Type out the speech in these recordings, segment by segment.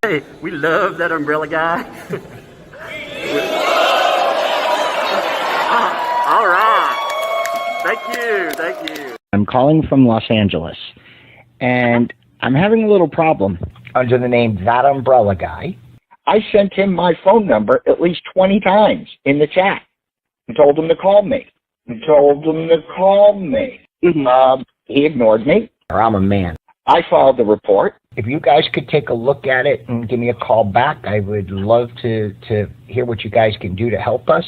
Hey, we love that umbrella guy. All right. Thank you. I'm calling from Los Angeles, and I'm having a little problem under the name ThATuMBRELLAgUY. I sent him my phone number at least 20 times in the chat and told him to call me. He ignored me. I'm a man. I filed the report. If you guys could take a look at it and give me a call back, I would love to hear what you guys can do to help us.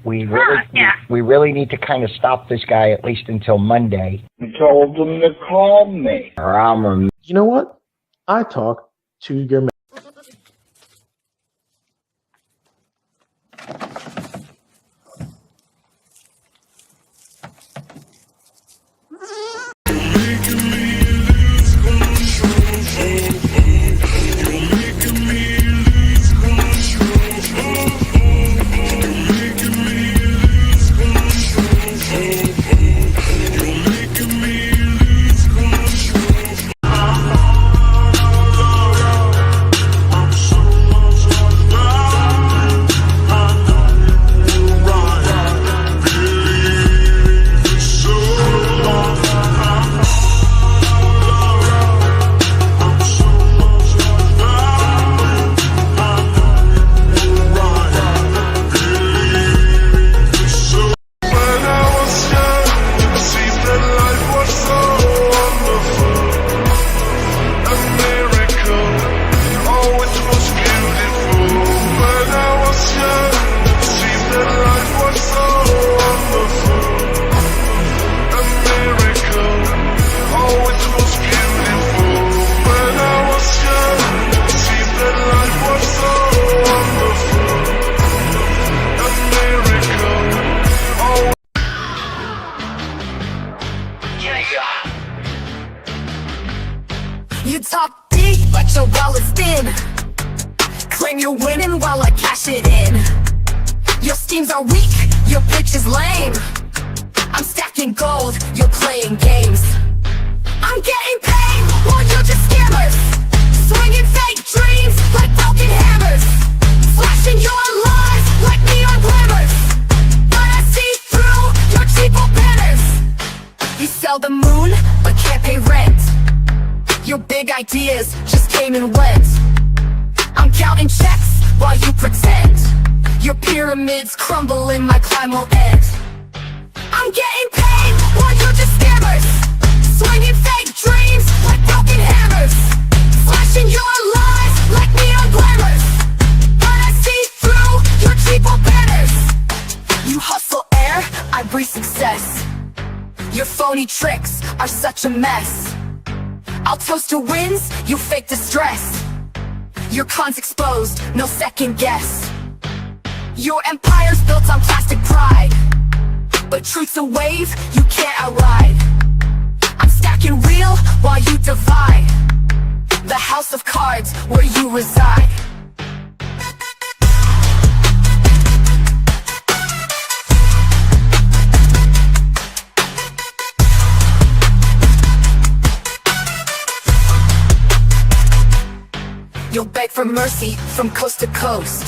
We really need to kind of stop this guy at least until Monday. I told him to call me. You know what? I talk to your man. You talk big, but your wallet's thin. Claim you're winning while I cash it in. Your schemes are weak, your pitch is lame. I'm stacking gold, you're playing games. I'm getting paid while you're just scammers. Swinging fake dreams like broken hammers. Flashing your lies like neon glamours. But I see through your cheapo banners. You sell the moon, but can't pay rent. Your big ideas just came and went. I'm counting checks while you pretend. Your pyramids crumble in my climb will end. I'm getting paid while you're just scammers. Swinging fake dreams like broken hammers. Flashing your lies like neon glamours. But I see through your cheapo banners. You hustle air, I breathe success. Your phony tricks are such a mess. I'll toast to wins, you fake distress. Your con's exposed, no second guess. Your empire's built on plastic pride, but truth's a wave you can't outride. I'm stacking real while you divide. The house of cards where you reside. You'll beg for mercy from coast to coast,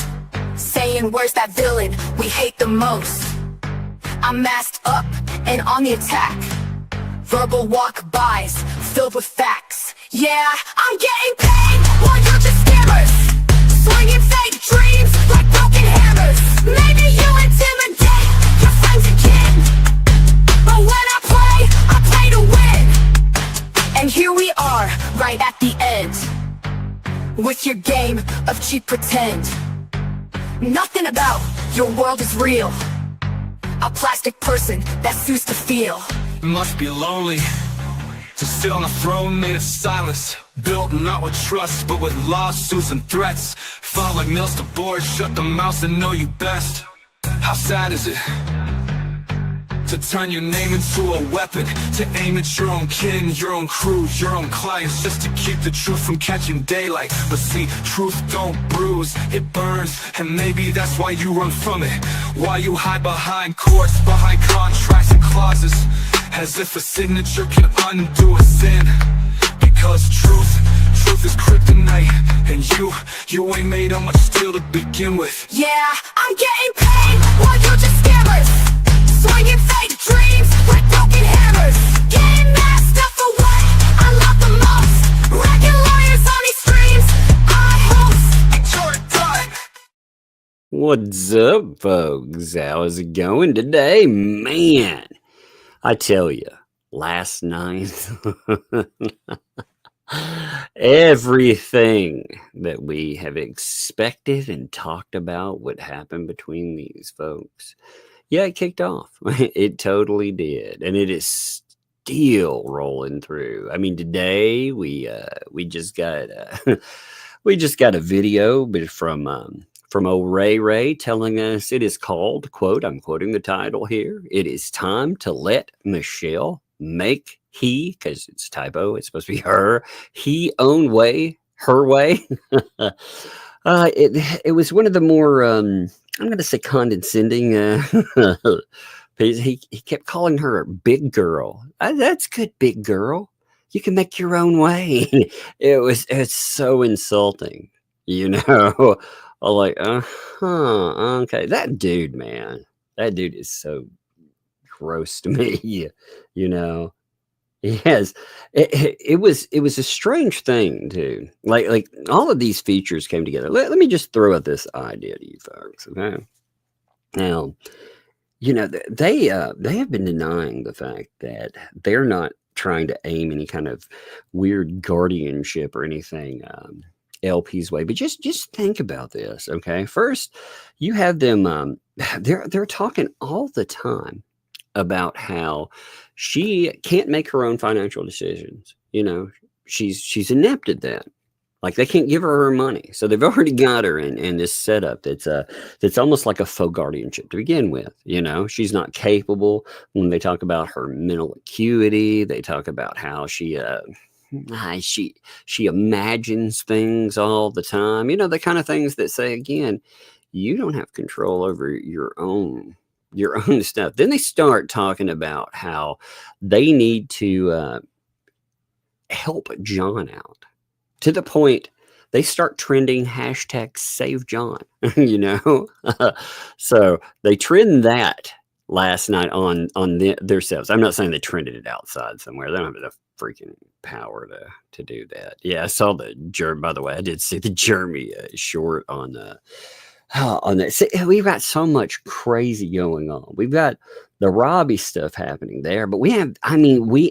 saying where's that villain we hate the most. I'm masked up and on the attack. Verbal walk-bys filled with facts. Yeah, I'm getting paid while you're just scammers. Swinging fake dreams like broken hammers. Maybe you intimidate your friends and kin, but when I play to win. And here we are, right at the end, with your game of cheap pretend. Nothing about your world is real. A plastic person that sues to feel. It must be lonely to sit on a throne made of silence, built not with trust but with lawsuits and threats. Fall like nails to board, shut the mouth and know you best. How sad is it to turn your name into a weapon, to aim at your own kin, your own crew, your own clients, just to keep the truth from catching daylight. But see, truth don't bruise, it burns, and maybe that's why you run from it. Why you hide behind courts, behind contracts and clauses, as if a signature can undo a sin. Because truth is kryptonite, And you ain't made of much steel to begin with. Yeah, I'm getting paid while you're just scammers, swinging fake dreams like broken hammers. Getting messed up for what I love the most, wrecking lawyers on these streams I host. It's your time. What's up, folks? How's it going today? Man, I tell you, last night, everything that we have expected and talked about would happen between these folks. Yeah, it kicked off. It totally did. And it is still rolling through. I mean, today we just got we just got a video from old Ray telling us it is called, quote, I'm quoting the title here, "It is time to let Michelle make because it's a typo, it's supposed to be her, own way, her way." It was one of the more, I'm going to say condescending, he kept calling her a big girl. That's good, big girl. You can make your own way. It's so insulting, you know. I'm like, okay. That dude, man, that dude is so gross to me, you know. Yes, it was a strange thing too. Like all of these features came together. Let me just throw out this idea to you folks. Okay, now, you know, they have been denying the fact that they're not trying to aim any kind of weird guardianship or anything LP's way. But just think about this. Okay, first you have them. They're talking all the time about how she can't make her own financial decisions. You know, she's inept at that. Like they can't give her money. So they've already got her in this setup that's almost like a faux guardianship to begin with. You know, she's not capable. When they talk about her mental acuity, they talk about how she imagines things all the time. You know, the kind of things that say, again, you don't have control over your own stuff. Then they start talking about how they need to help John out, to the point they start trending hashtag save John, you know. So they trend that last night on themselves. I'm not saying they trended it outside somewhere. They don't have enough freaking power to do that. Yeah, I saw by the way, I did see the Jeremy short on that. See, we've got so much crazy going on. We've got the Robbie stuff happening there, but we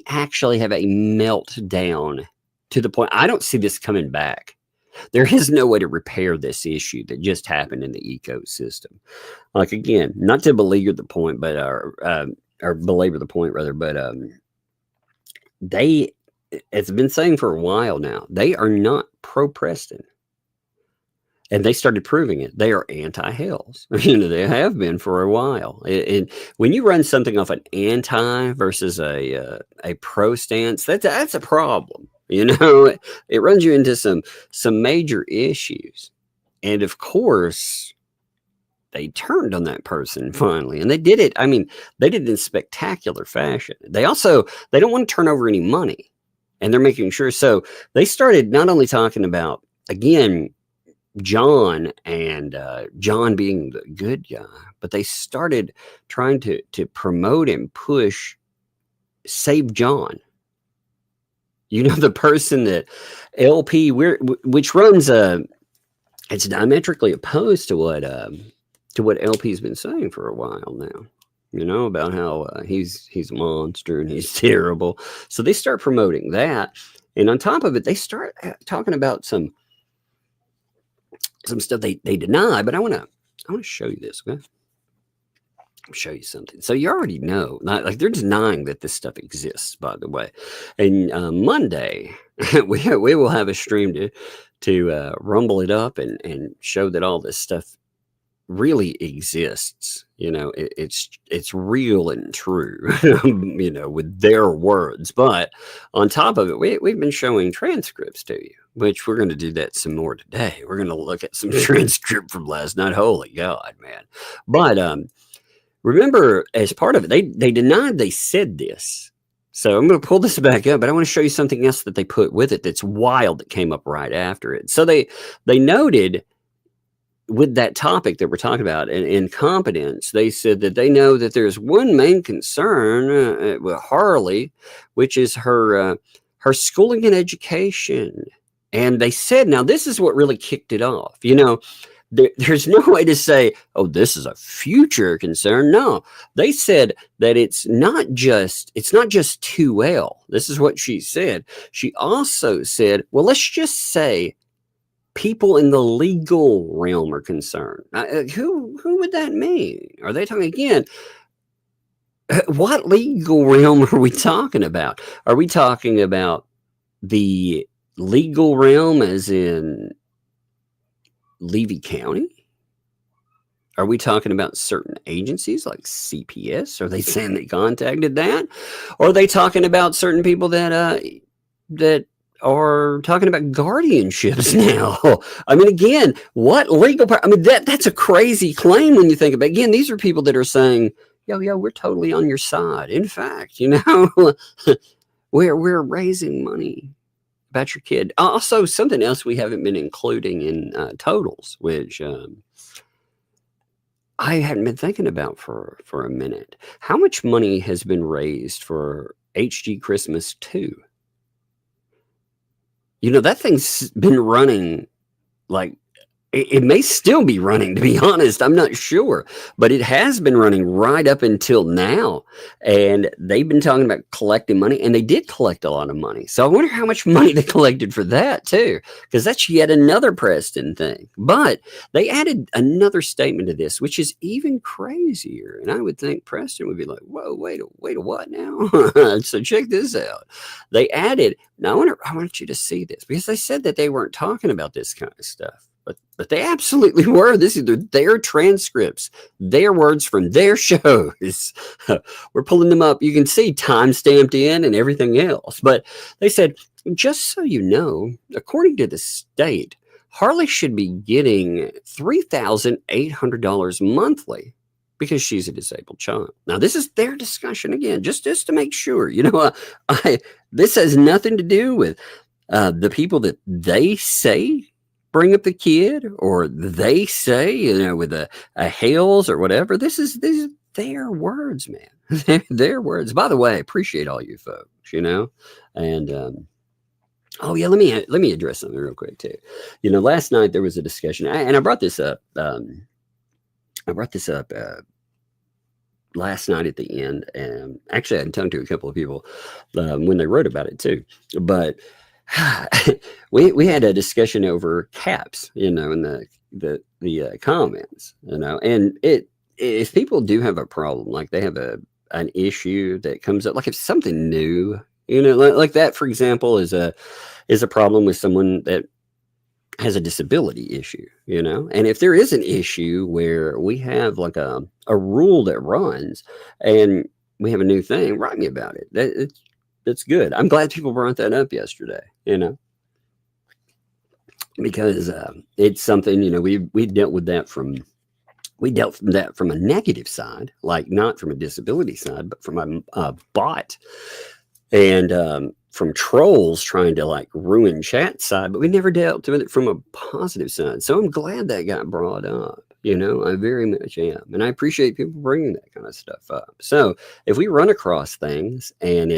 actually have a meltdown to the point I don't see this coming back. There is no way to repair this issue that just happened in the ecosystem. Like, again, not to belabor the point, but or belabor the point rather, but it's been saying for a while now, they are not pro Preston. And they started proving it. They are anti-Hales. You know, they have been for a while. And when you run something off an anti versus a pro stance, that's a problem. You know, it runs you into some major issues. And of course, they turned on that person finally. And they did it. I mean, they did it in spectacular fashion. They don't want to turn over any money. And they're making sure. So they started not only talking about, again, John and John being the good guy, but they started trying to promote and push Save John. You know, the person that LP, which runs it's diametrically opposed to what LP's been saying for a while now. You know, about how he's a monster and he's terrible. So they start promoting that, and on top of it, they start talking about some stuff they deny. But I want to show you this. Okay, I'll show you something. So you already know, like they're denying that this stuff exists, by the way. And Monday we will have a stream to rumble it up and show that all this stuff really exists. You know, it's real and true, you know, with their words. But on top of it, we've been showing transcripts to you, which we're going to do that some more today. We're going to look at some transcript from last night. Holy God, man. But remember, as part of it, they denied they said this So I'm going to pull this back up, but I want to show you something else that they put with it that's wild that came up right after it. So they noted with that topic that we're talking about, incompetence, they said that they know that there's one main concern with Harley, which is her schooling and education. And they said, now this is what really kicked it off. There's no way to say, oh, this is a future concern. No, they said that it's not just 2L. This is what she said. She also said, well, let's just say people in the legal realm are concerned. Who would that mean? Are they talking again? What legal realm are we talking about? Are we talking about the legal realm as in Levy County? Are we talking about certain agencies like CPS? Are they saying they contacted that? Or are they talking about certain people that are talking about guardianships now? I mean, again, what legal I mean, that's a crazy claim when you think about it. Again, these are people that are saying, yo, we're totally on your side. In fact, we're raising money about your kid. Also, something else we haven't been including in totals, which I hadn't been thinking about for a minute. How much money has been raised for HG Christmas 2? That thing's been running like, it may still be running, to be honest. I'm not sure, but it has been running right up until now. And they've been talking about collecting money, and they did collect a lot of money. So I wonder how much money they collected for that too, because that's yet another Preston thing. But they added another statement to this, which is even crazier. And I would think Preston would be like, whoa, wait a what now? So check this out. They added, now I want you to see this, because they said that they weren't talking about this kind of stuff. But they absolutely were. This is their transcripts, their words from their shows. We're pulling them up. You can see time stamped in and everything else. But they said, just so you know, according to the state, Harley should be getting $3,800 monthly because she's a disabled child. Now, this is their discussion again, just to make sure. This has nothing to do with the people that they say bring up the kid, or they say, with a Hales or whatever. These are their words, man. Their words. By the way, I appreciate all you folks, and oh yeah, let me address something real quick too. Last night there was a discussion, and I brought this up. Last night at the end, and actually I had talked to a couple of people when they wrote about it too, but we had a discussion over caps, in the comments, and if people do have a problem, like they have an issue that comes up, like if something new, like that, for example, is a problem with someone that has a disability issue, and if there is an issue where we have like a rule that runs and we have a new thing, write me about it. That's good. I'm glad people brought that up yesterday, because it's something, we dealt that from a negative side, like not from a disability side, but from a bot and from trolls trying to like ruin chat side, but we never dealt with it from a positive side. So I'm glad that got brought up. I very much am. And I appreciate people bringing that kind of stuff up. So if we run across things and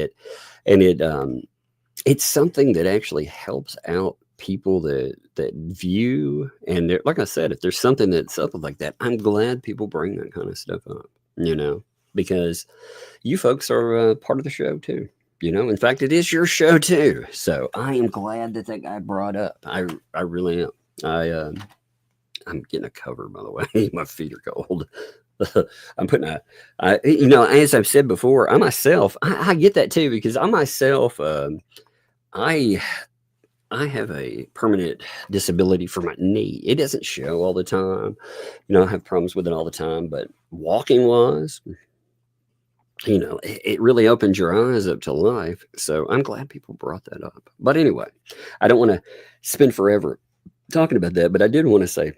it's something that actually helps out people that view, and like I said, if there's something that's up like that, I'm glad people bring that kind of stuff up, because you folks are part of the show too. In fact, it is your show too. So I am glad that guy brought up. I really am. I'm getting a cover, by the way. My feet are cold. I'm putting as I've said before, I myself, I get that too, because I myself, I have a permanent disability for my knee. It doesn't show all the time. I have problems with it all the time, but walking wise, it really opens your eyes up to life. So I'm glad people brought that up. But anyway, I don't want to spend forever talking about that, but I did want to say,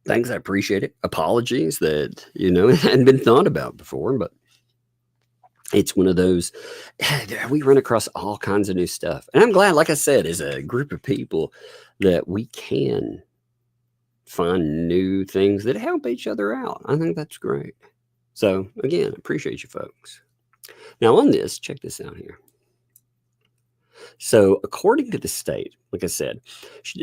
thanks, I appreciate it. Apologies that, it hadn't been thought about before, but It's one of those, we run across all kinds of new stuff. And I'm glad, like I said, as a group of people, that we can find new things that help each other out. I think that's great. So again, appreciate you folks. Now on this, check this out here. So according to the state, like I said,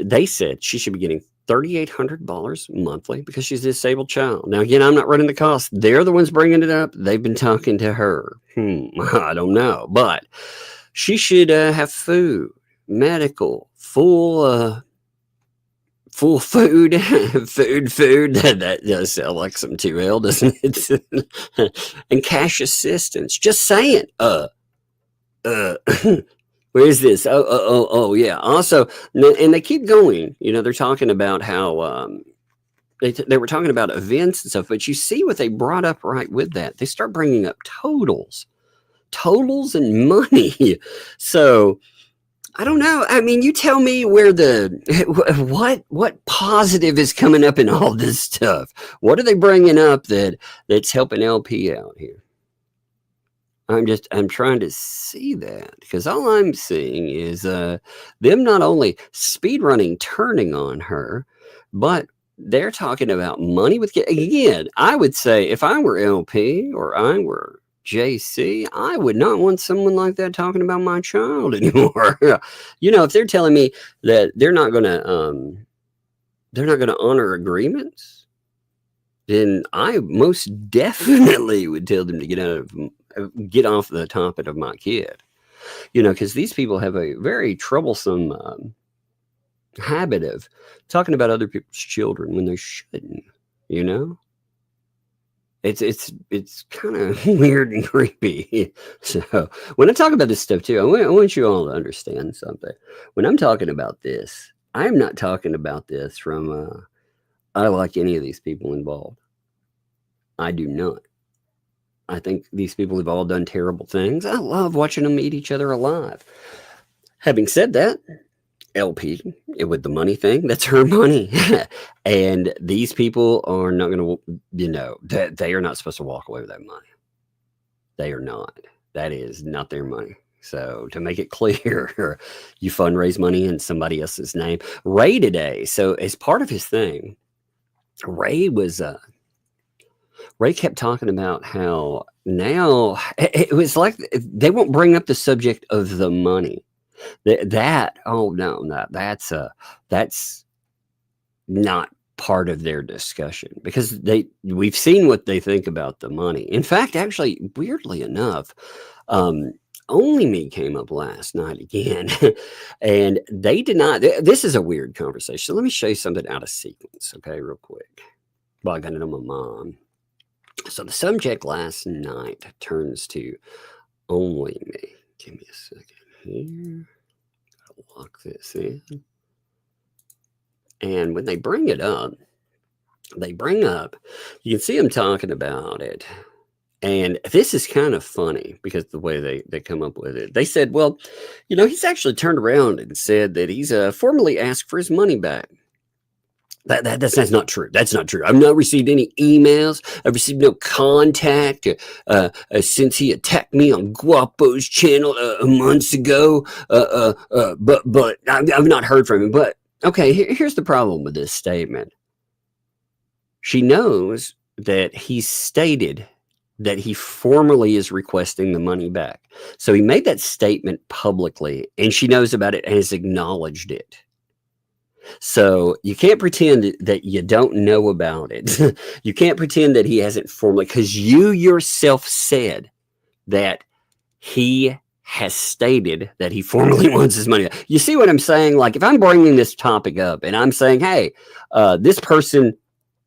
they said she should be getting $3,800 monthly because she's a disabled child. Now, again, I'm not running the cost. They're the ones bringing it up. They've been talking to her. I don't know. But she should have food, medical, full food, food. That does sound like some 2L, doesn't it? And cash assistance. Just saying. Where is this? Oh, yeah. Also, and they keep going. You know, they're talking about how they were talking about events and stuff. But you see what they brought up right with that. They start bringing up totals and money. So I don't know. I mean, you tell me where what positive is coming up in all this stuff. What are they bringing up that's helping LP out here? I'm trying to see that, because all I'm seeing is them not only speedrunning, turning on her, but they're talking about money with kids. Again, I would say if I were LP or I were JC, I would not want someone like that talking about my child anymore. You know, if they're telling me that they're not going to honor agreements, then I most definitely would tell them to get off the topic of my kid. You know, because these people have a very troublesome habit of talking about other people's children when they shouldn't. You know, it's kind of weird and creepy. So when I talk about this stuff too, I want you all to understand something. When I'm talking about this, I'm not talking about this from I like any of these people involved. I do not. I think these people have all done terrible things. I love watching them eat each other alive. Having said that, LP, with the money thing, that's her money. And these people are not going to, you know, they are not supposed to walk away with that money. They are not. That is not their money. So to make it clear, you fundraise money in somebody else's name. Ray today, so as part of his thing, Ray kept talking about how now it was like they won't bring up the subject of the money. That's not part of their discussion, because we've seen what they think about the money. In fact, actually, weirdly enough, Only Me came up last night again, and they did not. This is a weird conversation. So let me show you something out of sequence, okay, real quick. Well, I got it on my mom. So the subject last night turns to Only Me. Give me a second here. Gotta lock this in. And when they bring it up, you can see them talking about it. And this is kind of funny because the way they come up with it. They said, well, you know, he's actually turned around and said that he's formally asked for his money back. That's not true. That's not true. I've not received any emails. I've received no contact since he attacked me on Guapo's channel months ago. But I've not heard from him. But okay, here's the problem with this statement. She knows that he stated that he formally is requesting the money back. So he made that statement publicly, and she knows about it and has acknowledged it. So you can't pretend that you don't know about it. You can't pretend that he hasn't formally, because you yourself said that he has stated that he formally wants his money. You see what I'm saying? Like, if I'm bringing this topic up and I'm saying, hey, this person,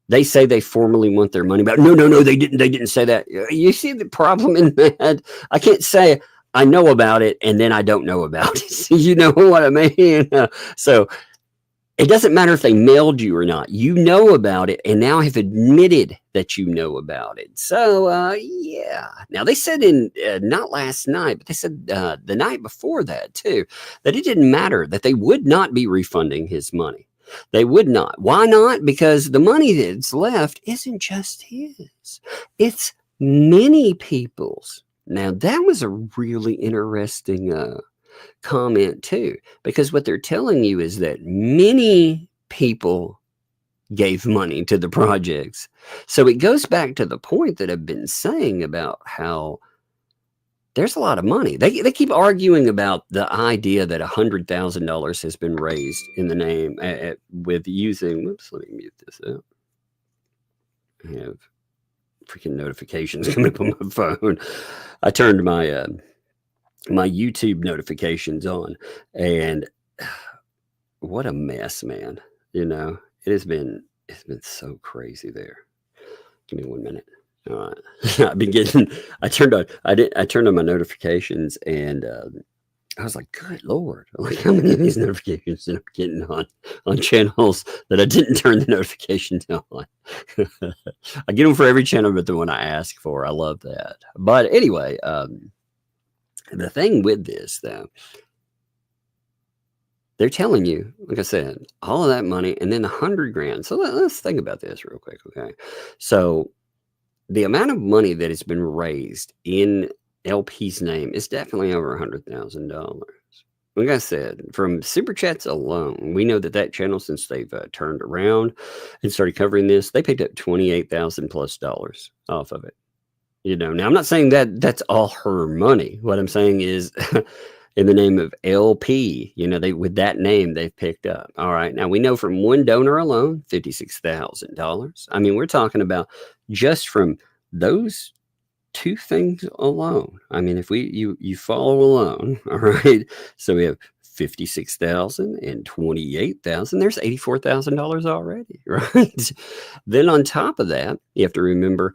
they say they formally want their money back. No, they didn't say that. You see the problem in that? I can't say I know about it and then I don't know about it. You know what I mean? So it doesn't matter if they mailed you or not. You know about it and now have admitted that you know about it. So, yeah. Now, they said not last night, but they said the night before that, too, that it didn't matter, that they would not be refunding his money. They would not. Why not? Because the money that's left isn't just his. It's many people's. Now, that was a really interesting comment too, because what they're telling you is that many people gave money to the projects. So it goes back to the point that I've been saying about how there's a lot of money. They keep arguing about the idea that $100,000 has been raised in the name with using. Whoops, let me mute this out. I have freaking notifications coming up on my phone. I turned my my YouTube notifications on, and what a mess, man. You know, it's been so crazy there. Give me 1 minute. All right. I've been getting, I turned on my notifications, and I was like, good Lord, like how many of these notifications am I getting on channels that I didn't turn the notifications on? I get them for every channel but the one I ask for. I love that. But anyway, the thing with this though, they're telling you, like I said, all of that money and then $100,000. So let's think about this real quick, okay? So the amount of money that has been raised in LP's name is definitely over $100,000. Like I said, from Super Chats alone, we know that channel, since they've turned around and started covering this, they picked up $28,000+ off of it. You know, now I'm not saying that that's all her money. What I'm saying is in the name of LP, you know, with that name they've picked up. All right. Now we know from one donor alone, $56,000. I mean, we're talking about just from those two things alone. I mean, if you follow alone, all right. So we have 56,000 and 28,000. There's $84,000 already, right? Then on top of that, you have to remember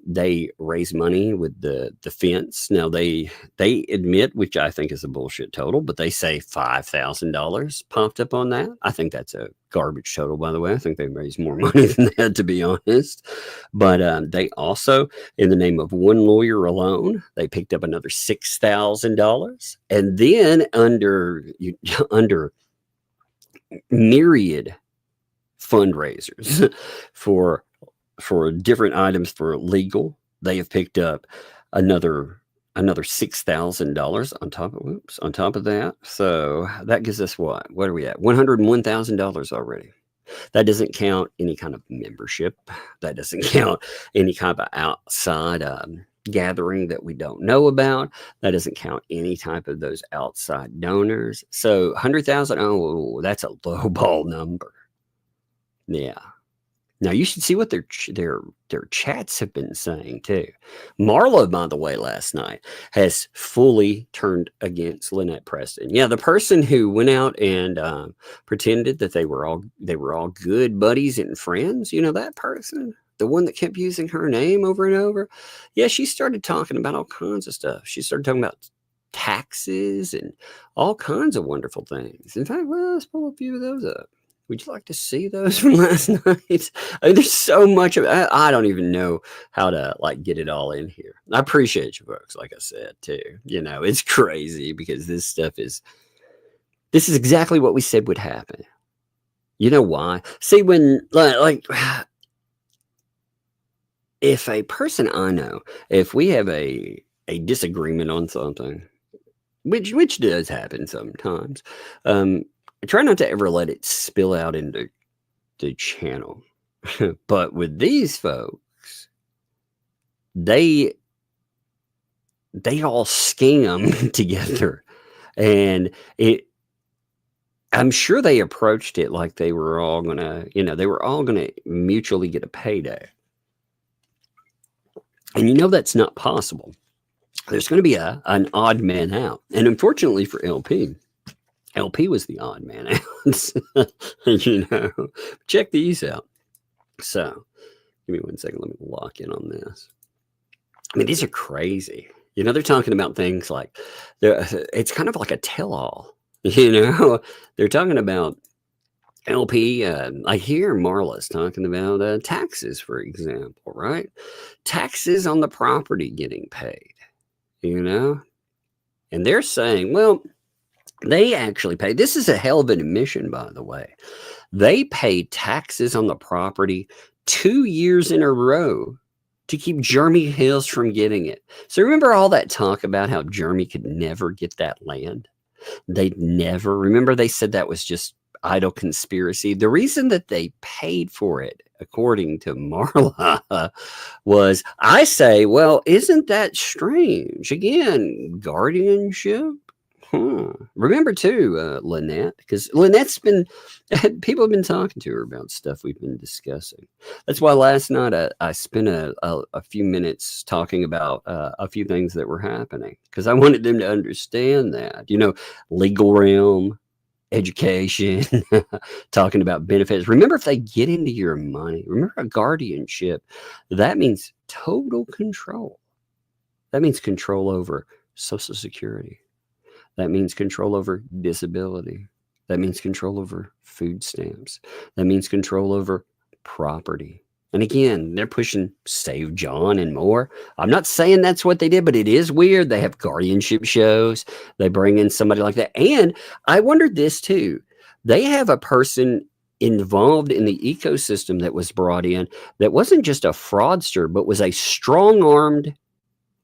they raise money with the fence. Now they admit, which I think is a bullshit total, but they say $5,000 popped up on that. I think that's a garbage total, by the way. I think they raised more money than that, to be honest. But they also, in the name of one lawyer alone, they picked up another $6,000. And then under myriad fundraisers for different items for legal, they have picked up another $6,000 on top of that. So that gives us what are we at? $101,000 already. That doesn't count any kind of membership. That doesn't count any kind of outside gathering that we don't know about. That doesn't count any type of those outside donors. So 100,000, oh, that's a low ball number. Yeah. Now you should see what their chats have been saying too. Marla, by the way, last night has fully turned against Lynette Preston. Yeah, the person who went out and pretended that they were all good buddies and friends. You know, that person, the one that kept using her name over and over. Yeah, she started talking about all kinds of stuff. She started talking about taxes and all kinds of wonderful things. In fact, well, let's pull a few of those up. Would you like to see those from last night? I mean, there's so much of it. I don't even know how to like get it all in here. I appreciate you folks, like I said, too. You know, it's crazy because this is exactly what we said would happen. You know why? See, when like if a person I know, if we have a disagreement on something, which does happen sometimes, I try not to ever let it spill out into the channel. But with these folks, they all scam together. And I'm sure they approached it like they were all gonna mutually get a payday. And you know that's not possible. There's going to be an odd man out. And unfortunately for LP was the odd man out. You know, check these out. So give me 1 second. Let me lock in on this. I mean, these are crazy. You know, they're talking about things like it's kind of like a tell-all. You know, they're talking about LP. I hear Marla's talking about taxes, for example, right? Taxes on the property getting paid, you know, and they're saying, well, they actually pay. This is a hell of an admission, by the way. They paid taxes on the property 2 years in a row to keep Jeremy Hales from getting it. So remember all that talk about how Jeremy could never get that land? They'd never. Remember they said that was just idle conspiracy. The reason that they paid for it, according to Marla, was, I say, well, isn't that strange? Again, guardianship. Remember too, Lynette, because Lynette's been, people have been talking to her about stuff we've been discussing. That's why last night I spent a few minutes talking about a few things that were happening, because I wanted them to understand that, you know, legal realm, education, talking about benefits. Remember, if they get into your money, remember a guardianship, that means total control. That means control over Social Security. That means control over disability. That means control over food stamps. That means control over property. And again, they're pushing Save John and more. I'm not saying that's what they did, but it is weird. They have guardianship shows. They bring in somebody like that. And I wondered this too. They have a person involved in the ecosystem that was brought in that wasn't just a fraudster, but was a strong-armed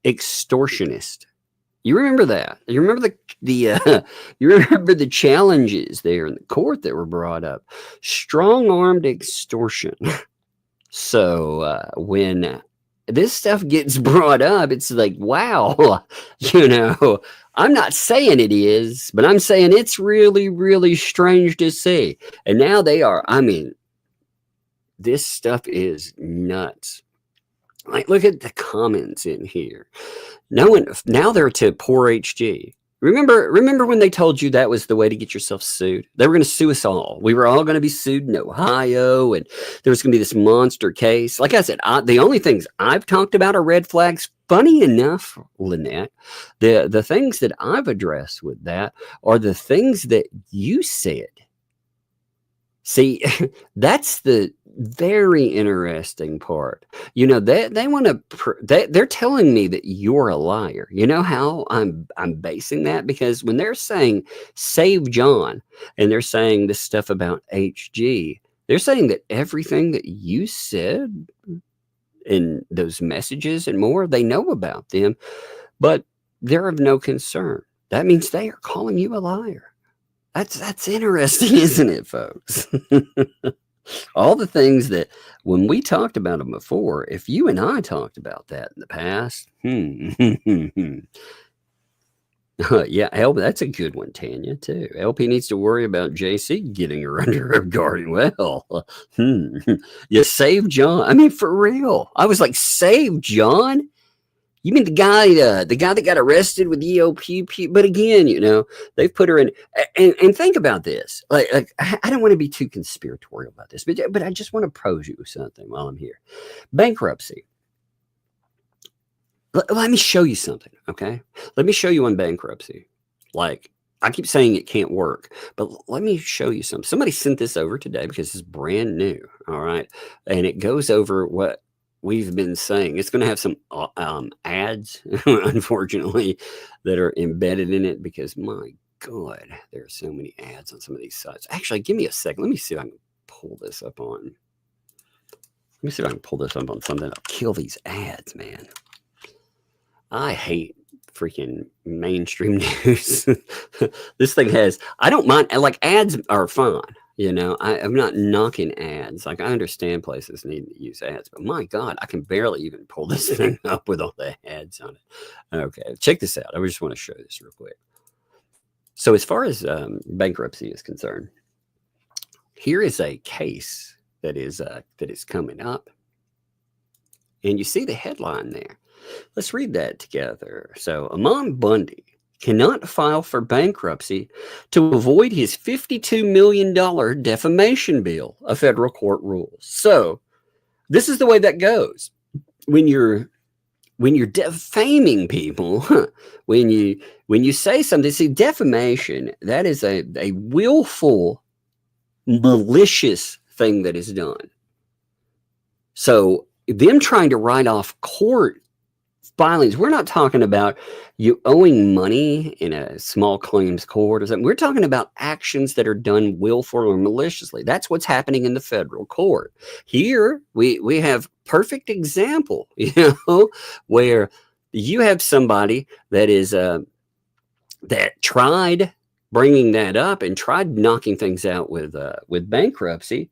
extortionist. You remember that? You remember you remember the challenges there in the court that were brought up? Strong-armed extortion. So when this stuff gets brought up, it's like, wow, you know, I'm not saying it is, but I'm saying it's really, really strange to see. And now they are, I mean, this stuff is nuts. Like, look at the comments in here. Now they're to poor HG. Remember when they told you that was the way to get yourself sued? They were going to sue us all. We were all going to be sued in Ohio, and there was going to be this monster case. Like I said, the only things I've talked about are red flags. Funny enough, Lynette, the things that I've addressed with that are the things that you said. See, that's the very interesting part. You know, they want to, they're telling me that you're a liar. You know how I'm basing that? Because when they're saying Save John and they're saying this stuff about HG, they're saying that everything that you said in those messages and more, they know about them, but they're of no concern. That means they are calling you a liar. That's interesting, isn't it, folks? All the things that when we talked about them before, if you and I talked about that in the past, yeah, LP, that's a good one, Tanya, too. LP needs to worry about JC getting her under her guard. Well, you Save John. I mean, for real. I was like, Save John? You mean the guy that got arrested with EOP? But again, you know, they've put her in. And think about this. Like I don't want to be too conspiratorial about this, but I just want to pose you with something while I'm here. Bankruptcy. Let me show you something, okay? Let me show you on bankruptcy. Like, I keep saying it can't work, but let me show you something. Somebody sent this over today because it's brand new, all right? And it goes over what we've been saying. It's going to have some ads, unfortunately, that are embedded in it because, my God, there are so many ads on some of these sites. Actually, give me a second. Let me see if I can pull this up on. Let me see if I can pull this up on something. I'll kill these ads, man. I hate freaking mainstream news. This thing has, I don't mind, like ads are fine. You know, I'm not knocking ads. Like, I understand places need to use ads, but my God, I can barely even pull this thing up with all the ads on it. Okay, check this out. I just want to show this real quick. So as far as bankruptcy is concerned, here is a case that is coming up. And you see the headline there. Let's read that together. So, Amon Bundy cannot file for bankruptcy to avoid his $52 million defamation bill, a federal court rules. So this is the way that goes. When you're defaming people, when you say something, see, defamation, that is a willful, malicious thing that is done. So them trying to write off court filings. We're not talking about you owing money in a small claims court or something. We're talking about actions that are done willful or maliciously. That's what's happening in the federal court. Here, we have perfect example, where you have somebody that is that tried bringing that up and tried knocking things out with bankruptcy.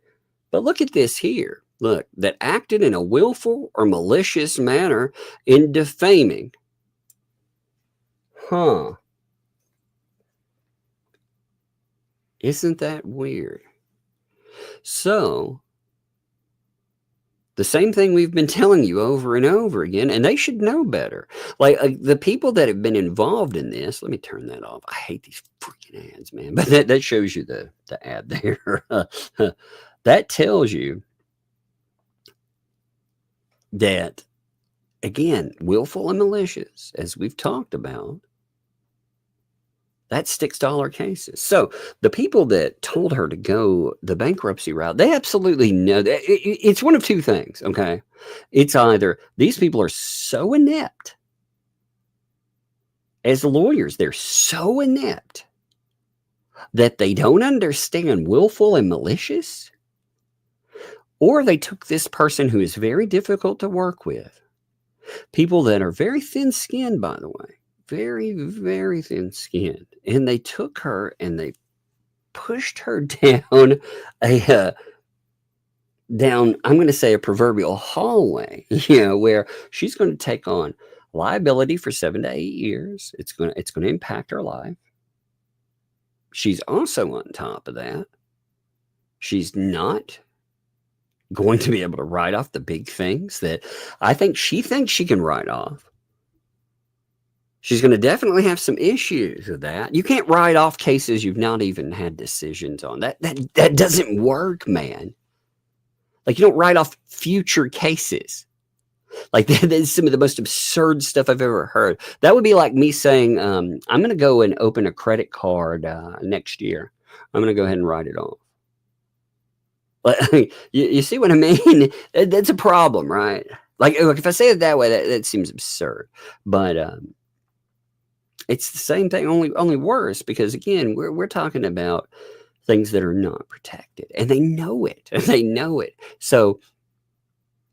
But look at this here. Look, that acted in a willful or malicious manner in defaming. Huh. Isn't that weird? So, the same thing we've been telling you over and over again, and they should know better. Like the people that have been involved in this, let me turn that off. I hate these freaking ads, man. But that shows you the ad there. That tells you that, again, willful and malicious, as we've talked about, that's $6 cases. So the people that told her to go the bankruptcy route, they absolutely know that it's one of two things, okay? It's either these people are so inept as lawyers, they're so inept that they don't understand willful and malicious, or they took this person who is very difficult to work with, people that are very thin-skinned, by the way, very, very thin-skinned, and they took her and they pushed her down down, I'm going to say, a proverbial hallway, where she's going to take on liability for 7 to 8 years. It's going to impact her life. She's also on top of that, she's not going to be able to write off the big things that I think she thinks she can write off. She's going to definitely have some issues with that. You can't write off cases you've not even had decisions on. That doesn't work, man. Like, you don't write off future cases. Like, that is some of the most absurd stuff I've ever heard. That would be like me saying, I'm going to go and open a credit card next year. I'm going to go ahead and write it off. You see what I mean? That's a problem, right? Like, if I say it that way, that seems absurd. But it's the same thing, only worse, because again, we're talking about things that are not protected, and they know it. They know it. So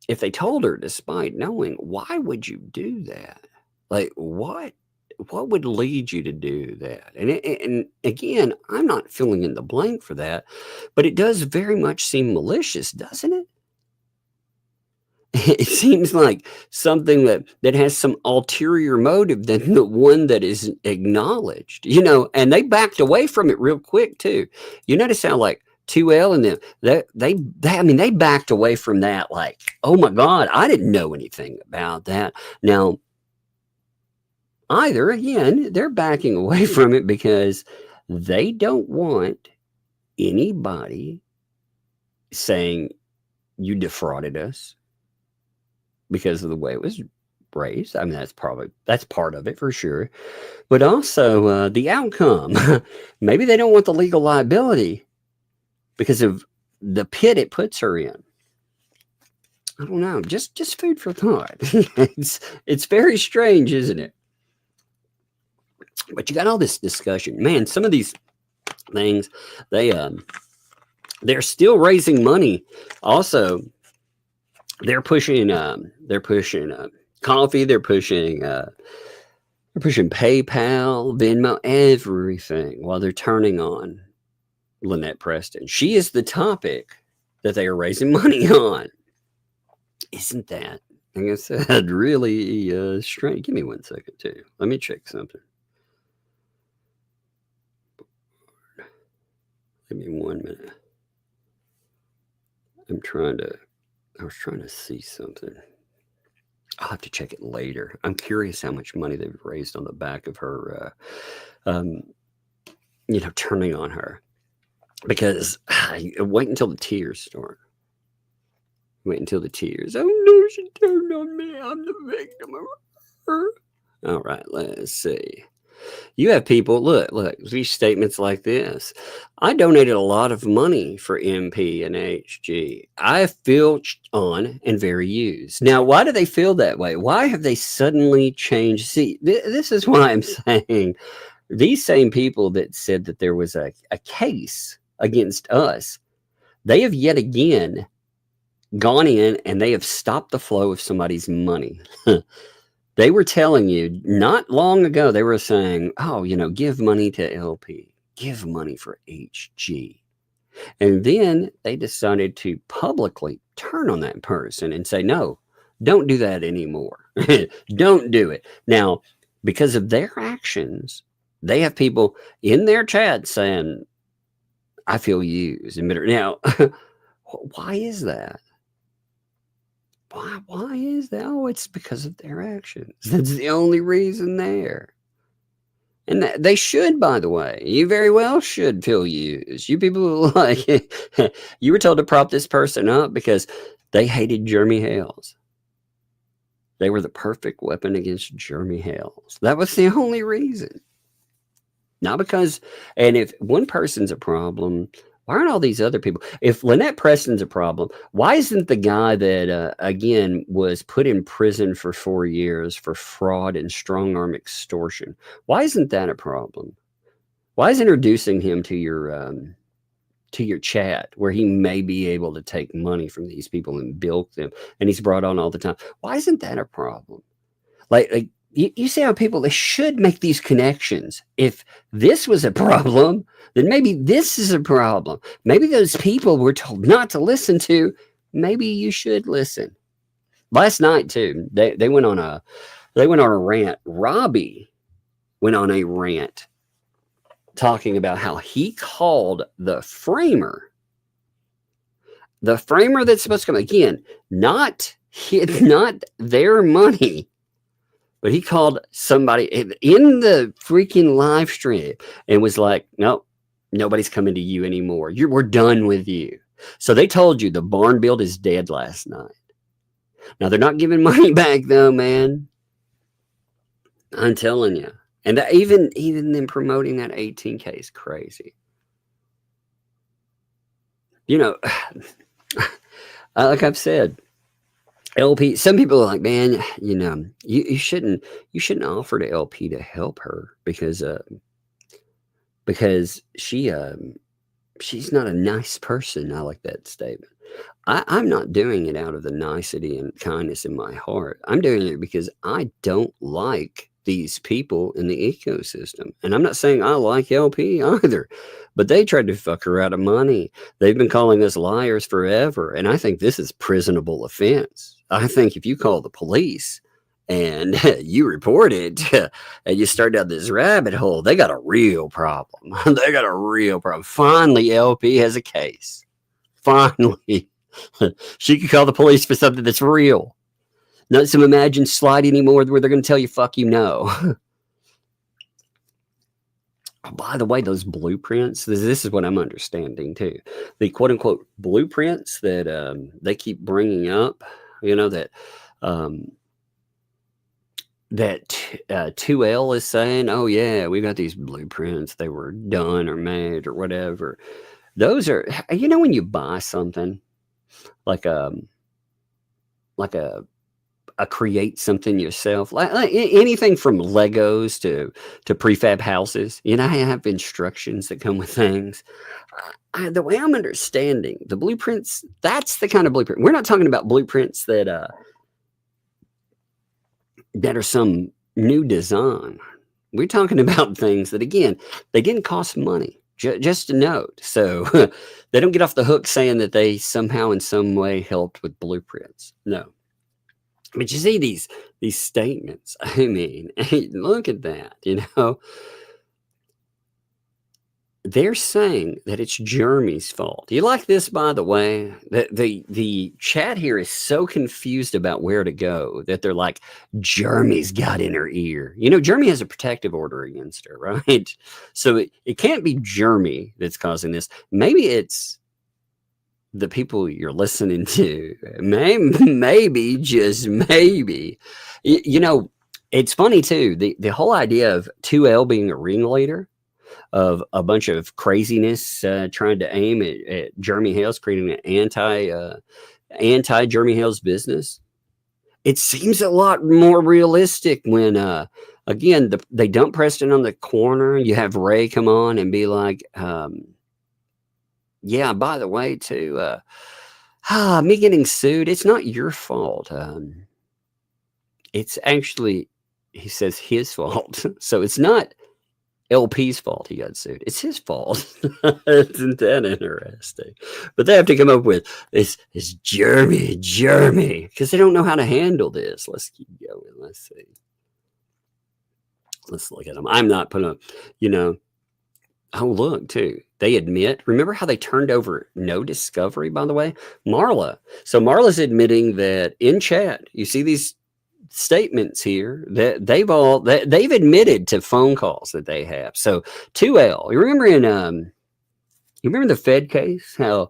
if they told her, despite knowing, why would you do that? Like, what would lead you to do that? And again, I'm not filling in the blank for that, but it does very much seem malicious, doesn't it? It seems like something that has some ulterior motive than the one that is acknowledged, and they backed away from it real quick too. You notice how, like, 2L and them, they backed away from that like, oh my God, I didn't know anything about that. Now, either, again, they're backing away from it because they don't want anybody saying you defrauded us because of the way it was raised. I mean, that's part of it for sure. But also the outcome. Maybe they don't want the legal liability because of the pit it puts her in. I don't know. Just food for thought. It's very strange, isn't it? But you got all this discussion. Man, some of these things, they're still raising money. Also, they're pushing coffee, they're pushing PayPal, Venmo, everything, while they're turning on Lynette Preston. She is the topic that they are raising money on. Isn't that, like I said, really strange? Give me 1 second too. Let me check something. Give me 1 minute. I was trying to see something. I'll have to check it later. I'm curious how much money they've raised on the back of her, turning on her. Because wait until the tears start. Wait until the tears. Oh no, she turned on me. I'm the victim of her. All right, let's see. You have people, look, these statements like this. I donated a lot of money for MP and HG. I feel on and very used. Now, why do they feel that way? Why have they suddenly changed? See, this is why I'm saying these same people that said that there was a case against us, they have yet again gone in and they have stopped the flow of somebody's money. They were telling you not long ago, they were saying, oh, give money to LP, give money for HG. And then they decided to publicly turn on that person and say, no, don't do that anymore. Don't do it. Now, because of their actions, they have people in their chat saying, I feel used and bitter. Now, why is that? Why is that? Oh, it's because of their actions. That's the only reason there. And they should, by the way. You very well should feel used. You people like, you were told to prop this person up because they hated Jeremy Hales. They were the perfect weapon against Jeremy Hales. That was the only reason. Not because, and if one person's a problem, why aren't all these other people? If Lynette Preston's a problem, why isn't the guy that, again, was put in prison for 4 years for fraud and strong-arm extortion, why isn't that a problem? Why is introducing him to your chat where he may be able to take money from these people and bilk them, and he's brought on all the time? Why isn't that a problem? Like you see how people, they should make these connections. If this was a problem, then maybe this is a problem. Maybe those people were told not to listen to, maybe you should listen. Last night too, they went on a rant. Robbie went on a rant talking about how he called the framer that's supposed to come, again, not their money, but he called somebody in the freaking live stream and was like, no, nobody's coming to you anymore. We're done with you. So they told you the barn build is dead last night. Now they're not giving money back though, man. I'm telling you. And that even them promoting that 18K is crazy. Like I've said, LP, some people are like, man, you shouldn't offer to LP to help her because she's not a nice person. I like that statement. I'm not doing it out of the nicety and kindness in my heart. I'm doing it because I don't like these people in the ecosystem. And I'm not saying I like LP either, but they tried to fuck her out of money. They've been calling us liars forever. And I think this is prisonable offense. I think if you call the police and you report it and you start down this rabbit hole, they got a real problem. They got a real problem. Finally, LP has a case. Finally, she can call the police for something that's real. Not some imagined slide anymore where they're going to tell you, fuck you, no. Oh, by the way, those blueprints, this is what I'm understanding too. The quote unquote blueprints that they keep bringing up, that 2L is saying, oh yeah, we got these blueprints. They were done or made or whatever. Those are, when you buy something like a create something yourself, like anything from Legos to prefab houses, I have instructions that come with things. The way I'm understanding the blueprints, that's the kind of blueprint. We're not talking about blueprints that are some new design. We're talking about things that, again, they didn't cost money. Just a note. So they don't get off the hook saying that they somehow in some way helped with blueprints. No. But you see these statements. I mean, look at that, They're saying that it's Jeremy's fault. You like this, by the way? The chat here is so confused about where to go that they're like, Jeremy's got in her ear. Jeremy has a protective order against her, right? So it can't be Jeremy that's causing this. Maybe it's the people you're listening to. Maybe, just maybe. It's funny too. The whole idea of 2L being a ringleader of a bunch of craziness, trying to aim at Jeremy Hale's, creating an anti Jeremy Hale's business. It seems a lot more realistic when, again, they dump Preston on the corner. You have Ray come on and be like, yeah, by the way, too, me getting sued, it's not your fault. It's actually, he says, his fault. So it's not LP's fault he got sued. It's his fault. Isn't that interesting? But they have to come up with this Jeremy, because they don't know how to handle this. Let's keep going. Let's see. Let's look at them. I'm not putting up, oh, look, too. They admit. Remember how they turned over no discovery, by the way? Marla. So Marla's admitting that in chat, you see these statements here that they've admitted to phone calls that they have. So 2L, you remember the Fed case, how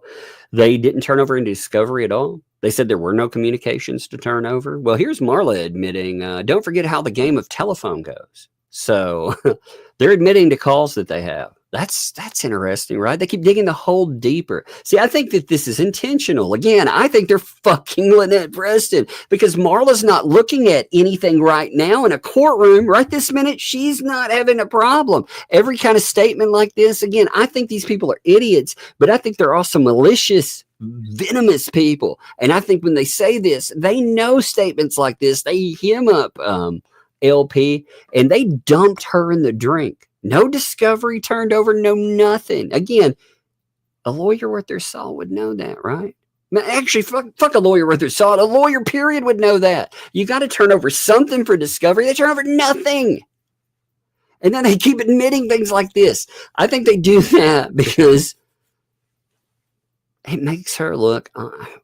they didn't turn over any discovery at all? They said there were no communications to turn over. Well, here's Marla admitting, don't forget how the game of telephone goes. So they're admitting to calls that they have. That's interesting, right? They keep digging the hole deeper. See, I think that this is intentional. Again, I think they're fucking Lynette Preston because Marla's not looking at anything right now in a courtroom. Right this minute, she's not having a problem. Every kind of statement like this, again, I think these people are idiots, but I think they're also malicious, venomous people. And I think when they say this, they know statements like this. They hem up LP, and they dumped her in the drink. No discovery turned over, no nothing. Again, a lawyer worth their salt would know that, right? Actually, fuck a lawyer worth their salt. A lawyer, period, would know that. You got to turn over something for discovery. They turn over nothing. And then they keep admitting things like this. I think they do that because it makes her look,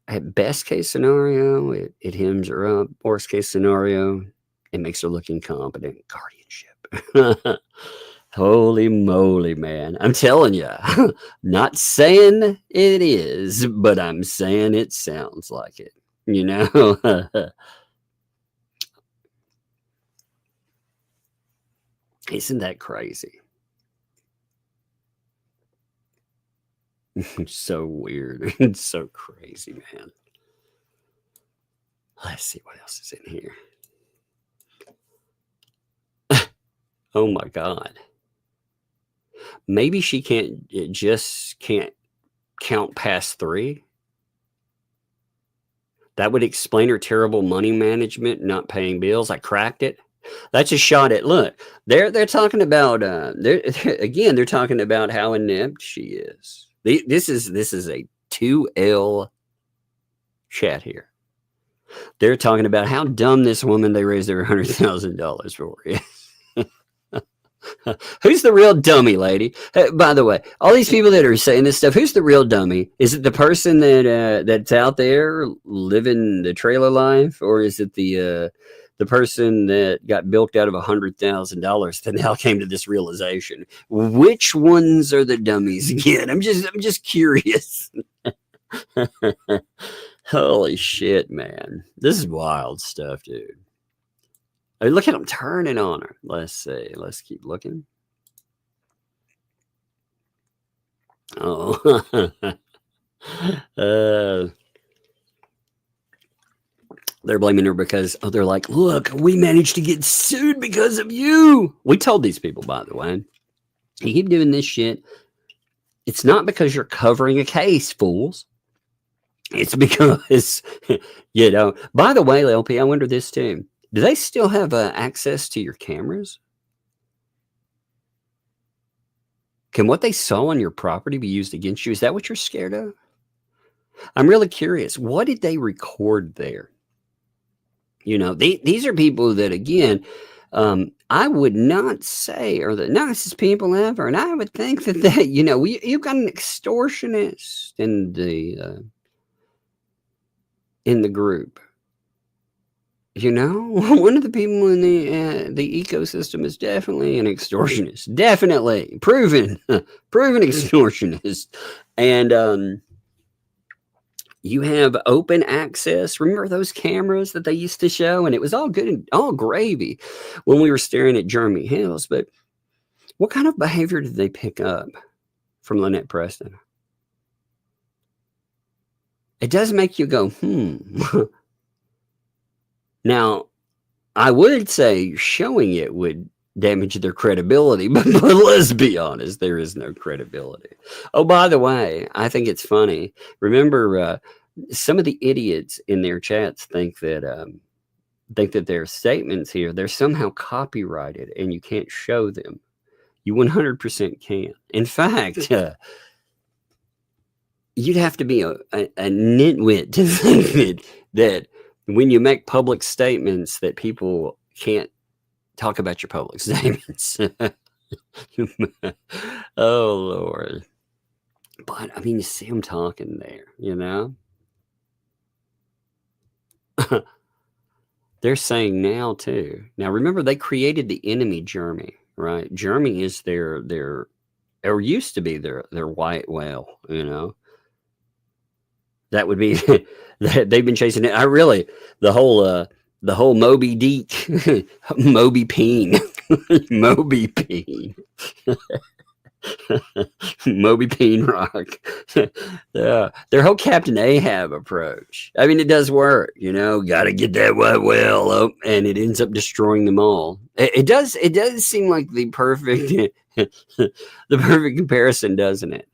at best case scenario, it hems her up. Worst case scenario, it makes her look incompetent. Guardianship. Holy moly, man. I'm telling you, not saying it is, but I'm saying it sounds like it, Isn't that crazy? It's so weird. It's so crazy, man. Let's see what else is in here. Oh my God. Maybe she can't count past 3. That would explain her terrible money management, not paying bills. I cracked it. That's a shot at, look, they're talking about, they're talking about how inept she is. This is a 2L chat here. They're talking about how dumb this woman they raised their $100,000 for is. Who's the real dummy, lady? By the way, all these people that are saying this stuff, who's the real dummy? Is it the person that's out there living the trailer life, or is it the person that got bilked out of $100,000 that now came to this realization? Which ones are the dummies again? I'm just curious. Holy shit, man! This is wild stuff, dude. I mean, look at them turning on her. Let's see. Let's keep looking. Oh. They're blaming her because, they're like, look, we managed to get sued because of you. We told these people, by the way. You keep doing this shit. It's not because you're covering a case, fools. It's because, by the way, LP, I wonder this too. Do they still have access to your cameras? Can what they saw on your property be used against you? Is that what you're scared of? I'm really curious. What did they record there? These are people that, again, I would not say are the nicest people ever. And I would think that you've got an extortionist in the group. One of the people in the ecosystem is definitely an extortionist. Definitely. Proven extortionist. And You have open access. Remember those cameras that they used to show? And it was all good and all gravy when we were staring at Jeremy Hales. But what kind of behavior did they pick up from Lynette Preston? It does make you go, Now, I would say showing it would damage their credibility, but let's be honest, there is no credibility. Oh, by the way, I think it's funny. Remember, some of the idiots in their chats think that their statements here, they're somehow copyrighted and you can't show them. You 100% can. In fact, you'd have to be a nitwit to think that when you make public statements that people can't talk about your public statements. Oh, Lord. But, I mean, you see them talking there, you know? They're saying now, too. Now, remember, they created the enemy, Jeremy, right? Jeremy is their or used to be their white whale, you know? That would be, they've been chasing it. The whole Moby Deek, Moby Peen, Moby Peen, Moby Peen Rock. Yeah, their whole Captain Ahab approach. I mean, it does work, you know. Got to get that white whale up, and it ends up destroying them all. It does seem like the perfect, the perfect comparison, doesn't it?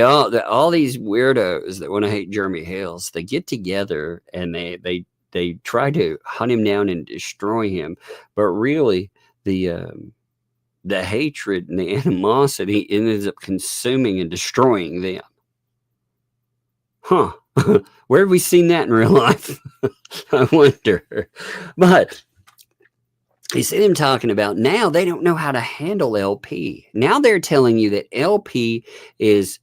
All these weirdos that want to hate Jeremy Hales, they get together and they try to hunt him down and destroy him, but really the hatred and the animosity ends up consuming and destroying them. Huh? Where have we seen that in real life? I wonder. But you see them talking about now they don't know how to handle LP. Now they're telling you that LP is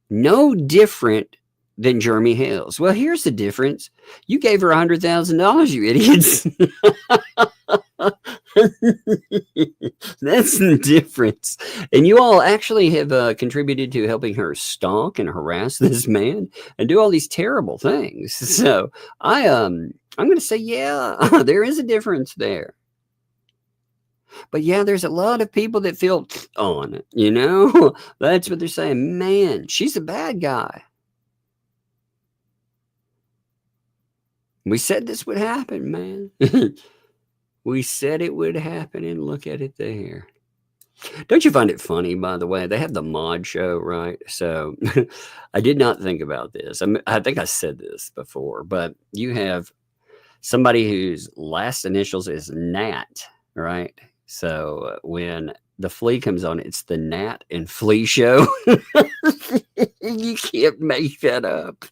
no different than Jeremy Hales. Well, here's the difference. You gave her $100,000, you idiots. That's the difference. And you all actually have contributed to helping her stalk and harass this man and do all these terrible things. So I'm going to say, yeah, there is a difference there. But yeah, there's a lot of people that feel on it, you know? That's what they're saying. Man, she's a bad guy. We said this would happen, man. We said it would happen, and look at it there. Don't you find it funny, by the way? They have the mod show, right? So I did not think about this. I think I said this before, but you have somebody whose last initials is Nat, right? So when the flea comes on, it's the Nat and Flea show. You can't make that up.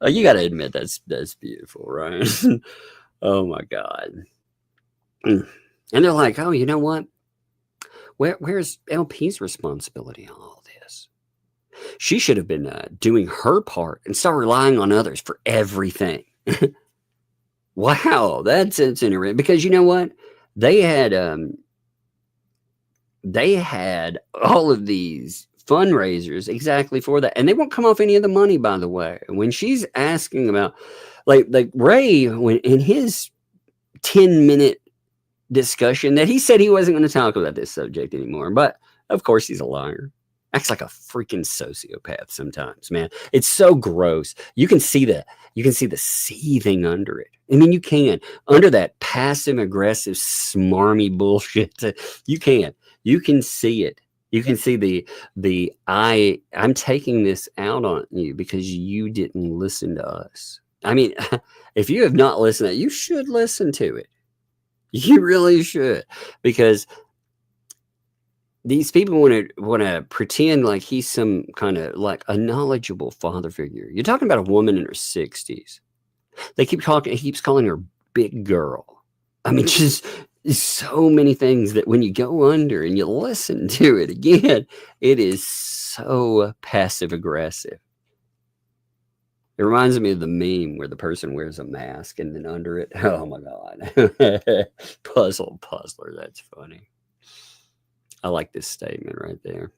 You got to admit that's beautiful, right? Oh my God. And they're like, oh, you know what? Where's LP's responsibility on all this? She should have been doing her part and start relying on others for everything. Wow, that's interesting. Because you know what? They had all of these fundraisers exactly for that, and they won't come off any of the money, by the way. When she's asking about, like Ray, when in his 10-minute discussion that he said he wasn't going to talk about this subject anymore, but of course he's a liar. Acts like a freaking sociopath sometimes, man. It's so gross. You can see the seething under it. I mean, you can under that passive aggressive smarmy bullshit. You can see it. You can see I'm taking this out on you because you didn't listen to us. I mean, if you have not listened to it, you should listen to it. You really should, because these people want to pretend like he's some kind of like a knowledgeable father figure. You're talking about a woman in her 60s. He keeps calling her big girl. I mean, just so many things that when you go under and you listen to it again, it is so passive aggressive. It reminds me of the meme where the person wears a mask and then under it, oh my God, puzzler. That's funny. I like this statement right there.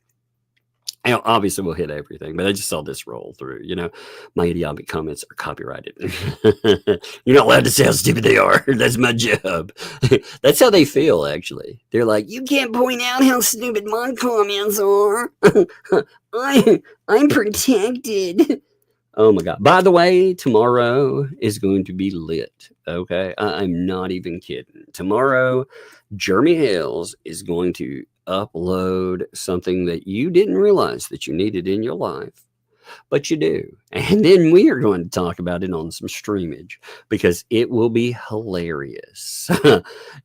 And obviously, we'll hit everything, but I just saw this roll through. My idiotic comments are copyrighted. You're not allowed to say how stupid they are. That's my job. That's how they feel, actually. They're like, you can't point out how stupid my comments are. I'm protected. Oh my God. By the way, tomorrow is going to be lit. Okay. I'm not even kidding. Tomorrow, Jeremy Hales is going to upload something that you didn't realize that you needed in your life, but you do. And then we are going to talk about it on some streamage because it will be hilarious.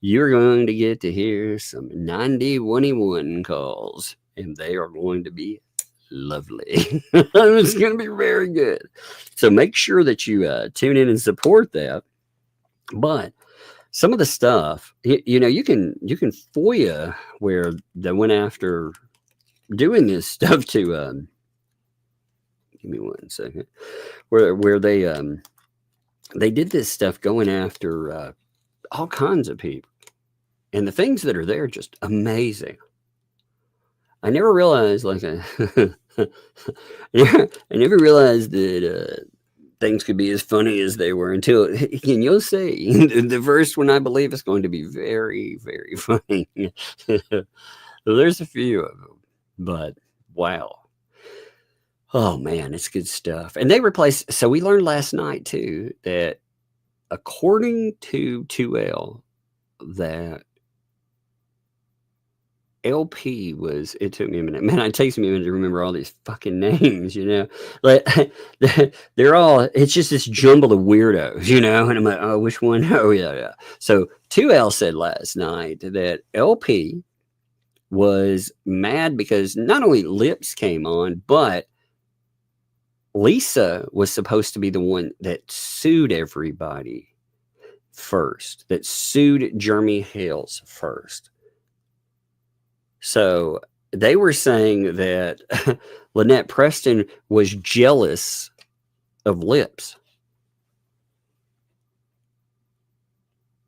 You're going to get to hear some 9021 calls, and they are going to be lovely. It's going to be very good. So make sure that you tune in and support that. But some of the stuff, you can FOIA where they went after doing this stuff to give me 1 second, where they did this stuff going after all kinds of people, and the things that are there just amazing. I never realized I never realized that things could be as funny as they were until, and you'll see, the first one I believe is going to be very, very funny. There's a few of them, but wow. Oh man, it's good stuff. And they replaced, so we learned last night too, that according to 2L, that LP was, it took me a minute. Man, it takes me a minute to remember all these fucking names, Like, they're all, it's just this jumble of weirdos, And I'm like, oh, which one? Oh, yeah. So 2L said last night that LP was mad because not only Lips came on, but Lisa was supposed to be the one that sued everybody first, that sued Jeremy Hales first. So they were saying that Lynette Preston was jealous of Lips.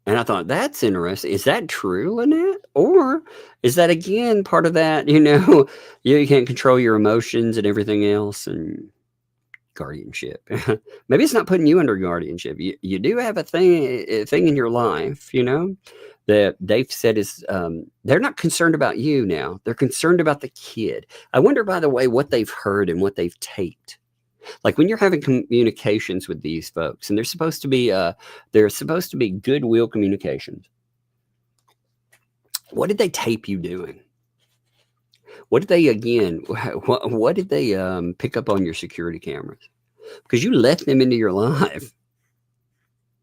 And I thought, that's interesting. Is that true, Lynette? Or is that, again, part of that, you can't control your emotions and everything else and guardianship. Maybe it's not putting you under guardianship. You do have a thing in your life, that they've said is they're not concerned about you now. They're concerned about the kid. I wonder, by the way, what they've heard and what they've taped. Like when you're having communications with these folks, and they're supposed to be goodwill communications. What did they tape you doing? What did they what did they pick up on your security cameras? Because you let them into your life.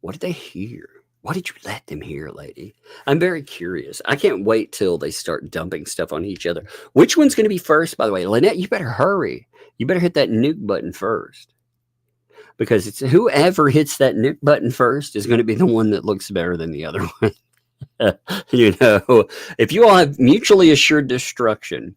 What did they hear? What did you let them hear, lady? I'm very curious. I can't wait till they start dumping stuff on each other. Which one's going to be first, by the way? Lynette, you better hurry. You better hit that nuke button first. Because it's whoever hits that nuke button first is going to be the one that looks better than the other one. If you all have mutually assured destruction,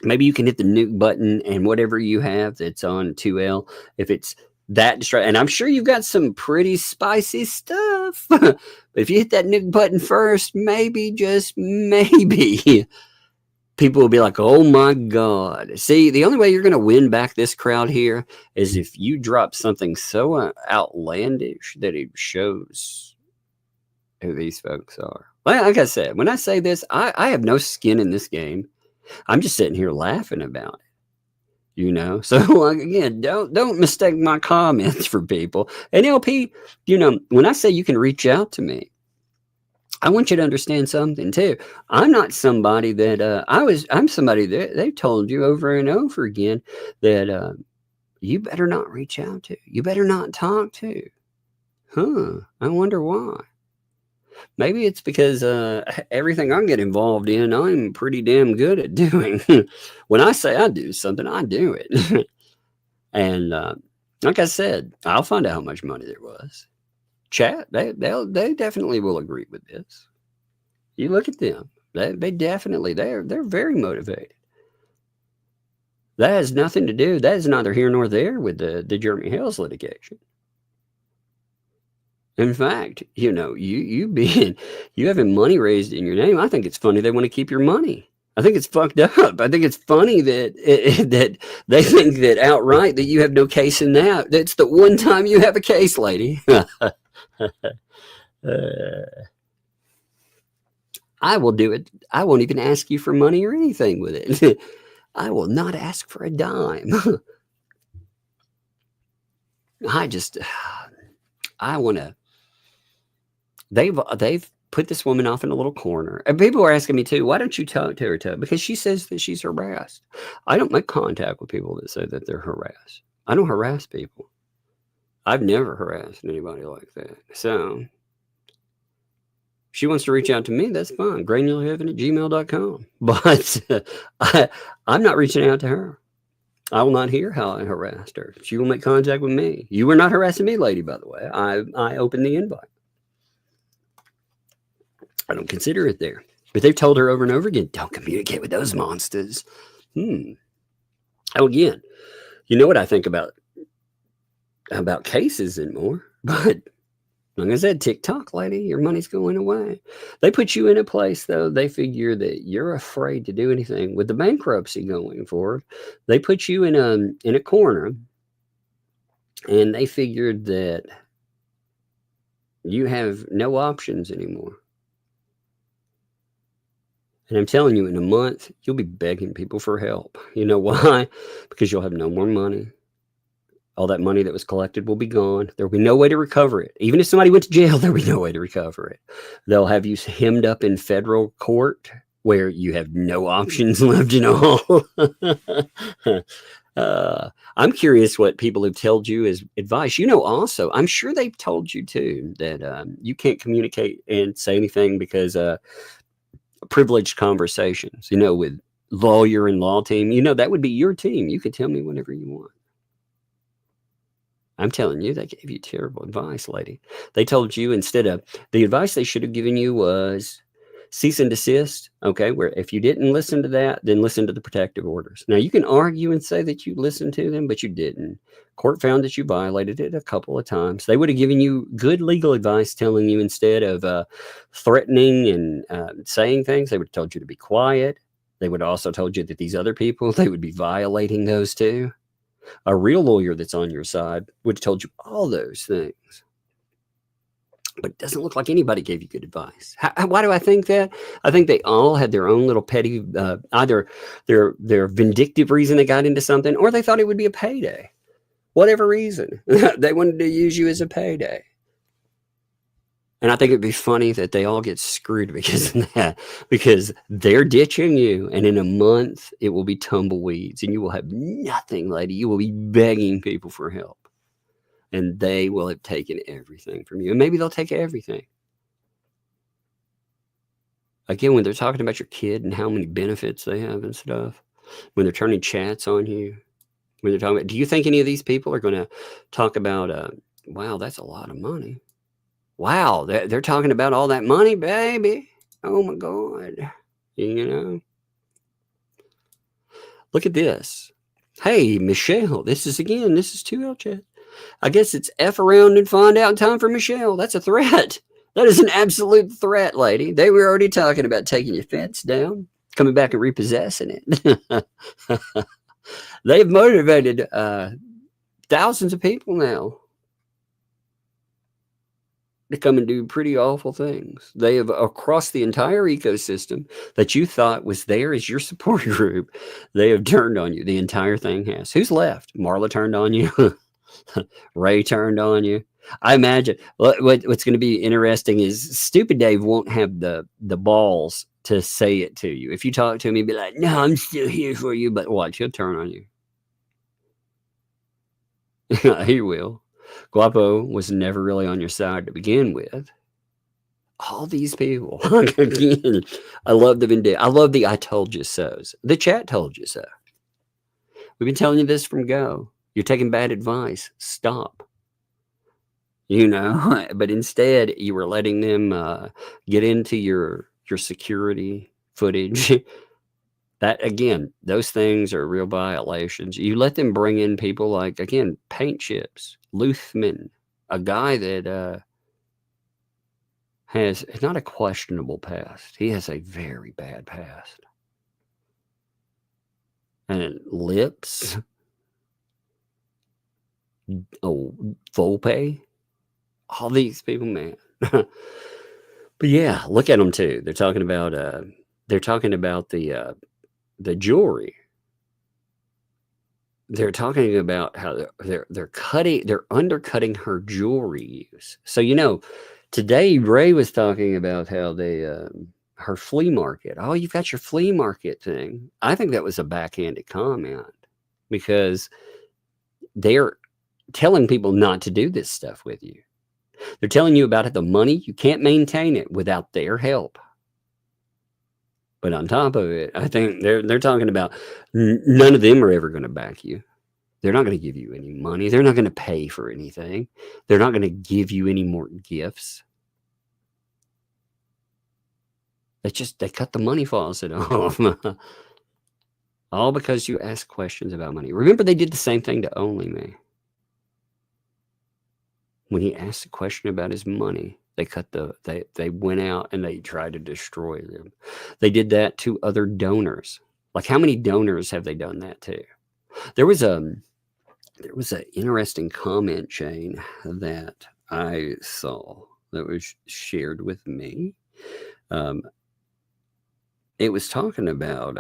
maybe you can hit the nuke button and whatever you have that's on 2L, if it's that and I'm sure you've got some pretty spicy stuff. But if you hit that nuke button first, maybe, just maybe, people will be like, oh my God. See, the only way you're going to win back this crowd here is if you drop something so outlandish that it shows who these folks are. Like I said, when I say this, I have no skin in this game. I'm just sitting here laughing about it. So again, don't mistake my comments for people. And LP, when I say you can reach out to me, I want you to understand something too. I'm not somebody that I'm somebody that they've told you over and over again that you better not reach out to, you better not talk to. I wonder why. Maybe it's because everything I get involved in, I'm pretty damn good at doing. When I say I do something, I do it. And like I said, I'll find out how much money there was. Chat, they definitely will agree with this. You look at them; they definitely they're very motivated. That has nothing to do. That is neither here nor there with the Jeremy Hales litigation. In fact, you having money raised in your name, I think it's funny they want to keep your money. I think it's fucked up. I think it's funny that that they think that outright that you have no case in that. That's the one time you have a case, lady. I will do it. I won't even ask you for money or anything with it. I will not ask for a dime. I want to. They've put this woman off in a little corner. And people are asking me too, why don't you talk to her? Because she says that she's harassed. I don't make contact with people that say that they're harassed. I don't harass people. I've never harassed anybody like that. So she wants to reach out to me, that's fine. granularheaven@gmail.com. But I'm not reaching out to her. I will not hear how I harassed her. She will make contact with me. You were not harassing me, lady, by the way. I opened the invite. I don't consider it there. But they've told her over and over again, don't communicate with those monsters. Oh, again, you know what I think about cases and more. But like I said, TikTok, lady, your money's going away. They put you in a place, though. They figure that you're afraid to do anything. With the bankruptcy going forward, they put you in a corner, and they figured that you have no options anymore. And I'm telling you, in a month, you'll be begging people for help. You know why? Because you'll have no more money. All that money that was collected will be gone. There will be no way to recover it. Even if somebody went to jail, there will be no way to recover it. They'll have you hemmed up in federal court where you have no options left at all. I'm curious what people have told you as advice. You know, also, I'm sure they've told you too that you can't communicate and say anything because privileged conversations, you know, with lawyer and law team, you know, that would be your team. You could tell me whenever you want. I'm telling you, they gave you terrible advice, lady. They told you instead of the advice they should have given you was cease and desist. Okay, where if you didn't listen to that, then listen to the protective orders. Now you can argue and say that you listened to them, but you didn't. Court found that you violated it a couple of times. They would have given you good legal advice, telling you instead of threatening and saying things, they would have told you to be quiet. They would have also told you that these other people, they would be violating those too. A real lawyer that's on your side would have told you all those things. But it doesn't look like anybody gave you good advice. Why do I think that? I think they all had their own little petty, either their vindictive reason they got into something, or they thought it would be a payday. Whatever reason. They wanted to use you as a payday. And I think it'd be funny that they all get screwed because of that, because they're ditching you. And in a month, it will be tumbleweeds and you will have nothing, lady. You will be begging people for help. And they will have taken everything from you. And maybe they'll take everything. Again, when they're talking about your kid and how many benefits they have and stuff, when they're turning chats on you, when they're talking about, do you think any of these people are going to talk about, wow, that's a lot of money. Wow, they're talking about all that money, baby. Oh, my God. You know? Look at this. Hey, Michelle, this is 2L chat. I guess it's F around and find out time for Michelle. That's a threat. That is an absolute threat, lady. They were already talking about taking your fence down, coming back and repossessing it. They've motivated thousands of people now to come and do pretty awful things. They have, across the entire ecosystem that you thought was there as your support group, they have turned on you. The entire thing has. Who's left? Marla turned on you. Ray turned on you. I imagine what's going to be interesting is Stupid Dave won't have the balls to say it to you. If you talk to him, he'd be like, no, I'm still here for you. But watch, he'll turn on you. He will. Guapo was never really on your side to begin with. All these people. Again, I love the vindictive. I love the I told you so's. The chat told you so. We've been telling you this from go. You're taking bad advice. Stop. You know, but instead you were letting them get into your security footage. That, again, those things are real violations. You let them bring in people like, again, Paint Chips, Luthman, a guy that has not a questionable past. He has a very bad past. and Lips. Oh, Volpe. All these people, man. But yeah, look at them too. They're talking about the jewelry. They're talking about how they're undercutting her jewelry use. So today Ray was talking about how they her flea market. Oh, you've got your flea market thing. I think that was a backhanded comment because they're telling people not to do this stuff with you. They're telling you about it, the money. You can't maintain it without their help. But on top of it, I think they're talking about none of them are ever going to back you. They're not going to give you any money. They're not going to pay for anything. They're not going to give you any more gifts. They cut the money faucet off. All because you ask questions about money. Remember, they did the same thing to Only Me. When he asked a question about his money, they went out and they tried to destroy them. They did that to other donors. Like, how many donors have they done that to? There was an interesting comment chain that I saw that was shared with me. It was talking about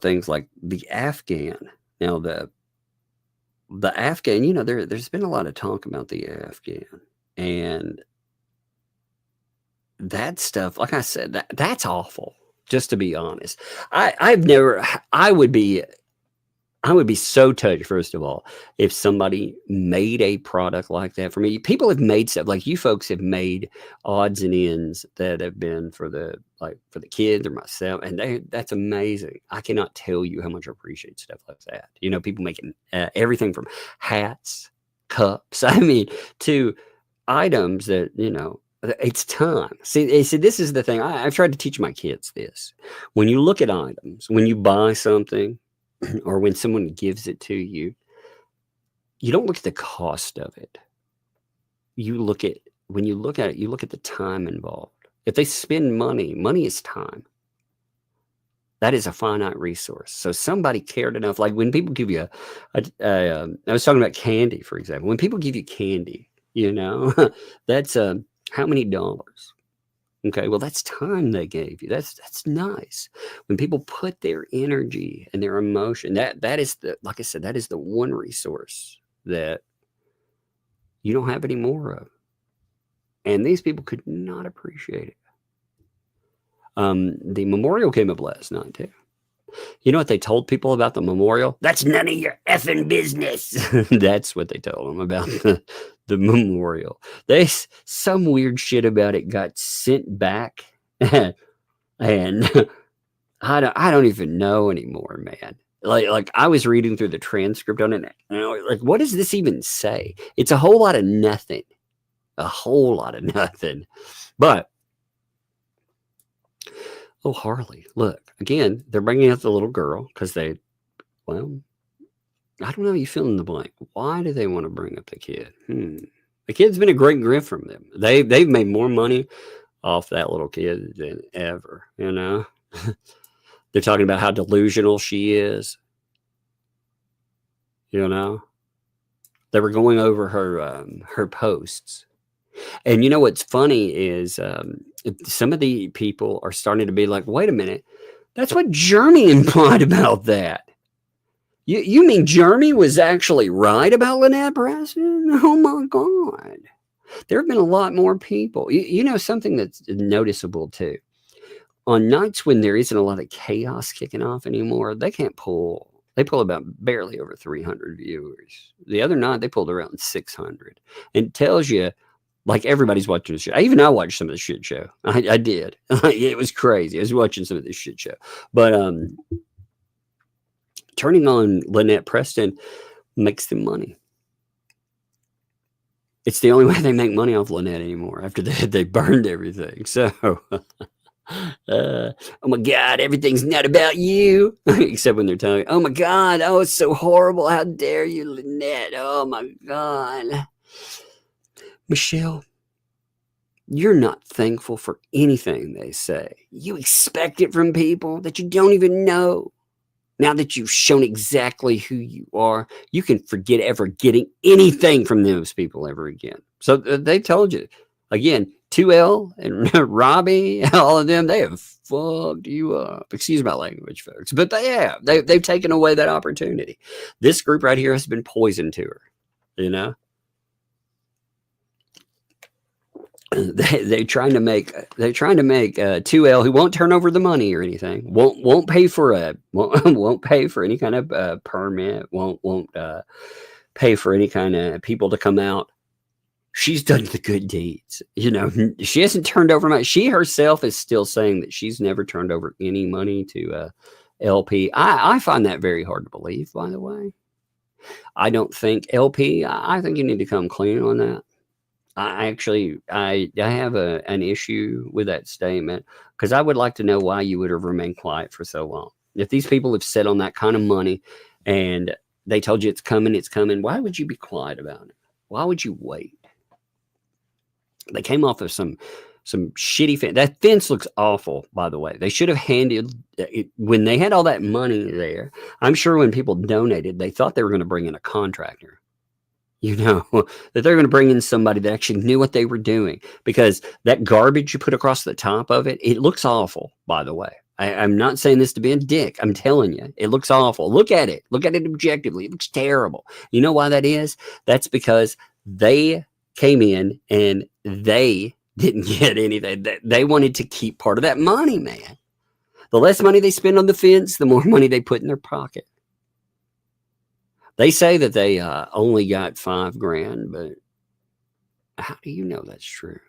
things like the Afghan. Now the Afghan, there's been a lot of talk about the Afghan, and that stuff, like I said, that's awful, just to be honest. I would be so touched, first of all, if somebody made a product like that for me. People have made stuff, like you folks have made odds and ends that have been for the kids or myself, and that's amazing. I cannot tell you how much I appreciate stuff like that. People making everything from hats, cups, to items that, it's time. See, this is the thing. I've tried to teach my kids this. When you look at items, when you buy something, or when someone gives it to you, you don't look at the cost of it. When you look at it, you look at the time involved. If they spend money is time. That is a finite resource. So somebody cared enough. Like when people give you I was talking about candy, for example. When people give you candy, that's how many dollars? Okay, well, that's time they gave you. That's nice. When people put their energy and their emotion, that is like I said, that is the one resource that you don't have any more of. And these people could not appreciate it. The memorial came up last night too. You know what they told people about the memorial? That's none of your effing business. That's what they told them about the memorial. Some weird shit about it got sent back, and I don't even know anymore, man. Like I was reading through the transcript on it, and I was like, what does this even say? It's a whole lot of nothing. A whole lot of nothing. But oh, Harley, look, again, they're bringing up the little girl because I don't know, you fill in the blank. Why do they want to bring up the kid? The kid's been a great grift from them. They've made more money off that little kid than ever, They're talking about how delusional she is, They were going over her posts. And what's funny is some of the people are starting to be like, wait a minute, that's what Jeremy implied about that. You mean Jeremy was actually right about Lynette Preston? Oh my God. There have been a lot more people. Something that's noticeable too. On nights when there isn't a lot of chaos kicking off anymore, they pull about barely over 300 viewers. The other night, they pulled around 600. And it tells you, like, everybody's watching the show. Even I watched some of the shit show. I did. It was crazy. I was watching some of this shit show. But turning on Lynette Preston makes them money. It's the only way they make money off Lynette anymore after they burned everything. So, oh my God, everything's not about you. Except when they're telling, oh my God, oh, it's so horrible. How dare you, Lynette? Oh my God. Michelle, you're not thankful for anything they say. You expect it from people that you don't even know. Now that you've shown exactly who you are, you can forget ever getting anything from those people ever again. So they told you. Again, 2L and Robbie, all of them, they have fucked you up. Excuse my language, folks. But they have. They've taken away that opportunity. This group right here has been poison to her, you know? They're trying to make 2L, who won't turn over the money or anything, won't pay for any kind of permit, won't pay for any kind of people to come out. She's done the good deeds, you know. She hasn't turned over money. She herself is still saying that she's never turned over any money to LP. I find that very hard to believe, by the way. I don't think LP. I think you need to come clean on that. I have an issue with that statement, because I would like to know why you would have remained quiet for so long. If these people have set on that kind of money and they told you it's coming, why would you be quiet about it? Why would you wait? They came off of some shitty fence. That fence looks awful, by the way. They should have handed it when they had all that money there. I'm sure when people donated, they thought they were going to bring in a contractor. You know, that they're going to bring in somebody that actually knew what they were doing, because that garbage you put across the top of it, it looks awful, by the way. I'm not saying this to be a dick. I'm telling you, it looks awful. Look at it. Look at it objectively. It looks terrible. You know why that is? That's because they came in and they didn't get anything. They wanted to keep part of that money, man. The less money they spend on the fence, the more money they put in their pocket. They say that they only got $5,000, but how do you know that's true?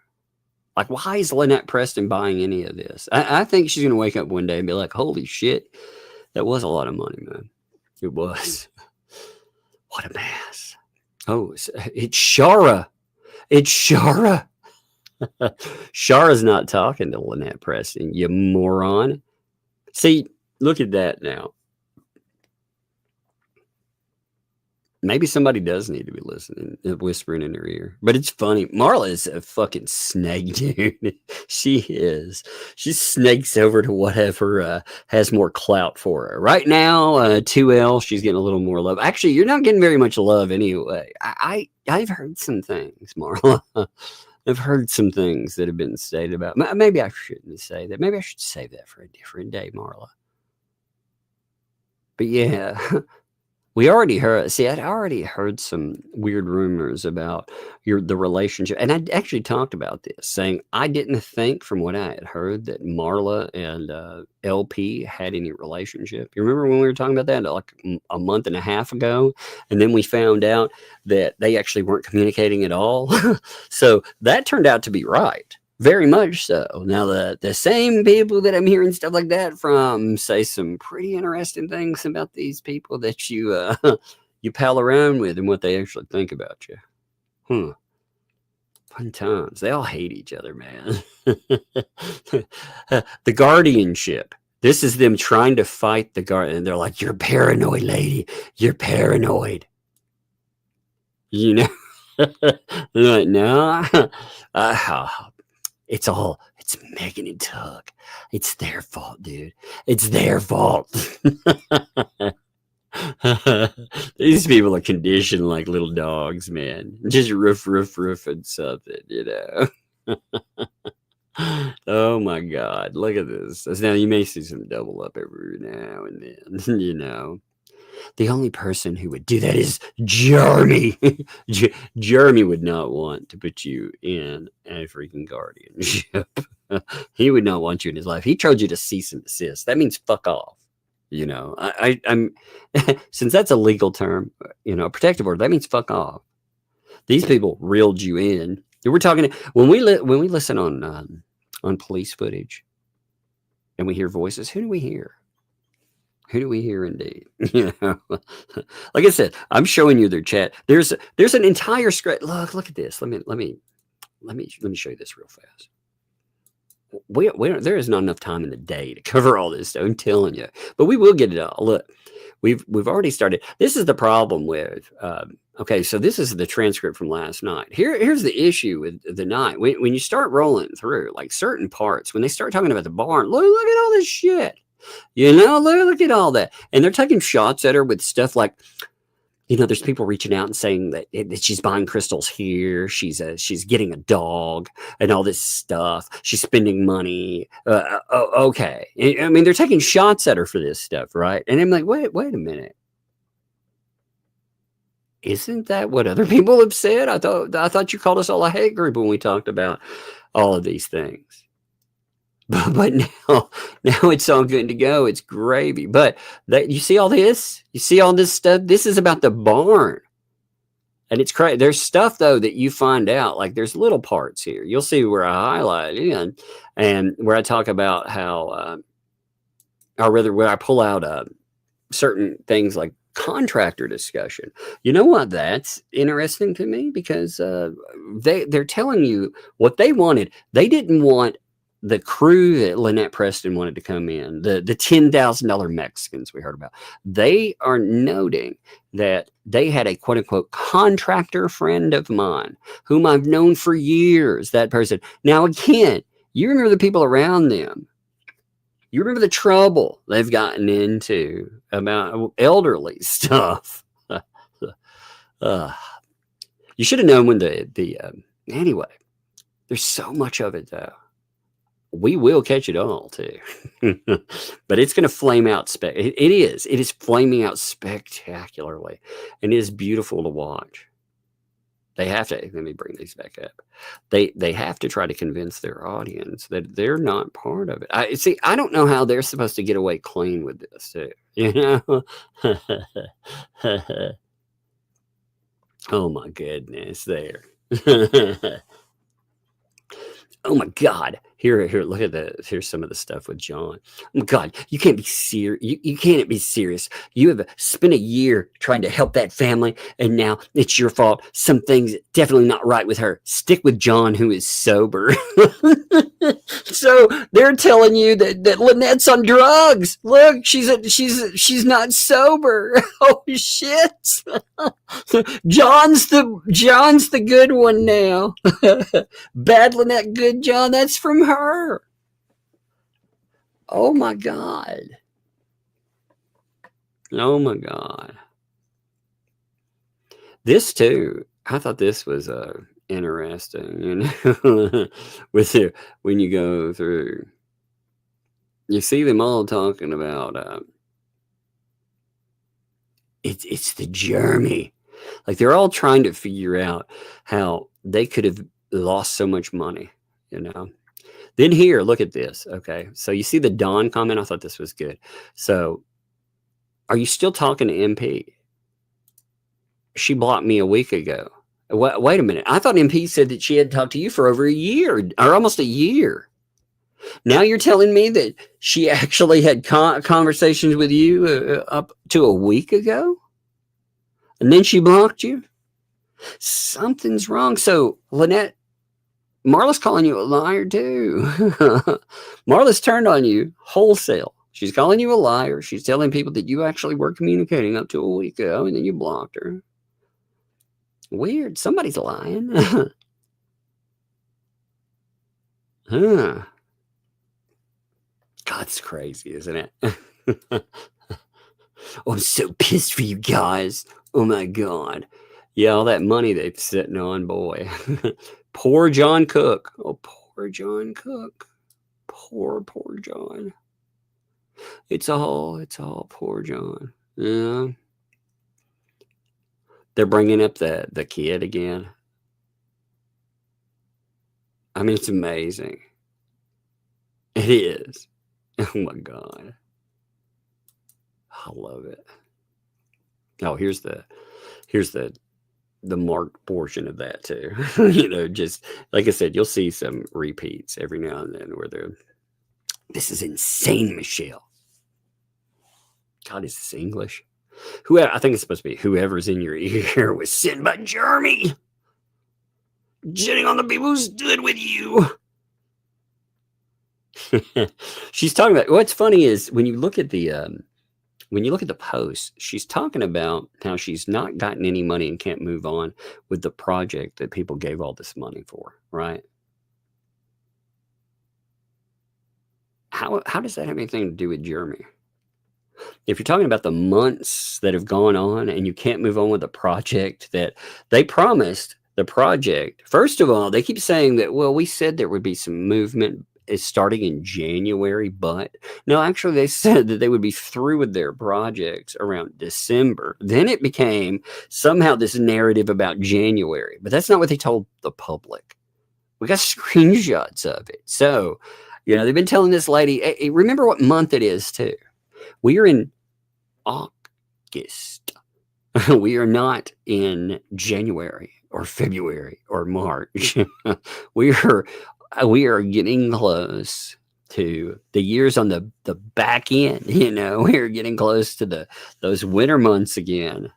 Like, why is Lynette Preston buying any of this? I think she's going to wake up one day and be like, holy shit, that was a lot of money, man. It was. What a mess. Oh, it's Shara. It's Shara. Shara's not talking to Lynette Preston, you moron. See, look at that now. Maybe somebody does need to be listening, whispering in her ear. But it's funny. Marla is a fucking snake, dude. She is. She snakes over to whatever has more clout for her. Right now, 2L, she's getting a little more love. Actually, you're not getting very much love anyway. I've heard some things, Marla. I've heard some things that have been stated about. Maybe I shouldn't say that. Maybe I should save that for a different day, Marla. But yeah. We already heard, I'd already heard some weird rumors about the relationship. And I actually talked about this, saying I didn't think from what I had heard that Marla and LP had any relationship. You remember when we were talking about that like a month and a half ago? And then we found out that they actually weren't communicating at all. So that turned out to be right. Very much so. Now, the same people that I'm hearing stuff like that from say some pretty interesting things about these people that you you pal around with and what they actually think about you. Fun times. They all hate each other, man. The guardianship. This is them trying to fight the guardian. They're like, you're paranoid, lady. You're paranoid. You know? They're like, no. It's Megan and Tug. It's their fault, dude. It's their fault. These people are conditioned like little dogs, man. Just roof and something, you know. Oh my God, look at this. Now you may see some double up every now and then, you know. The only person who would do that is Jeremy. Jeremy would not want to put you in a freaking guardianship. He would not want you in his life. He told you to cease and desist. That means fuck off. You know, I'm since that's a legal term, you know, a protective order, that means fuck off. These people reeled you in. We're talking when we listen on police footage and we hear voices. Who do we hear? Who do we hear indeed? You know, like I said, I'm showing you their chat. There's an entire script. Look at this. Let me show you this real fast. There is not enough time in the day to cover all this stuff. I'm telling you, but we will get it all. Look, we've already started. This is the problem with. Okay, so this is the transcript from last night. Here's the issue with the night when you start rolling through like certain parts when they start talking about the barn. Look at all this shit. Look at all that. And they're taking shots at her with stuff like, there's people reaching out and saying that she's buying crystals here. She's getting a dog and all this stuff. She's spending money. Okay. I mean, they're taking shots at her for this stuff, right? And I'm like, wait a minute. Isn't that what other people have said? I thought you called us all a hate group when we talked about all of these things. But now it's all good to go. It's gravy. But you see all this? You see all this stuff? This is about the barn. And it's crazy. There's stuff, though, that you find out. Like, there's little parts here. You'll see where I highlight in and where I talk about how, or rather, where I pull out certain things like contractor discussion. You know what? That's interesting to me because they're telling you what they wanted. They didn't want the crew that Lynette Preston wanted to come in, the $10,000 Mexicans we heard about. They are noting that they had a quote unquote contractor friend of mine whom I've known for years, that person. Now, again, you remember the people around them. You remember the trouble they've gotten into about elderly stuff. You should have known when anyway, there's so much of it though. We will catch it all too, but it's going to flame out. It is flaming out spectacularly, and it is beautiful to watch. They have to, let me bring these back up. They have to try to convince their audience that they're not part of it. I don't know how they're supposed to get away clean with this too, Oh my goodness, there. Oh my God. Here, look at here's some of the stuff with John. Oh my God, you can't be serious. You can't be serious. You have spent a year trying to help that family, and now it's your fault. Some things definitely not right with her. Stick with John, who is sober. So they're telling you that Lynette's on drugs. Look, she's not sober. Oh shit. John's the good one now. Bad Lynette, good John. That's from her. Oh my God. Oh my God. This too. I thought this was interesting. When you go through, you see them all talking about it's the journey. Like they're all trying to figure out how they could have lost so much money, Then here, look at this. Okay. So you see the Dawn comment? I thought this was good. So are you still talking to MP? She blocked me a week ago. Wait a minute. I thought MP said that she had talked to you for over a year or almost a year. Now you're telling me that she actually had conversations with you up to a week ago? And then she blocked you? Something's wrong. So, Lynette, Marla's calling you a liar too. Marla's turned on you wholesale. She's calling you a liar. She's telling people that you actually were communicating up to a week ago, and then you blocked her. Weird. Somebody's lying. Huh. God, it's crazy, isn't it? Oh, I'm so pissed for you guys. Oh my God. Yeah, all that money they're sitting on, boy. Poor John Cook. Oh, poor John Cook. Poor John. It's all poor John. Yeah. They're bringing up the kid again. I mean, it's amazing. It is. Oh my God. I love it. Oh, here's the marked portion of that too. Just like I said, you'll see some repeats every now and then where this is insane, Michelle. God, is this English? I think it's supposed to be whoever's in your ear was sent by Jeremy. Jetting on the people who stood with you. She's talking about, what's funny is when you look at the post, she's talking about how she's not gotten any money and can't move on with the project that people gave all this money for, right? how does that have anything to do with Jeremy? If you're talking about the months that have gone on and you can't move on with the project that they promised the project, first of all, they keep saying that, well, we said there would be some movement is starting in January, but no, actually they said that they would be through with their projects around December. Then it became somehow this narrative about January, but that's not what they told the public. We got screenshots of it. So, they've been telling this lady, hey, remember what month it is too. We are in August. We are not in January or February or March. we are getting close to the years on the back end. We're getting close to those winter months again.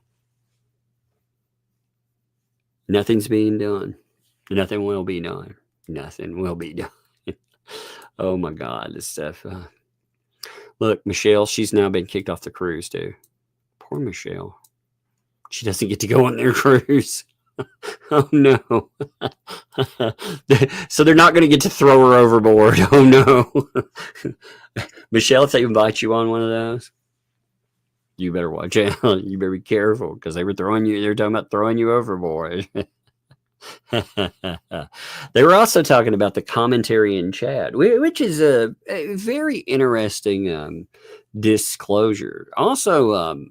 Nothing's being done. Nothing will be done. Nothing will be done. Oh my God, this stuff. Look, Michelle, she's now been kicked off the cruise too. Poor Michelle. She doesn't get to go on their cruise. Oh no. So they're not going to get to throw her overboard. Oh no. Michelle, if they invite you on one of those, you better watch out. You better be careful because they were talking about throwing you overboard. They were also talking about the commentary in chat, which is a very interesting disclosure. Also,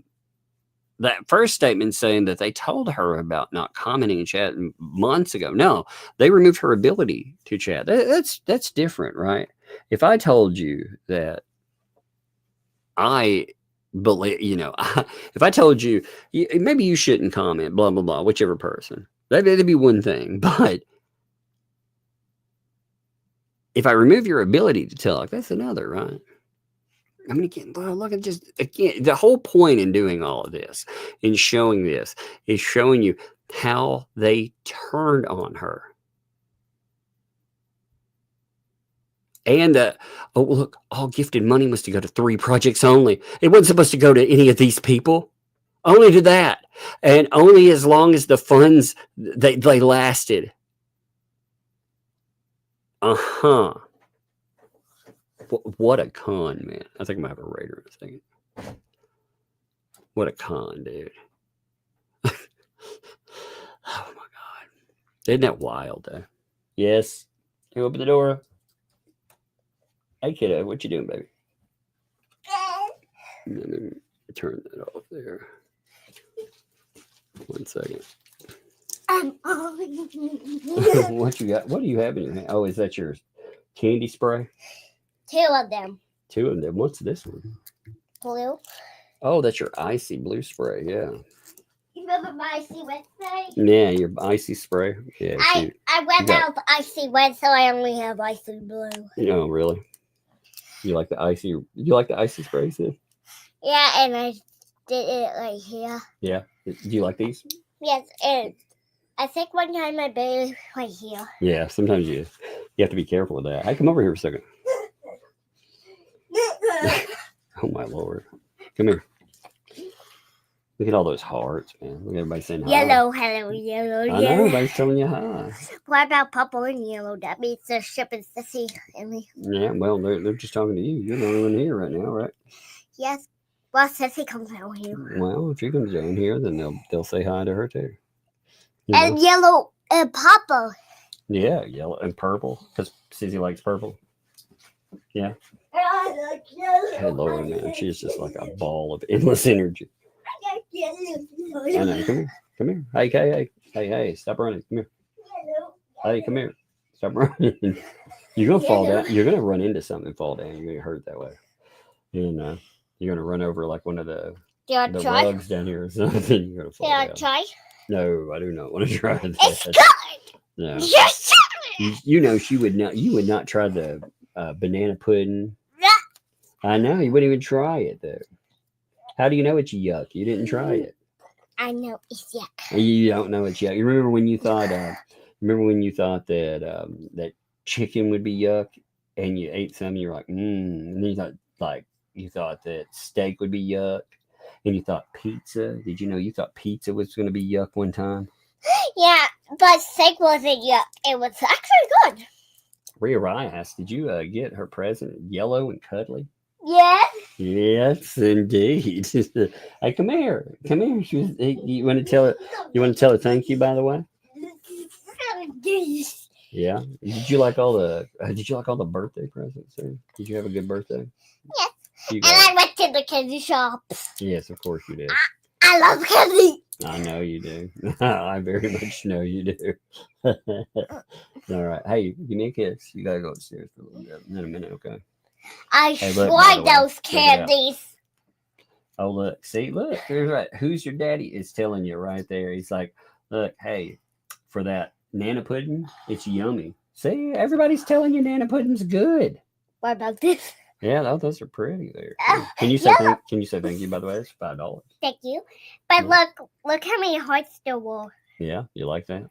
that first statement saying that they told her about not commenting in chat months ago. No, they removed her ability to chat. That's different, right? If I told you that I believe, if I told you maybe you shouldn't comment, blah blah blah, whichever person. That'd be one thing, but if I remove your ability to talk, that's another, right? I mean, again, look at the whole point in doing all of this, in showing this, is showing you how they turned on her. And, look, all gifted money was to go to 3 projects only. It wasn't supposed to go to any of these people. Only to that. And only as long as the funds, they lasted. Uh-huh. What a con, man. I think I'm going to have a Raider in a second. What a con, dude. Oh, my God. Isn't that wild, though? Yes. Can you open the door? Hey, kiddo. What you doing, baby? Let me turn that off there. 1 second. What you got? What do you have in your hand? Oh, is that your candy spray? 2 of them. 2 of them. What's this one? Blue. Oh, that's your icy blue spray. Yeah. You remember my icy wet spray? Yeah, your icy spray. Yeah. I went out of icy wet, so I only have icy blue. Oh, really? You like the icy? You like the icy sprays then? Yeah, and I did it right here. Yeah. Do you like these? Yes, and I think one time I did it right here. Yeah. Sometimes you have to be careful with that. Hey, come over here for a second. Oh my Lord! Come here. Look at all those hearts, man. Look at everybody saying hi. Yellow, hello, yellow. I know, everybody's telling you hi. What about purple and yellow? That means they're shipping sissy and me. Yeah, well, they're just talking to you. You're the only one here right now, right? Yes. Well, sissy comes down here. Well, if she comes down here, then they'll say hi to her too. And yellow and purple. Yeah, yellow and purple, because Sissy likes purple. Yeah. Hey, Lord, man, she's just like a ball of endless energy. I know. Come here. Hey, stop running. Come here. Hey, come here. Stop running. You're gonna fall down. You're gonna run into something and fall down. You're gonna get hurt that way. And you're gonna run over like one of the rugs down here or something. You're gonna fall down. Try? No, I do not want to try that. It's good. No. Yes. She would not. You would not try the banana pudding. I know you wouldn't even try it though. How do you know it's yuck? You didn't try it. I know it's yuck. You don't know it's yuck. You remember when you thought? That that chicken would be yuck, and you ate some, and you're like, and then you thought that steak would be yuck, and you thought pizza. Did you know you thought pizza was going to be yuck one time? Yeah, but steak wasn't yuck. It was actually good. Rhea asked, did you get her present yellow and cuddly? Yes. Yes, indeed. Hey, come here. Come here. You want to tell her? You want to tell her thank you, by the way? Yeah. Did you like all the? Did you like all the birthday presents? Sir? Did you have a good birthday? Yes. You And got I went to the candy shop. Yes, of course you did. I love candy. I know you do. I very much know you do. All right. Hey, give me a kiss. You gotta go upstairs for a little bit. In a minute, okay? I Hey, look, by the tried way, those check it out. candies. Oh, look. See, look. There's right. Who's your daddy is telling you right there. He's like, look, hey, for that Nana pudding, it's yummy. See, everybody's telling you Nana pudding's good. What about this? Yeah, those are pretty there. Oh, Can you say yeah. can you say thank you, by the way? It's $5. Thank you. But Yeah. look how many hearts there were. Yeah, you like that?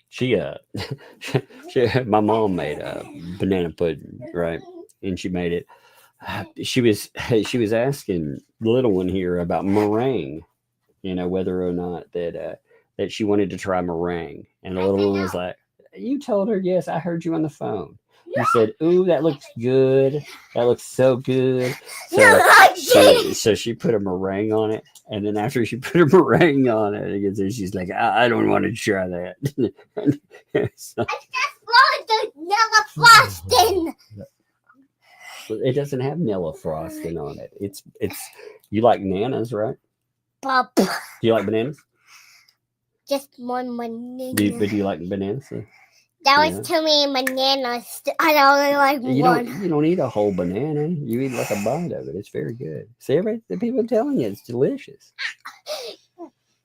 She my mom made a banana pudding, right? And she made it. She was asking the little one here about meringue, whether or not that she wanted to try meringue. And the little one was like, you told her, yes, I heard you on the phone. You said, ooh, that looks good. That looks so good. So she put a meringue on it. And then after she put a meringue on it, she's like, I don't want to try that. So, I just wanted the vanilla frosting. it doesn't have vanilla frosting on it. It's you like bananas, right? Pop. Do you like bananas? Just one banana. Do you like bananas? That Yeah. was too many bananas. I only like one. You don't eat a whole banana. You eat like a bite of it. It's very good. See, the people are telling you it's delicious.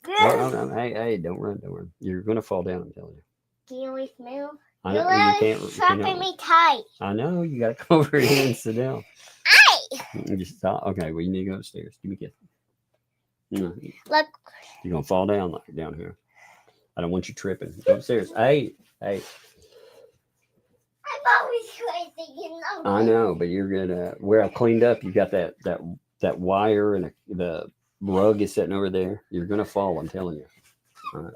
Hey, don't run. You're gonna fall down. I'm telling you. Can you really smell? I You're know you really can't. trapping me tight. I know you got to come over here and sit down. Hey! Just stop. Okay, well you need to go upstairs. Give me a kiss. No, Look. you're gonna fall down like down here. I don't want you tripping. Go upstairs. Hey. I'm always crazy, you know. I know, but you're gonna where I've cleaned up. You got that wire and the rug is sitting over there. You're gonna fall. I'm telling you. All right.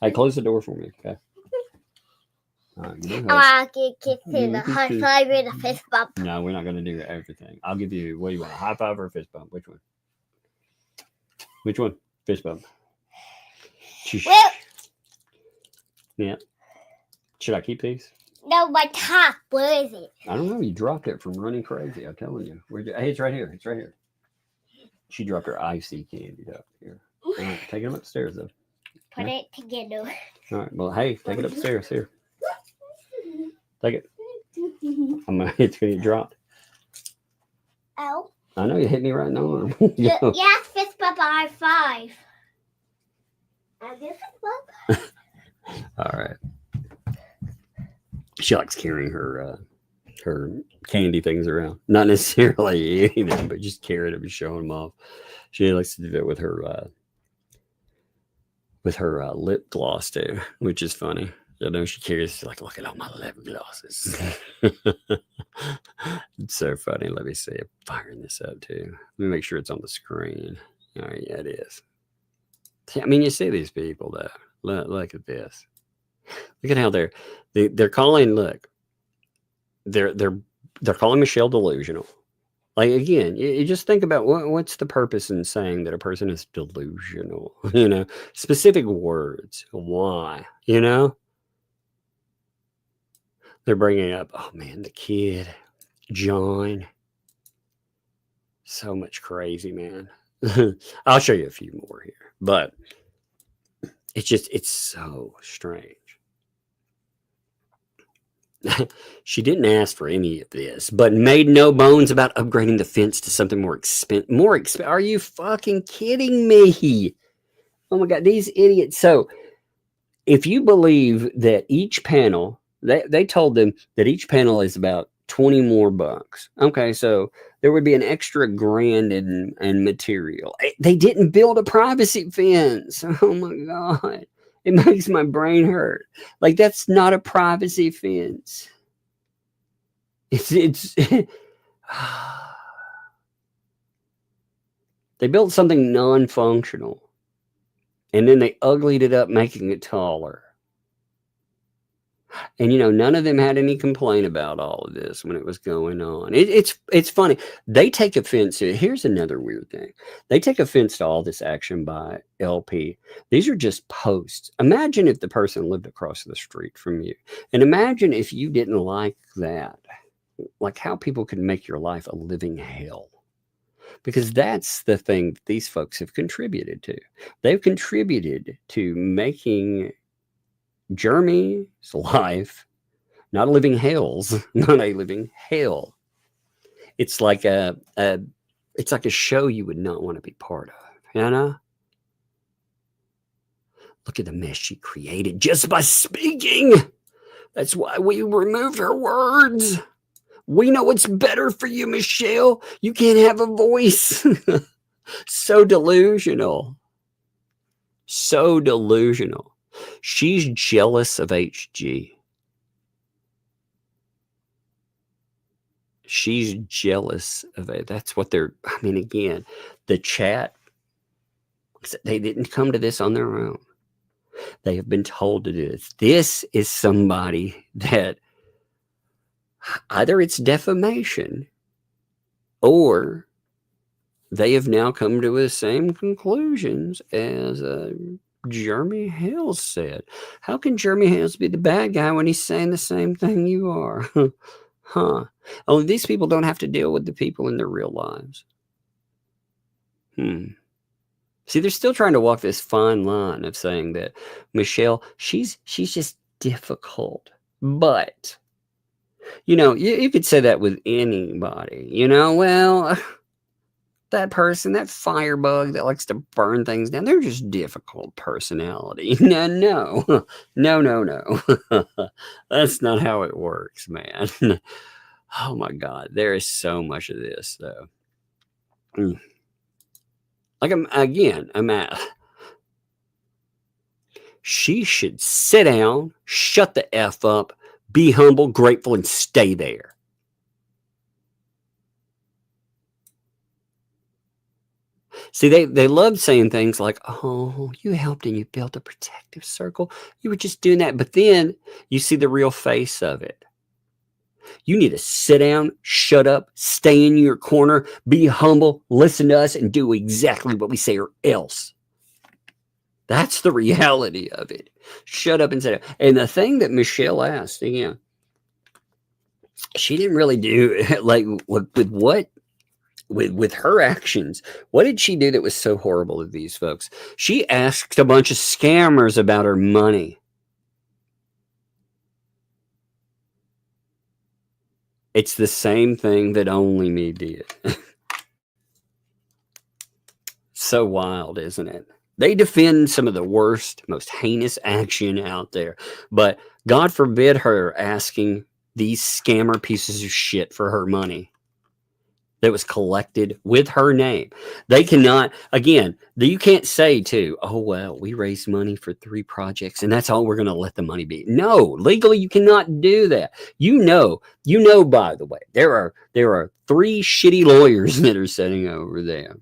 Hey, close the door for me, okay? All right. Give me a hug. I want to get kissed in the high five and a fist bump. No, we're not gonna do everything. I'll give you. What do you want? A high five or a fist bump? Which one? Which one? Fist bump. Well, Yeah. Should I keep these? no, my top. Where is it? I don't know. You dropped it from running crazy. I'm telling you. Hey, it's right here. It's right here. She dropped her icy candy up here. All right, take it upstairs though. Put it together. All right. Well, hey, take it upstairs here. Take it. It's gonna get dropped. Oh. I know you hit me right in the arm. Yeah, fist bump, high five. And this fist bump. All right. She likes carrying her candy things around. Not necessarily eating them, but just carrying them and showing them off. She likes to do that with her lip gloss too, which is funny. She carries like, look at all my lip glosses. It's so funny. Let me see. I'm firing this up too. Let me make sure it's on the screen. All right, yeah, it is. See, I mean, you see these people though. Look at this. Look at how they're calling. Look, they're calling Michelle delusional. Like again, you just think about what's the purpose in saying that a person is delusional. Specific words. Why? They're bringing up. Oh man, the kid, John. So much crazy, man. I'll show you a few more here, but it's so strange. She didn't ask for any of this, but made no bones about upgrading the fence to something more expensive. Are you fucking kidding me? Oh my God, these idiots. So if you believe that each panel, they told them that each panel is about 20 more bucks. Okay, so there would be an extra grand in material. They didn't build a privacy fence. Oh my God. It makes my brain hurt. Like, that's not a privacy fence. It's they built something non-functional. And then they uglied it up, making it taller. And, you know, none of them had any complaint about all of this when it was going on. It's funny. They take offense to it. Here's another weird thing. They take offense to all this action by LP. These are just posts. Imagine if the person lived across the street from you. And imagine if you didn't like that. Like how people could make your life a living hell. Because that's the thing that these folks have contributed to. They've contributed to making Jeremy's life not a living hell's, not a living hell. It's like it's like a show you would not want to be part of, you know? Look at the mess she created just by speaking. That's why we removed her words. We know what's better for you, Michelle. You can't have a voice. So delusional. So delusional. She's jealous of HG. She's jealous of it. That's what they're, I mean, again, the chat, they didn't come to this on their own. They have been told to do this. This is somebody that either it's defamation or they have now come to the same conclusions as Jeremy Hale said. How can Jeremy Hale be the bad guy when he's saying the same thing you are? Huh. Only these people don't have to deal with the people in their real lives. See, they're still trying to walk this fine line of saying that Michelle, she's just difficult. But, you know, you could say that with anybody. You know, well, that person, that firebug that likes to burn things down, they're just difficult personality. No. That's not how it works, man. Oh my God, there is so much of this, though. Like, I'm at. She should sit down, shut the F up, be humble, grateful, and stay there. See, they love saying things like, oh, you helped and you built a protective circle. You were just doing that. But then you see the real face of it. You need to sit down, shut up, stay in your corner, be humble, listen to us, and do exactly what we say or else. That's the reality of it. Shut up and sit down. And the thing that Michelle asked, again, she didn't really do, like, with her actions, what did she do that was so horrible to these folks? She asked a bunch of scammers about her money. It's the same thing that Only Me did. So wild, isn't it? They defend some of the worst, most heinous action out there. But God forbid her asking these scammer pieces of shit for her money that was collected with her name. They cannot, again, you can't say too, oh, well, we raised money for 3 projects and that's all we're going to let the money be. No, legally, you cannot do that. You know, by the way, there are 3 shitty lawyers that are sitting over there.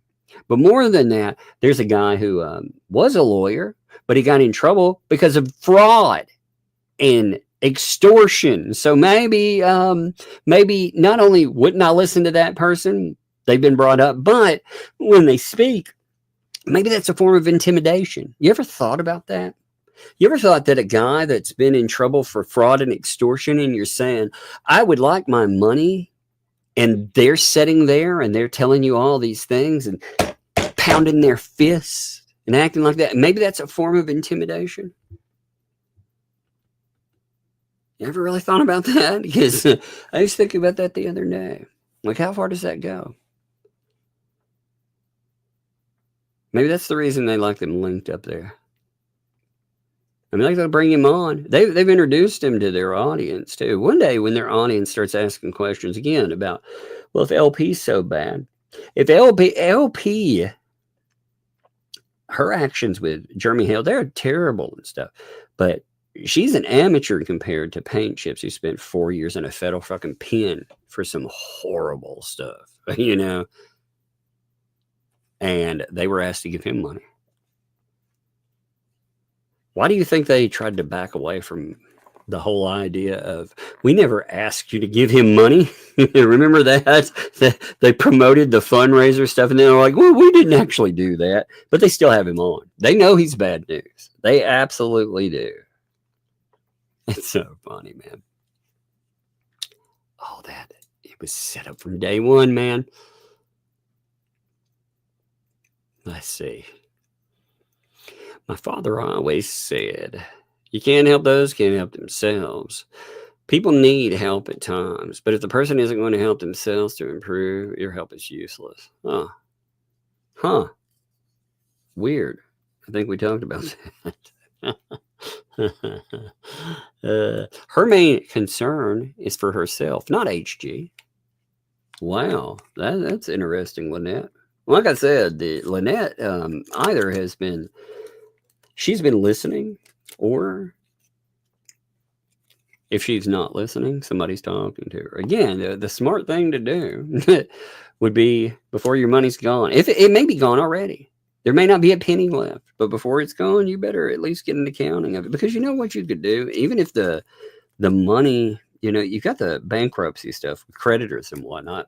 But more than that, there's a guy who was a lawyer, but he got in trouble because of fraud and extortion. So maybe not only wouldn't I listen to that person, they've been brought up, but when they speak, maybe that's a form of intimidation. You ever thought about that? You ever thought that a guy that's been in trouble for fraud and extortion, and you're saying, I would like my money, and they're sitting there and they're telling you all these things and pounding their fists and acting like that? Maybe that's a form of intimidation. You ever really thought about that? Because I was thinking about that the other day. Like, how far does that go? Maybe that's the reason they like them linked up there. I mean, like, they'll bring him on. They've introduced him to their audience, too. One day when their audience starts asking questions again about, well, if LP's so bad, if LP, her actions with Jeremy Hale, they're terrible and stuff. But she's an amateur compared to Paint Chips, who spent 4 years in a federal fucking pen for some horrible stuff, you know? And they were asked to give him money. Why do you think they tried to back away from The whole idea of, we never asked you to give him money. Remember that? They promoted the fundraiser stuff, and they're like, well, we didn't actually do that. But they still have him on. They know he's bad news. They absolutely do. It's so funny, man. Oh, it was set up from day one, man. Let's see. My father always said, you can't help those who can't help themselves. People need help at times, but if the person isn't going to help themselves to improve, your help is useless. Huh. Weird. I think we talked about that. Her main concern is for herself, not HG. Wow, that's interesting, Lynette. Like I said, Lynette either she's been listening, or if she's not listening, somebody's talking to her. Again, the smart thing to do would be, before your money's gone, if it may be gone already, there may not be a penny left, but before it's gone, you better at least get an accounting of it. Because you know what you could do, even if the money, you've got the bankruptcy stuff with creditors and whatnot.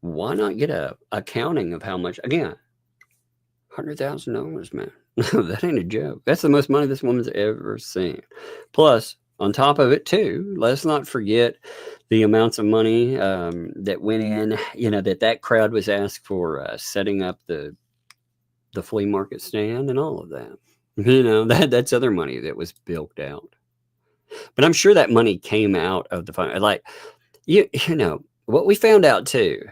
Why not get a accounting of how much? Again, $100,000, man. That ain't a joke. That's the most money this woman's ever seen. Plus, on top of it, too, let's not forget the amounts of money that went in, that crowd was asked for setting up the flea market stand and all of that. That's other money that was bilked out. But I'm sure that money came out of the fund. Like, what we found out, too.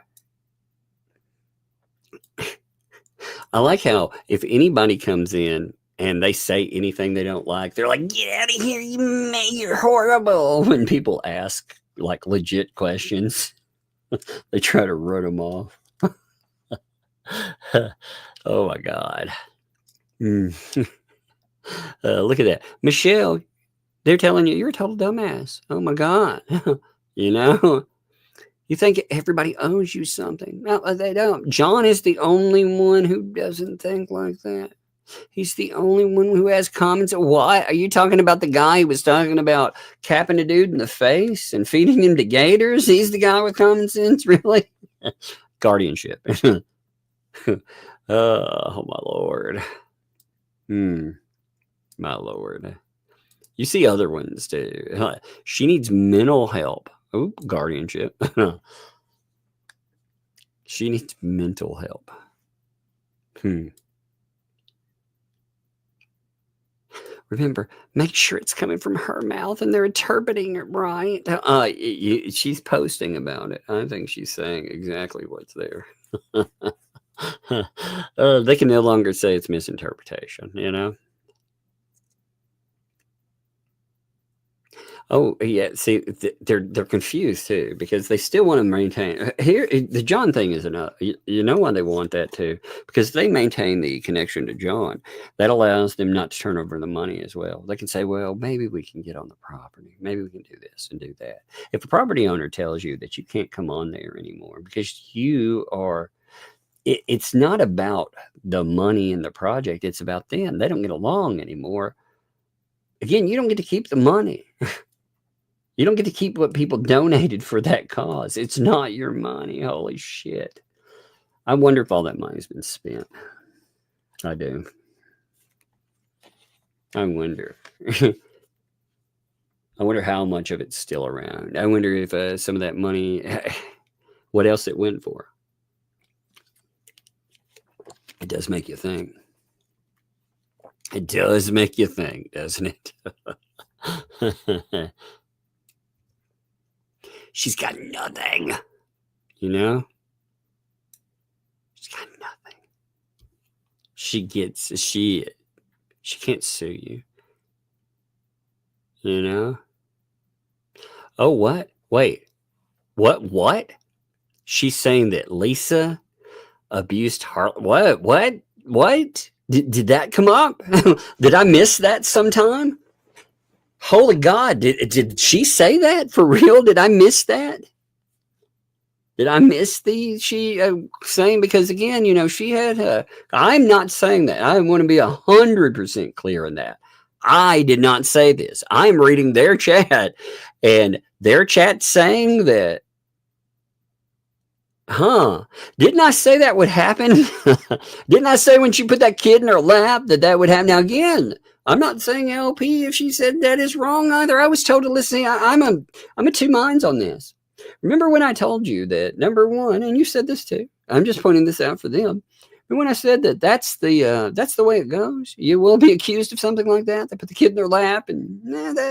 I like how if anybody comes in and they say anything they don't like, they're like, get out of here, you're horrible. When people ask like legit questions, they try to run them off. Oh my God. Look at that. Michelle, they're telling you, you're a total dumbass. Oh my God. You think everybody owes you something. No, they don't. John is the only one who doesn't think like that. He's the only one who has common sense. Why? Are you talking about the guy who was talking about capping a dude in the face and feeding him to gators? He's the guy with common sense, really? Guardianship. Oh, my Lord. My Lord. You see other ones, too. She needs mental help. Oh, guardianship. She needs mental help. Remember, make sure it's coming from her mouth and they're interpreting it right. She's posting about it. I think she's saying exactly what's there. They can no longer say it's misinterpretation, Oh, yeah. See, they're confused too, because they still want to maintain here. The John thing is enough. You know why they want that too? Because they maintain the connection to John. That allows them not to turn over the money as well. They can say, well, maybe we can get on the property. Maybe we can do this and do that. If a property owner tells you that you can't come on there anymore because you are, it's not about the money in the project. It's about them. They don't get along anymore. Again, you don't get to keep the money. You don't get to keep what people donated for that cause. It's not your money. Holy shit. I wonder if all that money's been spent. I do. I wonder. I wonder how much of it's still around. I wonder if some of that money, what else it went for. It does make you think. It does make you think, doesn't it? She's got nothing, She's got nothing. She can't sue you, Oh, what? Wait, what? She's saying that Lisa abused Harlan. What? Did that come up? Did I miss that sometime? Holy God, did she say that for real? Did I miss that? Did I miss saying? Because again, she had I'm not saying that. I want to be 100% clear on that. I did not say this. I'm reading their chat, and their chat saying that, didn't I say that would happen? Didn't I say when she put that kid in her lap that would happen? Now, again, I'm not saying LP if she said that is wrong either. I was told to listen. I'm a two minds on this. Remember when I told you that, number one, and you said this too, I'm just pointing this out for them. And when I said that that's the way it goes, you will be accused of something like that. They put the kid in their lap, and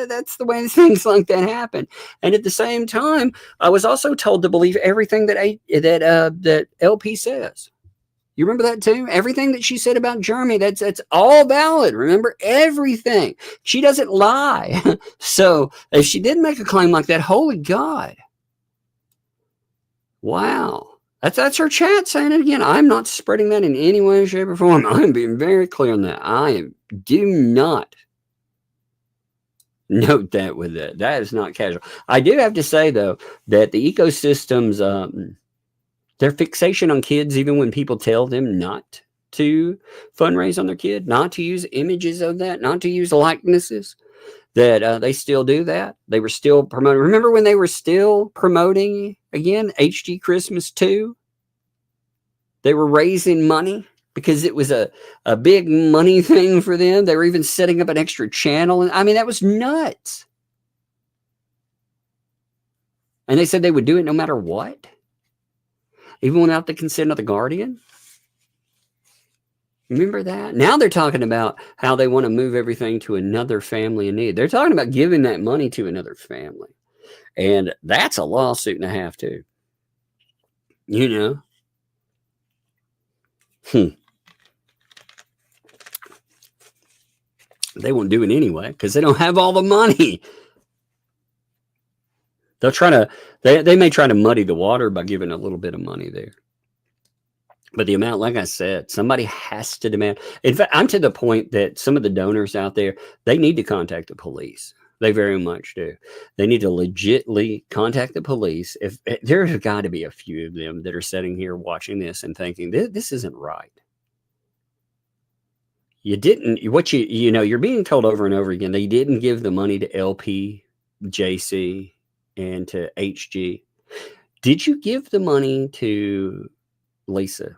that's the way things like that happen. And at the same time, I was also told to believe everything that LP says. You remember that too? Everything that she said about Jeremy, that's all valid. Remember everything. She doesn't lie. So if she did make a claim like that, holy God. Wow. That's her chat saying it again. I'm not spreading that in any way, shape, or form. I'm being very clear on that. Do not note that with that. That is not casual. I do have to say, though, that the ecosystems, their fixation on kids, even when people tell them not to fundraise on their kid, not to use images of that, not to use likenesses, that they still do that. They were still promoting. Remember when they were still promoting, again, HG Christmas 2? They were raising money because it was a big money thing for them. They were even setting up an extra channel. And I mean, that was nuts. And they said they would do it no matter what, even without the consent of the guardian. Remember that? Now they're talking about how they want to move everything to another family in need. They're talking about giving that money to another family. And that's a lawsuit and a half, too. You know? They won't do it anyway because they don't have all the money. They'll try to, they may try to muddy the water by giving a little bit of money there. But the amount, like I said, somebody has to demand. In fact, I'm to the point that some of the donors out there, they need to contact the police. They very much do. They need to legitly contact the police. If there's got to be a few of them that are sitting here watching this and thinking, this isn't right. You didn't, you're being told over and over again, they didn't give the money to LP, JC, and to HG. Did you give the money to Lisa?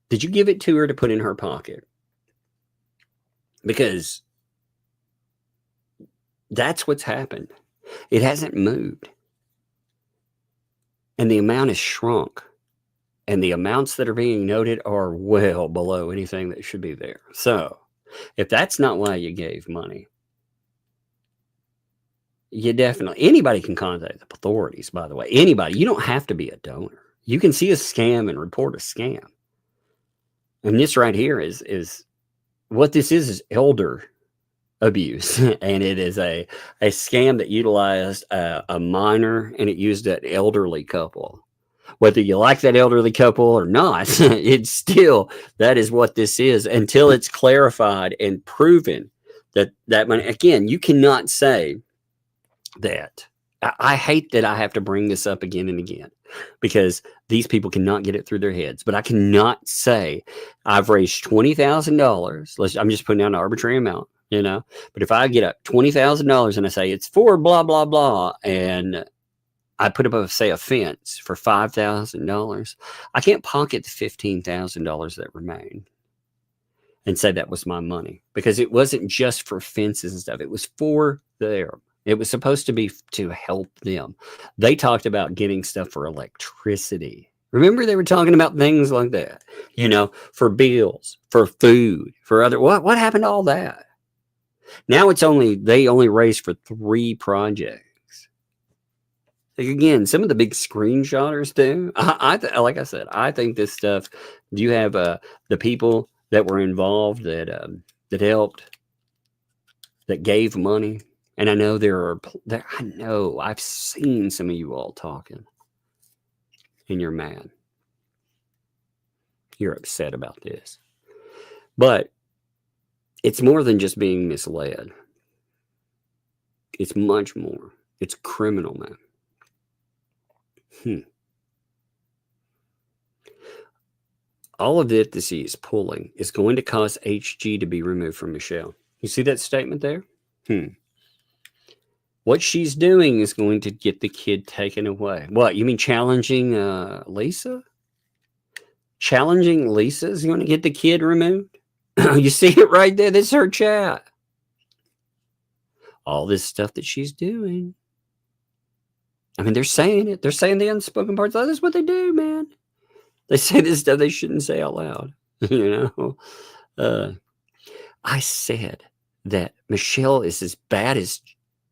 Did you give it to her to put in her pocket? Because that's what's happened. It hasn't moved. And the amount has shrunk. And the amounts that are being noted are well below anything that should be there. So, if that's not why you gave money, you definitely, anybody can contact the authorities, by the way. Anybody. You don't have to be a donor. You can see a scam and report a scam. And this right here is what this is elder abuse. And it is a scam that utilized a minor, and it used an elderly couple. Whether you like that elderly couple or not, it's still, that is what this is until it's clarified and proven that money. Again, you cannot say that. I hate that I have to bring this up again and again because these people cannot get it through their heads. But I cannot say I've raised $20,000. I'm just putting down an arbitrary amount, But if I get up $20,000 and I say it's for blah, blah, blah, and I put up, say, a fence for $5,000, I can't pocket the $15,000 that remain and say that was my money because it wasn't just for fences and stuff. It was for them. It was supposed to be to help them. They talked about getting stuff for electricity. Remember, they were talking about things like that, for bills, for food, for other. What happened to all that? Now they only raised for 3 projects. Like, again, some of the big screenshotters do. Like I said, I think this stuff. Do you have the people that were involved that helped, that gave money? And I know I've seen some of you all talking, and you're mad. You're upset about this. But it's more than just being misled. It's much more. It's criminal, man. All of this is pulling is going to cause HG to be removed from Michelle. You see that statement there? What she's doing is going to get the kid taken away. What, you mean challenging Lisa? Challenging Lisa is going to get the kid removed? You see it right there? This is her chat. All this stuff that she's doing. I mean, they're saying it. They're saying the unspoken parts. That's what they do, man. They say this stuff they shouldn't say out loud. You know? I said that Michelle is as bad as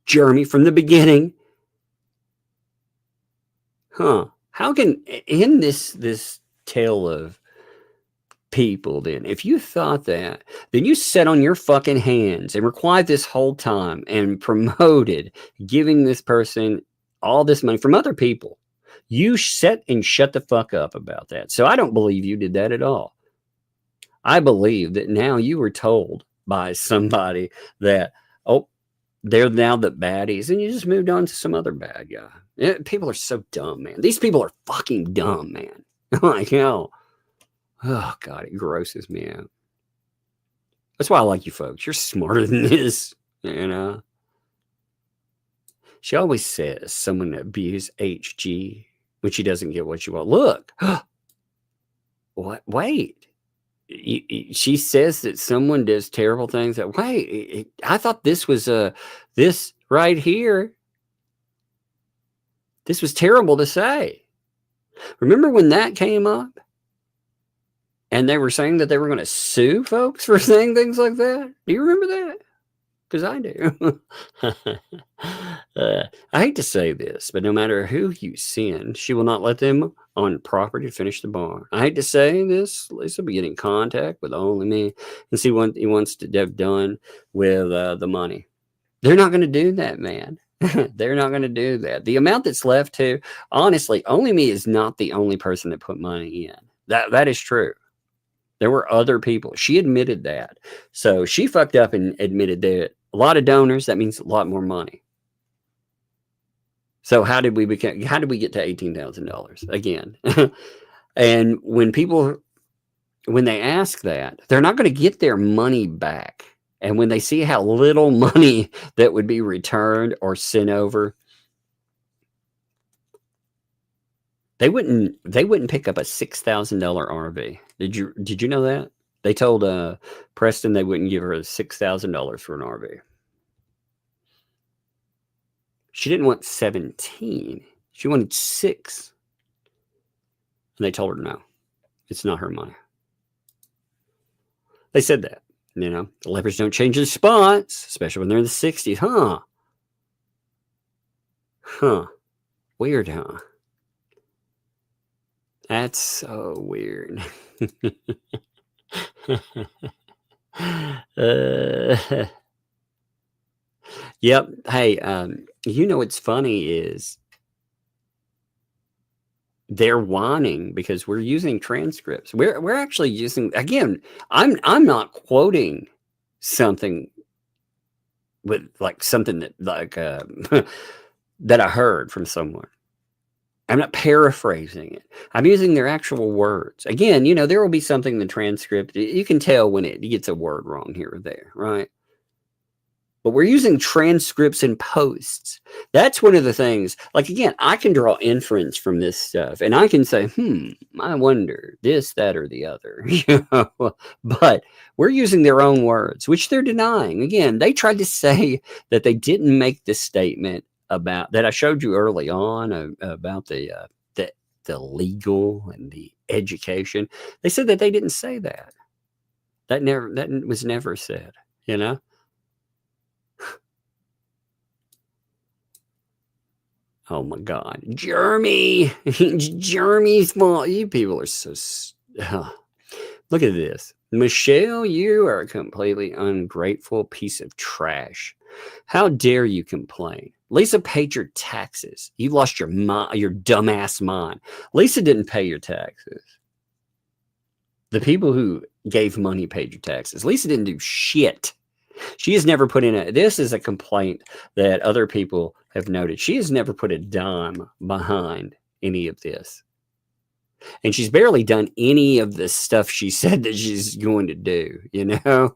Jeremy from the beginning. Huh. How can, in this tale of people, then, if you thought that, then you sat on your fucking hands and were quiet this whole time and promoted giving this person all this money from other people. You sat and shut the fuck up about that. So I don't believe you did that at all. I believe that now you were told by somebody that, oh, they're now the baddies, and you just moved on to some other bad guy. People are so dumb, man. These people are fucking dumb, man. Like, hell. Oh, God, it grosses me out. That's why I like you folks. You're smarter than this, you know? She always says someone abused HG when she doesn't get what she wants. Look. What? Wait. She says that someone does terrible things. Wait, I thought this was this right here. This was terrible to say. Remember when that came up? And they were saying that they were going to sue folks for saying things like that? Do you remember that? Because I do. I hate to say this, but no matter who you send, she will not let them on property to finish the barn. I hate to say this, Lisa will be getting contact with only me and see what he wants to have done with the money. They're not going to do that, man. They're not going to do that. The amount that's left to, honestly, only me is not the only person that put money in. That is true. There were other people. She admitted that. So she fucked up and admitted that a lot of donors, that means a lot more money. So how did we get to $18,000 again? And when they ask that, they're not going to get their money back. And when they see how little money that would be returned or sent over, they wouldn't pick up a $6,000 RV. Did you know that? They told Preston they wouldn't give her $6,000 for an RV. She didn't want 17. She wanted 6. And they told her no. It's not her money. They said that, you know. The lepers don't change their spots, especially when they're in the 60s. Huh. Weird, huh? That's so weird. Yep. Hey, you know what's funny is they're whining because we're using transcripts. We're actually using, again, I'm not quoting something with like something that like that I heard from someone. I'm not paraphrasing it. I'm using their actual words. Again, you know, there will be something in the transcript. You can tell when it gets a word wrong here or there, right? But we're using transcripts and posts. That's one of the things. Like, again, I can draw inference from this stuff. And I can say, I wonder this, that, or the other. You know? But we're using their own words, which they're denying. Again, they tried to say that they didn't make this statement about that I showed you early on about the legal and the education. They said that they didn't say that. That was never said, you know? Oh my God. Jeremy! Jeremy's fault. You people are so... Look at this. Michelle, you are a completely ungrateful piece of trash. How dare you complain? Lisa paid your taxes. You lost your dumbass mind. Lisa didn't pay your taxes. The people who gave money paid your taxes. Lisa didn't do shit. She has never put in this is a complaint that other people have noted. She has never put a dime behind any of this. And she's barely done any of the stuff she said that she's going to do, you know?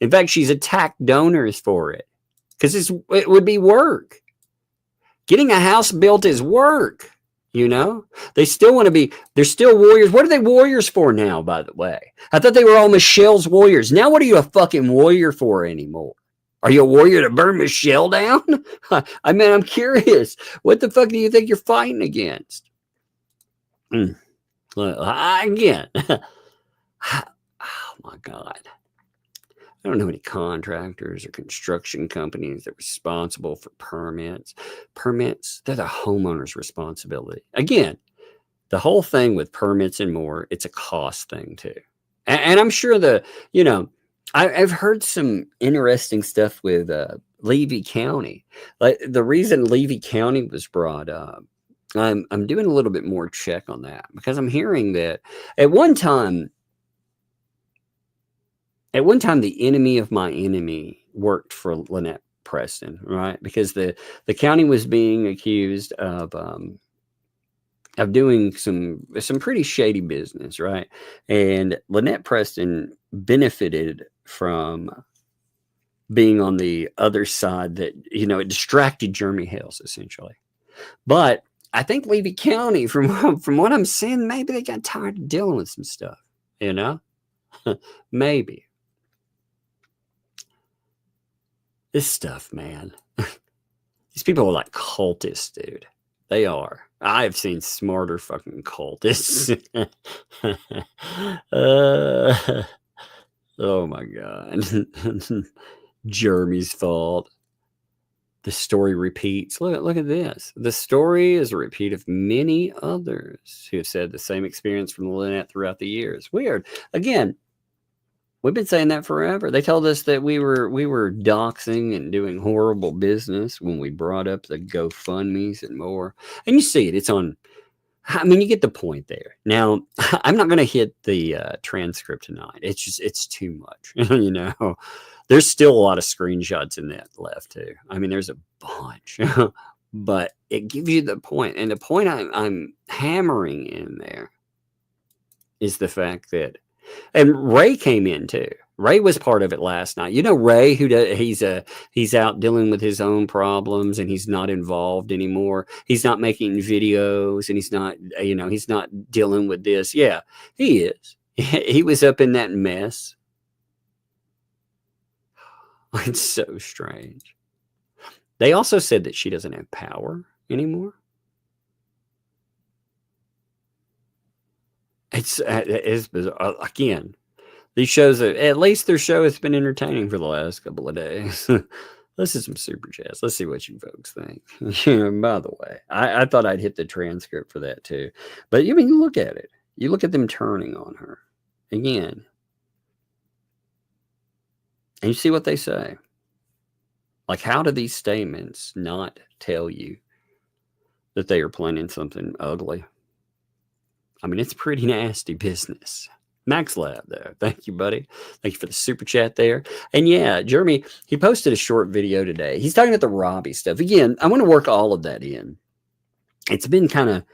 In fact, she's attacked donors for it because it would be work. Getting a house built is work, you know? They still want to be, they're still warriors. What are they warriors for now, by the way? I thought they were all Michelle's warriors. Now what are you a fucking warrior for anymore? Are you a warrior to burn Michelle down? I mean, I'm curious. What the fuck do you think you're fighting against? Again. Oh my God. I don't know any contractors or construction companies that are responsible for permits. Permits, they're the homeowner's responsibility. Again, the whole thing with permits and more, it's a cost thing too. And I'm sure I've heard some interesting stuff with Levy County. Like the reason Levy County was brought up, I'm doing a little bit more check on that because I'm hearing that at one time, the enemy of my enemy worked for Lynette Preston, right? Because the county was being accused of doing some pretty shady business, right? And Lynette Preston benefited from being on the other side that, it distracted Jeremy Hales essentially. But I think Levy County, from what I'm seeing, maybe they got tired of dealing with some stuff, maybe. This stuff, man. These people are like cultists, dude. They are. I've seen smarter fucking cultists. Oh my God. Jeremy's fault. The story repeats. Look at this. The story is a repeat of many others who have said the same experience from Lynette throughout the years. Weird. Again, we've been saying that forever. They told us that we were doxing and doing horrible business when we brought up the GoFundMes and more. And you see it. It's on. I mean, you get the point there. Now, I'm not going to hit the transcript tonight. It's too much. There's still a lot of screenshots in that left too. I mean, there's a bunch, but it gives you the point. And the point I'm hammering in there is the fact that, and Ray came in too. Ray was part of it last night. Ray, he's out dealing with his own problems and he's not involved anymore. He's not making videos and he's not dealing with this. Yeah, he is. He was up in that mess. It's so strange. They also said that she doesn't have power anymore. It's bizarre. Again, these shows, at least their show has been entertaining for the last couple of days. Let's do some super chats. Let's see what you folks think. By the way, I thought I'd hit the transcript for that too. But you look at it. You look at them turning on her again. And you see what they say. Like, how do these statements not tell you that they are planning something ugly? I mean, it's pretty nasty business. Max Lab there. Thank you, buddy. Thank you for the super chat there. And yeah, Jeremy, he posted a short video today. He's talking about the Robbie stuff. Again, I want to work all of that in. It's been kind of...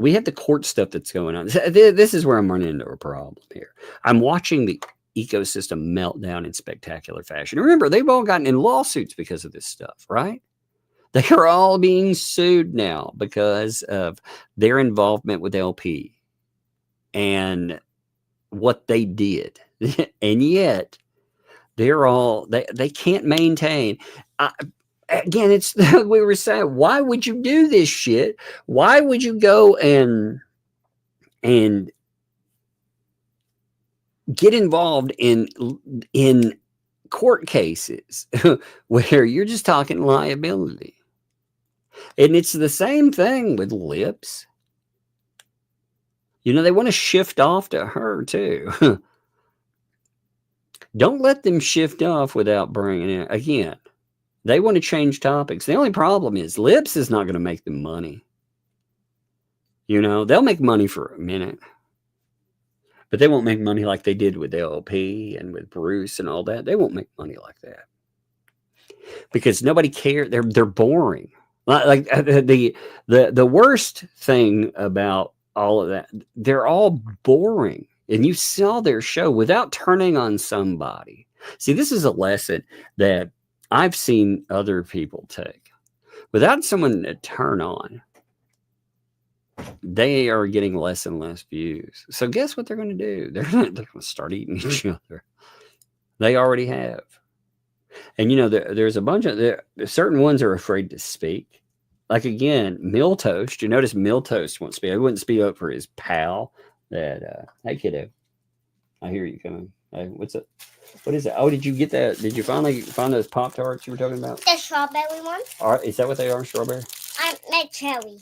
We have the court stuff that's going on. This is where I'm running into a problem here. I'm watching the ecosystem melt down in spectacular fashion. Remember, they've all gotten in lawsuits because of this stuff, right? They are all being sued now because of their involvement with LP and what they did. And yet, they're all, they can't maintain. Again, it's we were saying, why would you do this shit? Why would you go and get involved in court cases where you're just talking liability? And it's the same thing with Lips. They want to shift off to her too. Don't let them shift off without bringing it. Again, they want to change topics. The only problem is Lips is not going to make them money. They'll make money for a minute. But they won't make money like they did with LP and with Bruce and all that. They won't make money like that. Because nobody cares. They're boring. The worst thing about all of that, they're all boring, and you saw their show without turning on somebody. See, this is a lesson that I've seen other people take. Without someone to turn on, they are getting less and less views. So guess what they're going to do? They're going to start eating each other. They already have. And there's a bunch of certain ones are afraid to speak. Like again, Miltoast. You notice Miltoast won't speak. He wouldn't speak up for his pal. That hey kiddo, I hear you coming. Hey, what's it? What is it? Oh, did you get that? Did you finally find those Pop-Tarts you were talking about? The strawberry ones? Is that what they are? Strawberry? I meant cherry.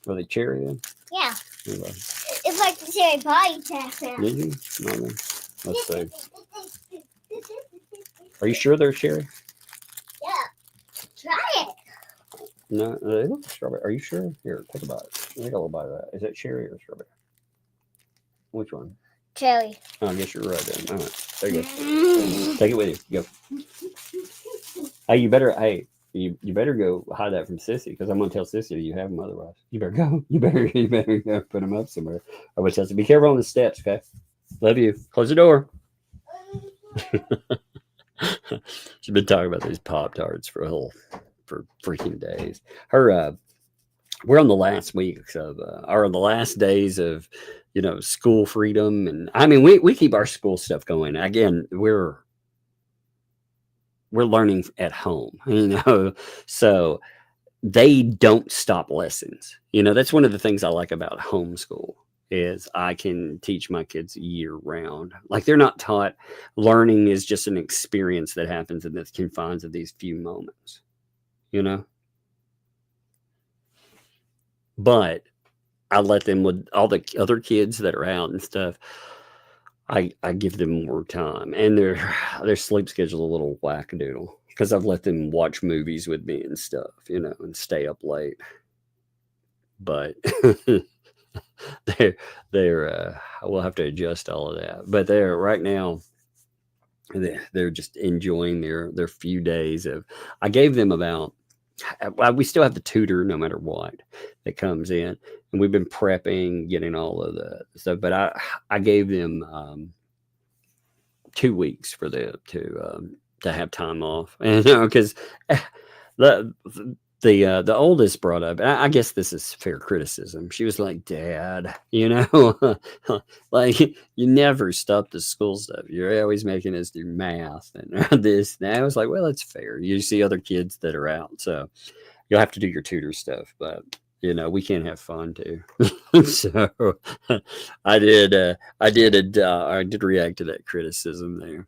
Are they cherry then? Yeah. Okay. It's like the cherry pie test. Did you? No, then. Let's see. Are you sure they're cherry? Yeah. Try it. No, they look like strawberry. Are you sure? Here, take a bite. Take a little bite of that. Is that cherry or strawberry? Which one? Cherry. Oh, I guess you're right then. All right. There you go. Take it with you. Go. Hey, you better go hide that from Sissy, because I'm gonna tell Sissy you have them otherwise. You better go. You better go put them up somewhere. I would tell you, be careful on the steps, okay? Love you. Close the door. She's been talking about these Pop-Tarts for freaking days. We're on the last weeks of or the last days of school freedom, and I mean we keep our school stuff going. Again, we're learning at home, so they don't stop lessons. That's one of the things I like about homeschool is I can teach my kids year round. Like they're not taught learning is just an experience that happens in the confines of these few moments, but I let them with all the other kids that are out and stuff. I give them more time, and their sleep schedule a little wackadoodle because I've let them watch movies with me and stuff, and stay up late. But we'll have to adjust all of that. But they're right now, they're just enjoying their few days of. I gave them about. We still have the tutor no matter what that comes in, and we've been prepping, getting all of the stuff. But I gave them 2 weeks for them to have time off, and because the oldest brought up, and I guess this is fair criticism. She was like, "Dad, like you never stop the school stuff. You're always making us do math and this." And I was like, "Well, it's fair. You see other kids that are out, so you'll have to do your tutor stuff, but we can't have fun too." So I did react to that criticism there.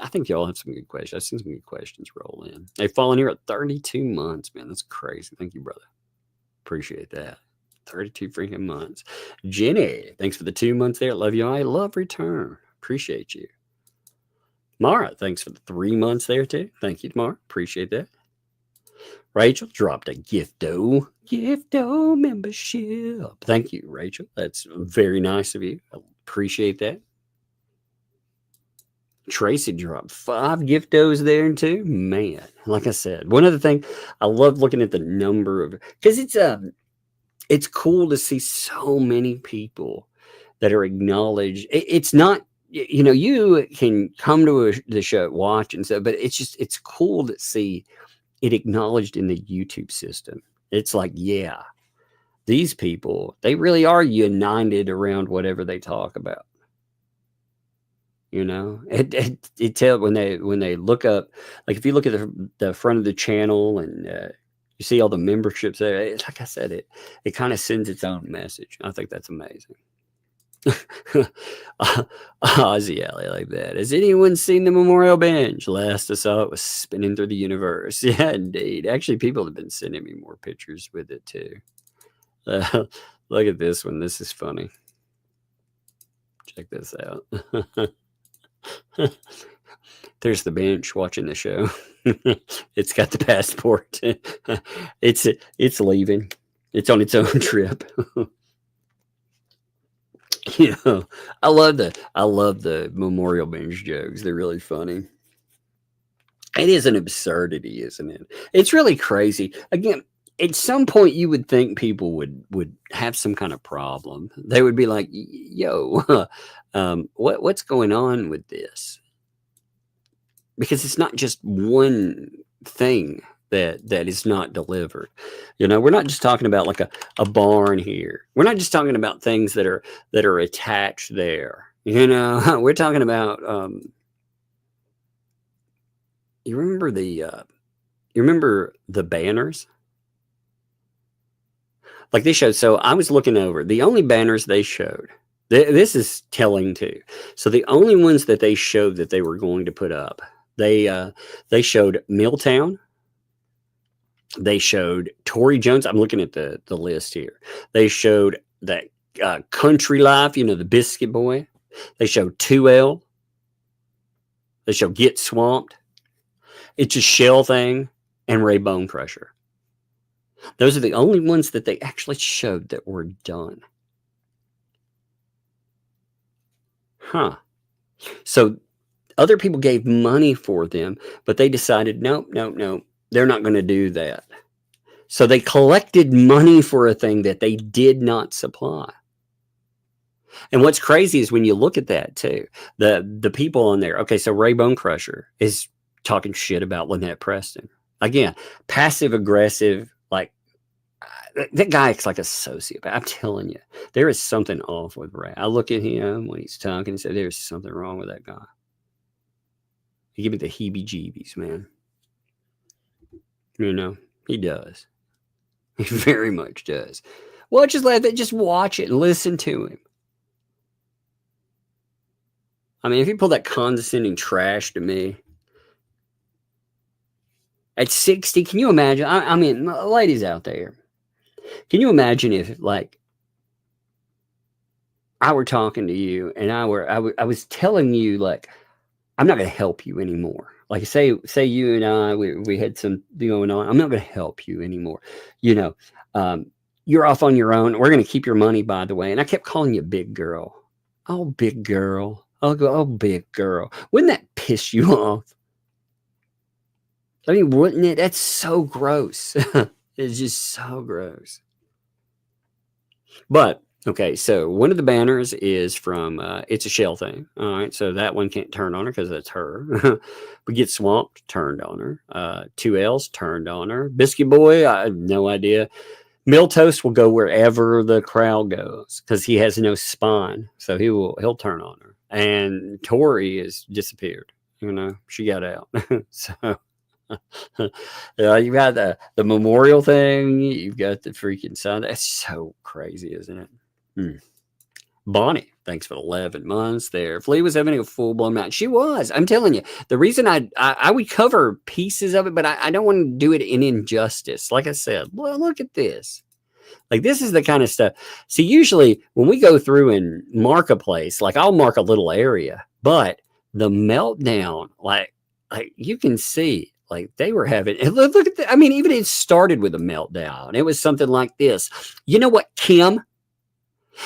I think y'all have some good questions. I've seen some good questions roll in. They've fallen here at 32 months, man. That's crazy. Thank you, brother. Appreciate that. 32 freaking months. Jenny, thanks for the 2 months there. Love you. I love return. Appreciate you. Mara, thanks for the 3 months there too. Thank you, Mara. Appreciate that. Rachel dropped a gifto membership. Thank you, Rachel. That's very nice of you. I appreciate that. Tracy dropped 5 giftos there too. Man, like I said, one other thing, I love looking at the number of, because it's cool to see so many people that are acknowledged. It's not, you can come to the show, watch and stuff, but it's cool to see it acknowledged in the YouTube system. It's like, yeah, these people, they really are united around whatever they talk about. It tells when they look up, like if you look at the front of the channel and you see all the memberships there, like I said, it kind of sends its own message. I think that's amazing. Ozzy Alley like that. Has anyone seen the memorial bench? Last I saw it was spinning through the universe. Yeah, indeed. Actually, people have been sending me more pictures with it too. Look at this one. This is funny. Check this out. There's the bench watching the show. It's got the passport. It's leaving. It's on its own trip. I love the memorial bench jokes. They're really funny. It is an absurdity, isn't it? It's really crazy. Again, at some point you would think people would have some kind of problem. They would be like, yo, what's going on with this? Because it's not just one thing that is not delivered. You know, we're not just talking about like a barn here. We're not just talking about things that are attached there. You know, we're talking about you remember the banners? Like they showed, so I was looking over the only banners they showed. This is telling too. So the only ones that they showed that they were going to put up, they showed Milltown. They showed Tory Jones. I'm looking at the list here. They showed that Country Life, you know, the Biscuit Boy. They showed 2L. They showed Get Swamped. It's a Shell thing, and Ray Bone Crusher. Those are the only ones that they actually showed that were done. Huh. So other people gave money for them, but they decided, nope, they're not going to do that. So they collected money for a thing that they did not supply. And what's crazy is when you look at that too, the people on there. Okay, so Ray Bone Crusher is talking shit about Lynette Preston. Again, passive aggressive, like that guy acts like a sociopath. I'm telling you, there is something off with Ray. I look at him when he's talking and say, there's something wrong with that guy. He give me the heebie-jeebies, man. You know, he does. He very much does. Well, just watch it and listen to him. I mean, if you pull that condescending trash to me, at 60, can you imagine? I mean, ladies out there, can you imagine if, like, I were talking to you and I was telling you, like, I'm not going to help you anymore. Like, say you and I, we had some going on. I'm not going to help you anymore. You know, you're off on your own. We're going to keep your money, by the way. And I kept calling you big girl. Oh, big girl. I'll go, oh, big girl. Wouldn't that piss you off? I mean, wouldn't it? That's so gross. It's just so gross. But, okay, so one of the banners is from It's a Shell thing. All right, so that one can't turn on her because that's her. We Get Swamped, turned on her. 2Ls, turned on her. Biscuit Boy, I have no idea. Miltoast will go wherever the crowd goes because he has no spine. So he'll turn on her. And Tori has disappeared. You know, she got out. So you've got the memorial thing. You've got the freaking sun. That's so crazy, isn't it? Bonnie, thanks for 11 months there. Flea was having a full-blown match. She was. I'm telling you. The reason I would cover pieces of it, but I don't want to do it in injustice. Like I said, well, look at this. Like, this is the kind of stuff. See, usually when we go through and mark a place, like I'll mark a little area, but the meltdown, like you can see, like they were having, look at the, I mean, even it started with a meltdown. It was something like this. You know what, Kim?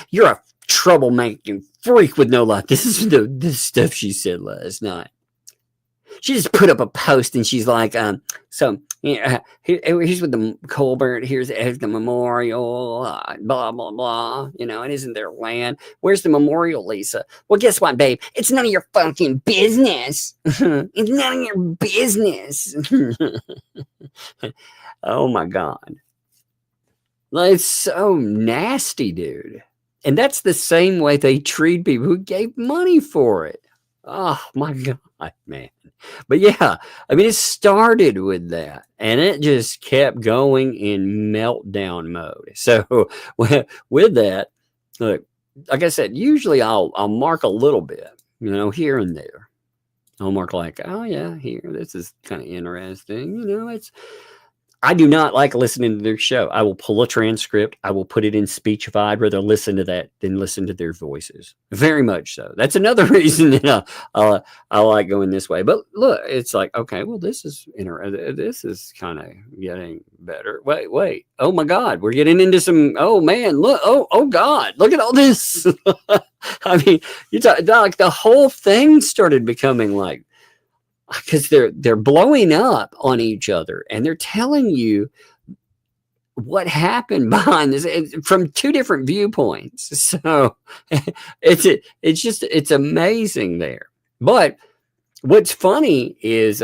You're a troublemaking freak with no life. This is the stuff she said last night. She just put up a post and she's like, so here's with the Colbert, here's the memorial, blah, blah, blah. You know, it isn't their land. Where's the memorial, Lisa? Well, guess what, babe? It's none of your fucking business. It's none of your business. Oh, my God. It's so nasty, dude. And that's the same way they treat people who gave money for it. Oh, my God, man. But yeah, I mean, it started with that and it just kept going in meltdown mode. So with that, look, like I said, usually I'll mark a little bit, you know, here and there. I'll mark like, oh yeah, here, this is kind of interesting. You know, I do not like listening to their show. I will pull a transcript. I will put it in speech if I'd rather listen to that than listen to their voices. Very much so. That's another reason that I like going this way. But look, it's like, okay, well, this is this is kind of getting better. Wait. Oh my God, we're getting into some. Oh man, look. Oh God, look at all this. I mean, you talk like the whole thing started becoming like, because they're blowing up on each other, and they're telling you what happened behind this from two different viewpoints. So it's amazing there. But what's funny is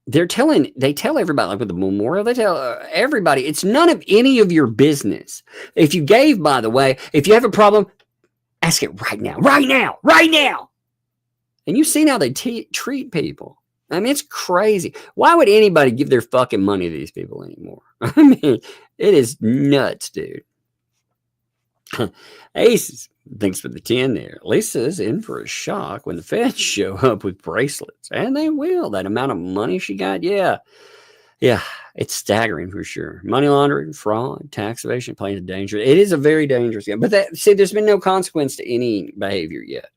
they tell everybody, like with the memorial, they tell everybody it's none of any of your business. If you gave, by the way, if you have a problem, ask it right now, right now, right now. And you've seen how they treat people. I mean, it's crazy. Why would anybody give their fucking money to these people anymore? I mean, it is nuts, dude. Ace, thanks for the 10 there. Lisa's in for a shock when the feds show up with bracelets. And they will. That amount of money she got, yeah. Yeah, it's staggering for sure. Money laundering, fraud, tax evasion, playing a danger. It is a very dangerous game. But see, there's been no consequence to any behavior yet.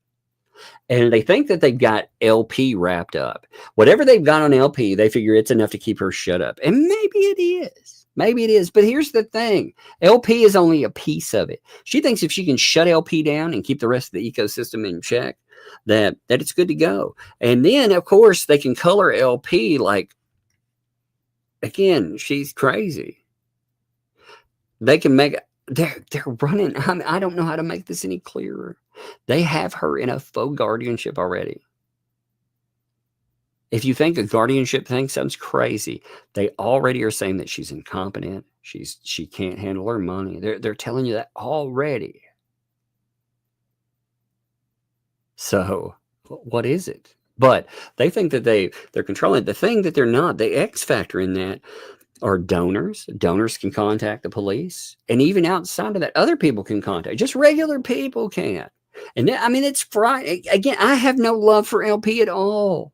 And they think that they've got LP wrapped up. Whatever they've got on LP, they figure it's enough to keep her shut up. And maybe it is. Maybe it is. But here's the thing. LP is only a piece of it. She thinks if she can shut LP down and keep the rest of the ecosystem in check, that it's good to go. And then, of course, they can color LP like, again, she's crazy. They can make... They're running. I mean, I don't know how to make this any clearer. They have her in a faux guardianship already. If you think a guardianship thing sounds crazy, they already are saying that she's incompetent. She can't handle her money. They're telling you that already. So what is it? But they think that they're controlling it. The thing that they're not, the X factor in that, are donors. Donors can contact the police. And even outside of that, other people can contact. Just regular people can't. And then, I mean, it's Friday. Again, I have no love for LP at all.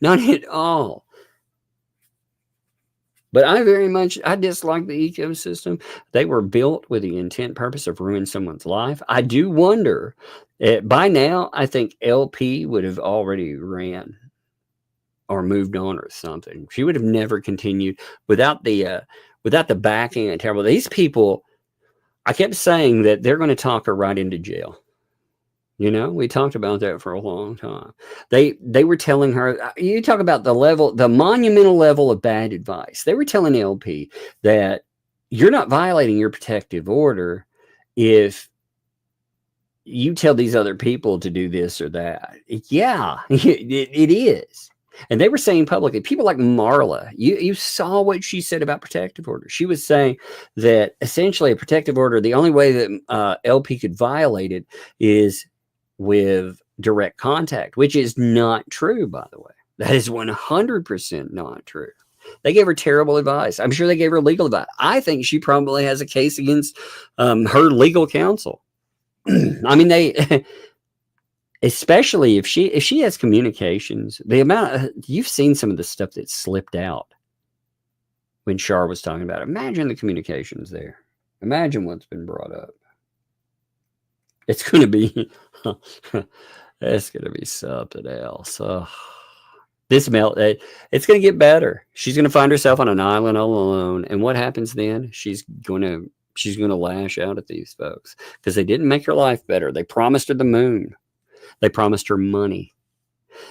Not at all. But I dislike the ecosystem. They were built with the intent purpose of ruining someone's life. I do wonder, by now, I think LP would have already ran or moved on or something. She would have never continued without the backing and terrible. These people, I kept saying that they're going to talk her right into jail. You know, we talked about that for a long time. They were telling her, you talk about the monumental level of bad advice. They were telling LP that you're not violating your protective order if you tell these other people to do this or that. Yeah, it is. And they were saying publicly, people like Marla, you saw what she said about protective order. She was saying that essentially a protective order, the only way that LP could violate it is with direct contact, which is not true, by the way. That is 100% not true. They gave her terrible advice. I'm sure they gave her legal advice. I think she probably has a case against her legal counsel. I mean, especially if she has communications, the amount you've seen some of the stuff that slipped out when Shar was talking about it. Imagine the communications there. Imagine what's been brought up. It's going to be, it's going to be something else. It's going to get better. She's going to find herself on an island all alone. And what happens then? She's going to lash out at these folks because they didn't make her life better. They promised her the moon. They promised her money.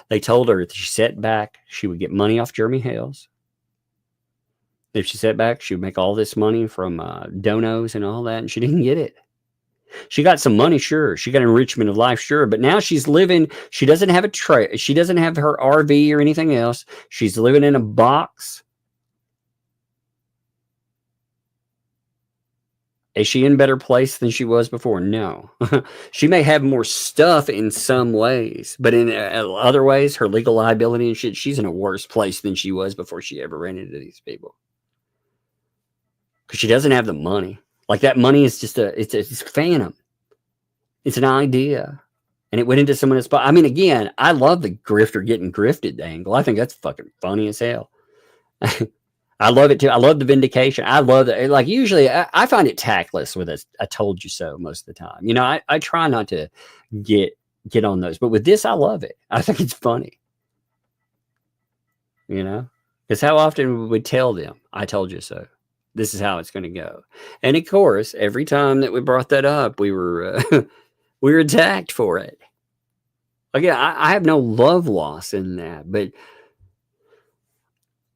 They told her if she sat back, she would get money off Jeremy Hales. If she sat back, she would make all this money from donos and all that, and she didn't get it. She got some money, sure. She got enrichment of life, sure. But now she's living, she doesn't have she doesn't have her RV or anything else. She's living in a box. Is she in a better place than she was before? No. She may have more stuff in some ways, but in other ways, her legal liability and shit, she's in a worse place than she was before she ever ran into these people. Because she doesn't have the money. Like that money is just it's phantom. It's an idea. And it went into someone's spot. I mean, again, I love the grifter getting grifted angle. I think that's fucking funny as hell. I love it too. I love the vindication. I love it. Like usually I find it tactless with I told you so most of the time. You know, I try not to get on those, but with this, I love it. I think it's funny. You know, because how often would we tell them, I told you so. This is how it's going to go. And of course, every time that we brought that up, we were, we were attacked for it. again, I have no love loss in that, but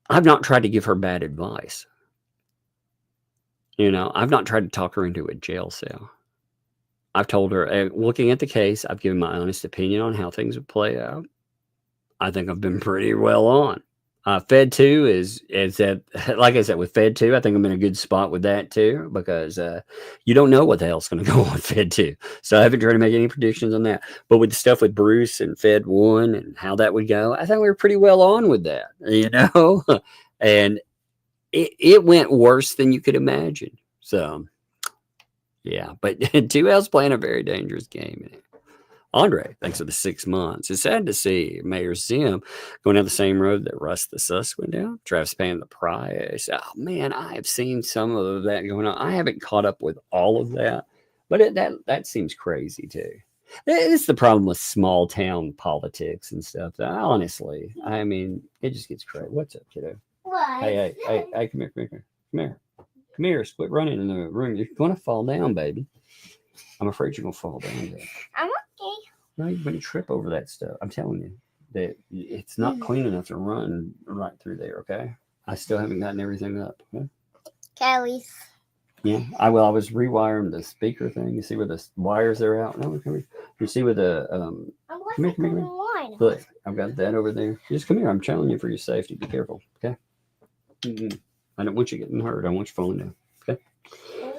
I've not tried to give her bad advice. I've not tried to talk her into a jail cell. I've told her, looking at the case, I've given my honest opinion on how things would play out. I think I've been pretty well on. Fed 2 is that, like I said, with Fed 2, I think I'm in a good spot with that too, because you don't know what the hell's going to go on Fed 2. So I haven't tried to make any predictions on that. But with the stuff with Bruce and Fed 1 and how that would go, I think we were pretty well on with that, and it went worse than you could imagine. So, yeah, but 2L's playing a very dangerous game. Andre, thanks for the 6 months. It's sad to see Mayor Zim going down the same road that Russ the Sus went down. Travis paying the price. Oh, man, I have seen some of that going on. I haven't caught up with all of that, but that seems crazy, too. It's the problem with small town politics and stuff. Honestly, I mean, it just gets crazy. What's up, kiddo? What? Hey, come here. Come here. Quit running in the room. You're going to fall down, baby. I'm afraid you're going to fall down there. I'm okay. No, you're going to trip over that stuff. I'm telling you that it's not clean enough to run right through there, okay? I still haven't gotten everything up. Okay? Kelly's. Yeah, I was rewiring the speaker thing. You see where the wires are out? No, come here. You see where the come here. Look, I've got that over there. Just come here. I'm telling you for your safety. Be careful, okay? I don't want you getting hurt. I want you falling down, okay?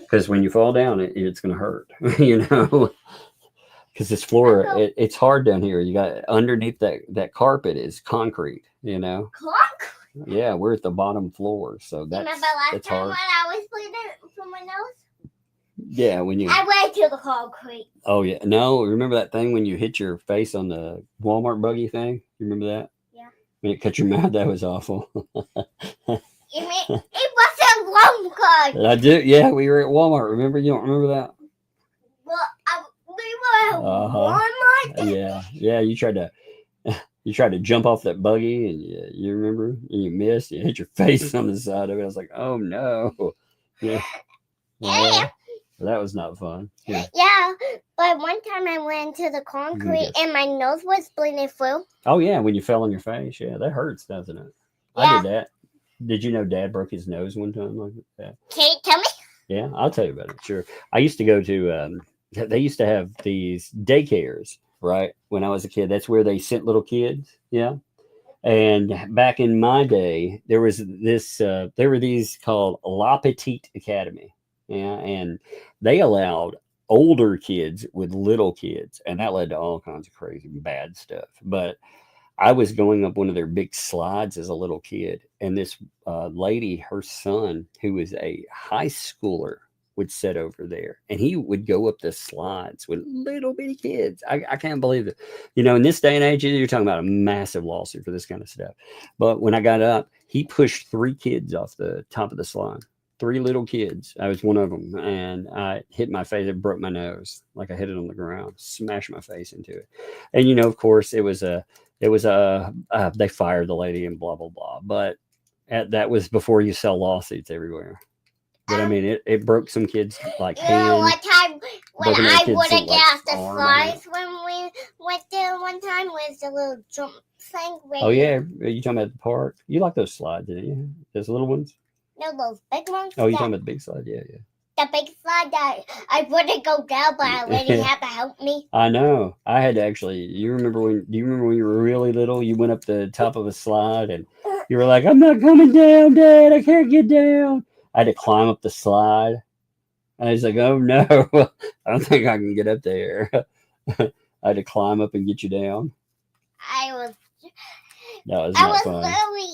Because when you fall down, it's going to hurt, Because this floor, it's hard down here. You got underneath that carpet is concrete, Concrete? Yeah, we're at the bottom floor, so that's Remember last time hard. when I was bleeding from my nose? Yeah, when you. I went to the concrete. Oh yeah, no. Remember that thing when you hit your face on the Walmart buggy thing? You remember that? Yeah. When it cut your mouth, that was awful. You mean it wasn't Walmart? I do. Yeah, we were at Walmart. Remember? You don't remember that? Well, we were at Walmart. Yeah. You tried to jump off that buggy, and you remember? And you missed. You hit your face on the side of it. I was like, oh no. Yeah. That was not fun. Yeah. Yeah, but one time I went into the concrete and my nose was bleeding through. Oh yeah, when you fell on your face. Yeah, that hurts, doesn't it? Yeah. I did that. Did you know Dad broke his nose one time like that? Can you tell me? Yeah, I'll tell you about it. Sure. I used to go to. They used to have these daycares, right? When I was a kid, that's where they sent little kids. Yeah. And back in my day, there was this. There were these called La Petite Academy. Yeah, and they allowed older kids with little kids, and that led to all kinds of crazy bad stuff. But I was going up one of their big slides as a little kid, and this lady, her son, who was a high schooler, would sit over there, and he would go up the slides with little bitty kids. I can't believe it. In this day and age, you're talking about a massive lawsuit for this kind of stuff. But when I got up, he pushed 3 kids off the top of the slide. 3 little kids. I was one of them, and I hit my face. It broke my nose, like I hit it on the ground, smashed my face into it. And of course, they fired the lady and blah blah blah. But that was before you sell lawsuits everywhere. But I mean, it broke some kids like hands. One time when I would have gassed the slides when we went there one time was the little jump thing. Oh yeah, are you talking about the park? You like those slides, didn't you? Those little ones. No, those big ones. Oh, you're talking about the big slide? Yeah. The big slide that I wouldn't go down, but a lady had to help me. I know. I had to actually. Do you remember when you were really little? You went up the top of a slide and you were like, "I'm not coming down, Dad. I can't get down." I had to climb up the slide. And I was like, "Oh no, I don't think I can get up there." I had to climb up and get you down. I was literally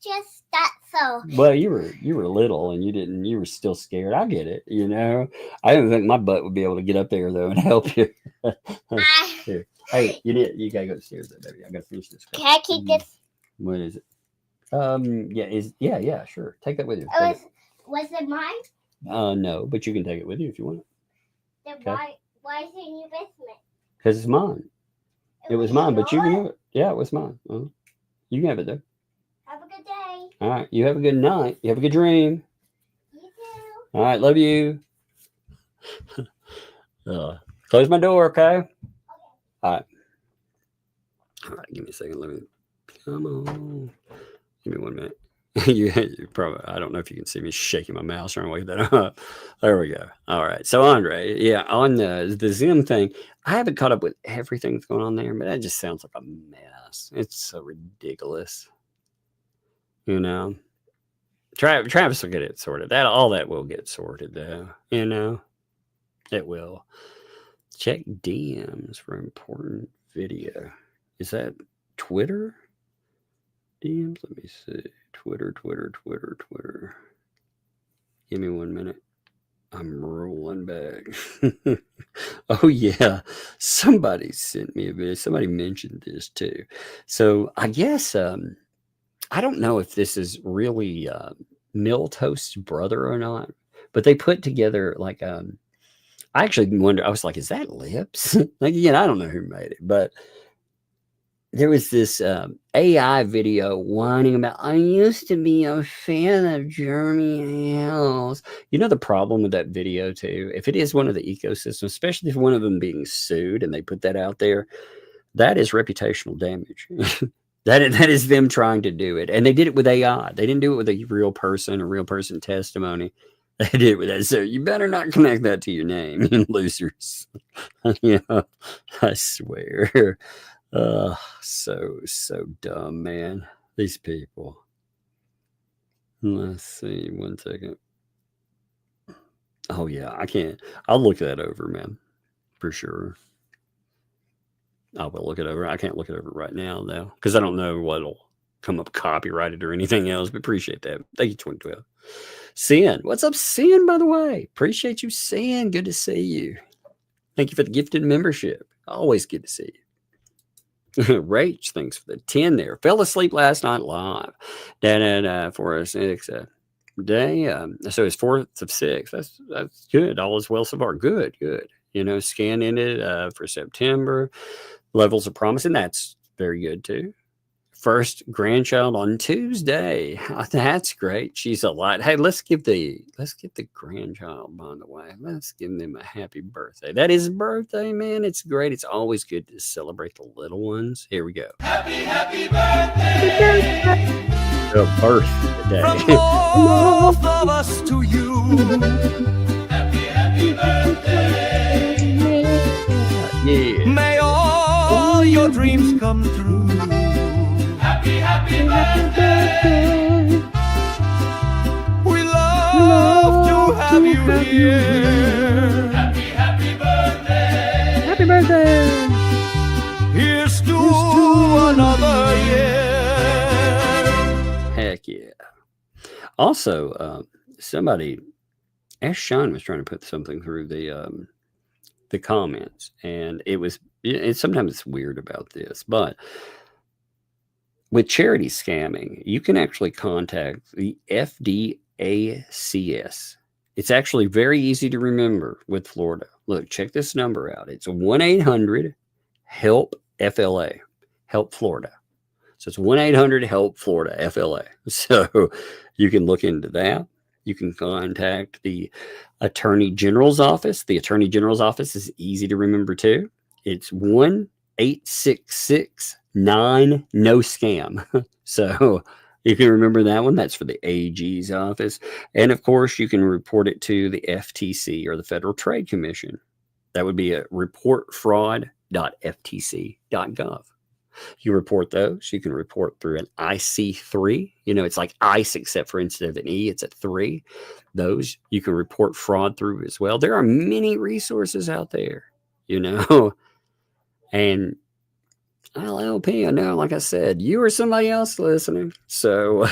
just that so. Well, you were little and you were still scared. I get it, I didn't think my butt would be able to get up there though and help you. Here. Hey, you gotta go upstairs though, baby. I gotta finish this. Can I keep this? What is it? Yeah, sure. Take that with you. Was it mine? No, but you can take it with you if you want it. Then okay. Why is it in your basement? Because it's mine. It was mine, but you can have it. Yeah, it was mine. You can have it though. Have a good day. All right. You have a good night. You have a good dream. You too. All right. Love you. Close my door, okay? All right, give me a second. Let me, come on. Give me 1 minute. you probably, I don't know if you can see me shaking my mouse trying to wake that up. There we go. All right. So Andre, yeah, on the Zim thing, I haven't caught up with everything that's going on there, but that just sounds like a mess. It's so ridiculous. You know, Travis will get it sorted. All that will get sorted, though. You know, it will. Check DMs for important video. Is that Twitter? DMs? Let me see. Twitter. Give me 1 minute. I'm rolling back. Oh, yeah. Somebody sent me a video. Somebody mentioned this, too. So I guess, I don't know if this is really Miltoast's brother or not, but they put together like, I actually wonder, I was like, is that Lips? Like, again, I don't know who made it, but there was this AI video whining about, I used to be a fan of Jeremy Hales. You know the problem with that video, too? If it is one of the ecosystems, especially if one of them being sued and they put that out there, that is reputational damage. That is them trying to do it. And they did it with AI. They didn't do it with a real person testimony. They did it with that. So you better not connect that to your name, you losers. You know, I swear. So dumb, man. These people. Let's see. 1 second. Oh, yeah. I can't. I'll look that over, man. For sure. I will look it over. I can't look it over right now, though, because I don't know what'll come up copyrighted or anything else, but appreciate that. Thank you, 2012. Sin. What's up, Sin, by the way? Appreciate you, Sin. Good to see you. Thank you for the gifted membership. Always good to see you. Rach, thanks for the 10 there. Fell asleep last night live. For a 6 day. So it's 4th of 6. That's good. All is well so far. Good. You know, scan ended for September. Levels of promising. That's very good too. First grandchild on Tuesday. Oh, that's great. She's a lot. Hey, let's give the grandchild, by the way. Let's give them a happy birthday. That is birthday, man. It's great. It's always good to celebrate the little ones. Here we go. Happy birthday. The birthday. From both of us to you. Happy birthday. Yeah. May all your dreams come true. Happy birthday. We love to have you here. Happy birthday. Happy birthday. Here's to another year. Heck yeah. Also, somebody, Ash Shine was trying to put something through the comments, and sometimes it's weird about this, but with charity scamming, you can actually contact the FDACS. It's actually very easy to remember with Florida. Look, check this number out. It's 1-800-HELP-FLA, Help Florida. So it's 1-800-HELP-FLORIDA, FLA. So you can look into that. You can contact the Attorney General's office. The Attorney General's office is easy to remember too. It's 1-866-9-NO-SCAM. So you can remember that one. That's for the AG's office. And of course, you can report it to the FTC or the Federal Trade Commission. That would be at reportfraud.ftc.gov. You report those. You can report through an IC3. You know, it's like ICE, except for instead of an E, it's a 3. Those you can report fraud through as well. There are many resources out there, you know. And LLP, I know, like I said, you or somebody else listening. So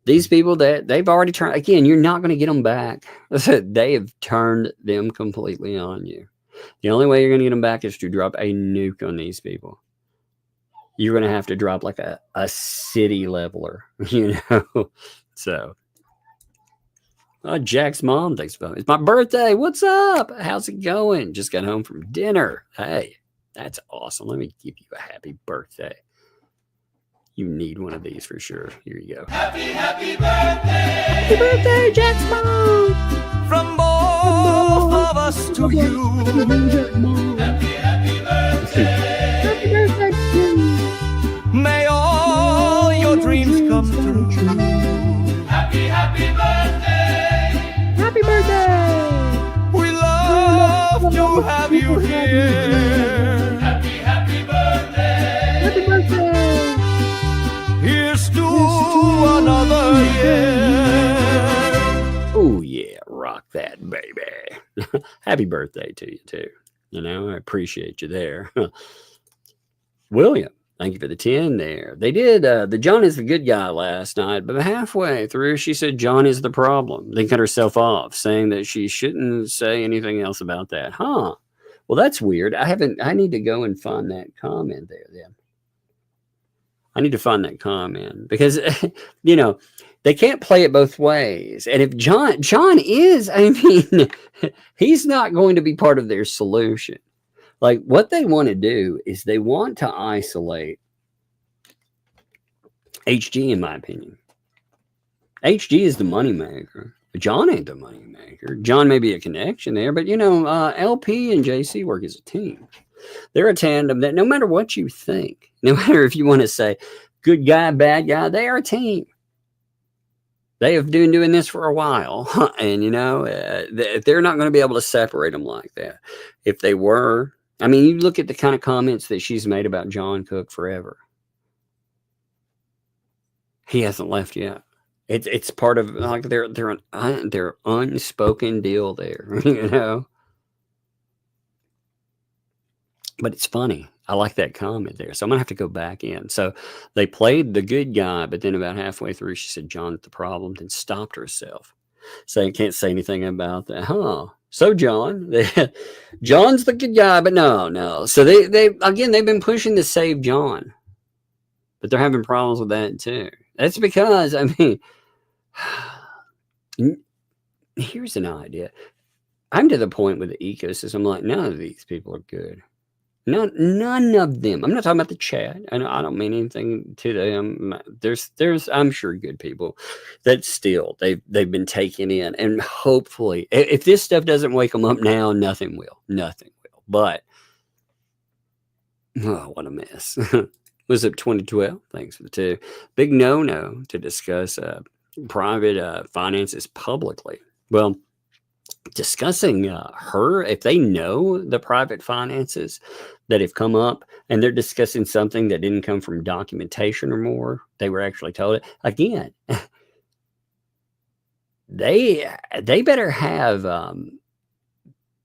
these people that they've already turned, again, you're not going to get them back. They have turned them completely on you. The only way you're going to get them back is to drop a nuke on these people. You're going to have to drop like a city leveler, you know. So, Jack's mom, thanks for it's my birthday. What's up? How's it going? Just got home from dinner. Hey, that's awesome. Let me give you a happy birthday. You need one of these for sure. Here you go. Happy birthday. Happy birthday, Jack's mom. From both of us trust to you. Happy birthday. May all your dreams come true. Happy birthday. Happy birthday. We love to have you here. Happy birthday. Happy birthday. Here's to another year. Oh yeah, rock that baby. Happy birthday to you too. You know, I appreciate you there. William, thank you for the 10 there. They did the John is the good guy last night, but halfway through she said John is the problem. Then cut herself off, saying that she shouldn't say anything else about that. Huh. Well, that's weird. I need to go and find that comment there then. I need to find that comment because, you know, they can't play it both ways. And if John is, I mean, he's not going to be part of their solution. Like what they want to do is they want to isolate HG, in my opinion. HG is the moneymaker. John ain't the moneymaker. John may be a connection there, but, you know, LP and JC work as a team. They're a tandem that no matter what you think, no matter if you want to say good guy, bad guy, they are a team. They have been doing this for a while. And, you know, they're not going to be able to separate them like that. If they were, I mean, you look at the kind of comments that she's made about John Cook forever. He hasn't left yet. It's part of like their unspoken deal there, you know. But it's funny. I like that comment there. So I'm going to have to go back in. So they played the good guy, but then about halfway through, she said, John's the problem, then stopped herself. Saying, can't say anything about that. Huh. So John, John's the good guy, but no. So they've been pushing to save John. But they're having problems with that too. That's because, I mean, here's an idea. I'm to the point with the ecosystem, I'm like, none of these people are good. None of them. I'm not talking about the chat. I don't mean anything to them. There's I'm sure good people that still they've been taken in, and hopefully, if this stuff doesn't wake them up now, nothing will. But oh, what a mess. Was it 2012? Thanks for the 2. Big no to discuss private finances publicly. Well, discussing her, if they know the private finances that have come up and they're discussing something that didn't come from documentation or more, they were actually told it again. They better have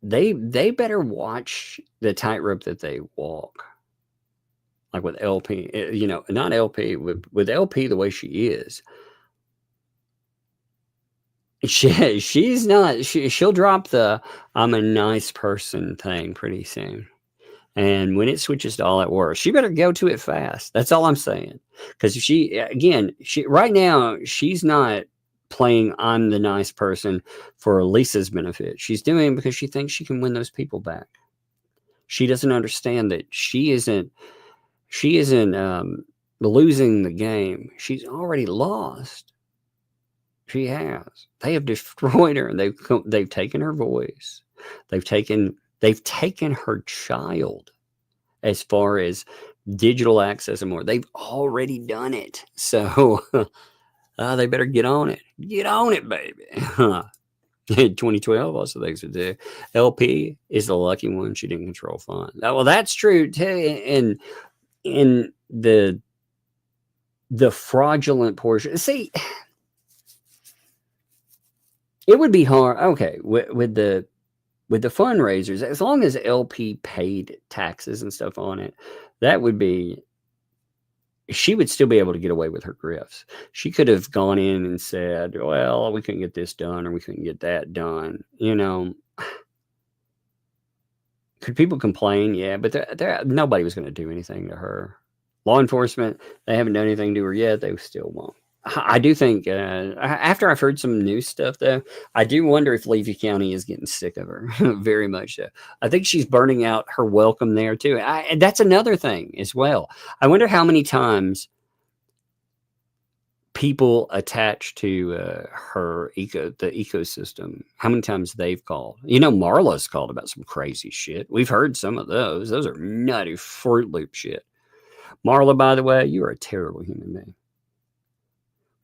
they better watch the tightrope that they walk. Like with LP, you know, not LP, with LP the way she is. She's not, she'll drop the I'm a nice person thing pretty soon. And when it switches to all that work, she better go to it fast. That's all I'm saying. Because she right now, she's not playing I'm the nice person for Lisa's benefit. She's doing it because she thinks she can win those people back. She doesn't understand that she isn't losing the game. She's already lost. She has. They have destroyed her, and they've taken her voice. They've taken her child as far as digital access and more. They've already done it. So they better get on it. Get on it, baby. 2012 also thinks it did. LP is the lucky one. She didn't control funds. Well, that's true too. And in the fraudulent portion, see, it would be hard. Okay, with the fundraisers, as long as LP paid taxes and stuff on it, that would be. She would still be able to get away with her grifts. She could have gone in and said, "Well, we couldn't get this done, or we couldn't get that done." You know, could people complain? Yeah, but nobody was going to do anything to her. Law enforcement, they haven't done anything to her yet. They still won't. I do think after I've heard some new stuff, though, I do wonder if Levy County is getting sick of her very much. So. I think she's burning out her welcome there, too. And that's another thing as well. I wonder how many times people attached to the ecosystem, how many times they've called. You know, Marla's called about some crazy shit. We've heard some of those. Those are nutty Fruit Loop shit. Marla, by the way, you are a terrible human being.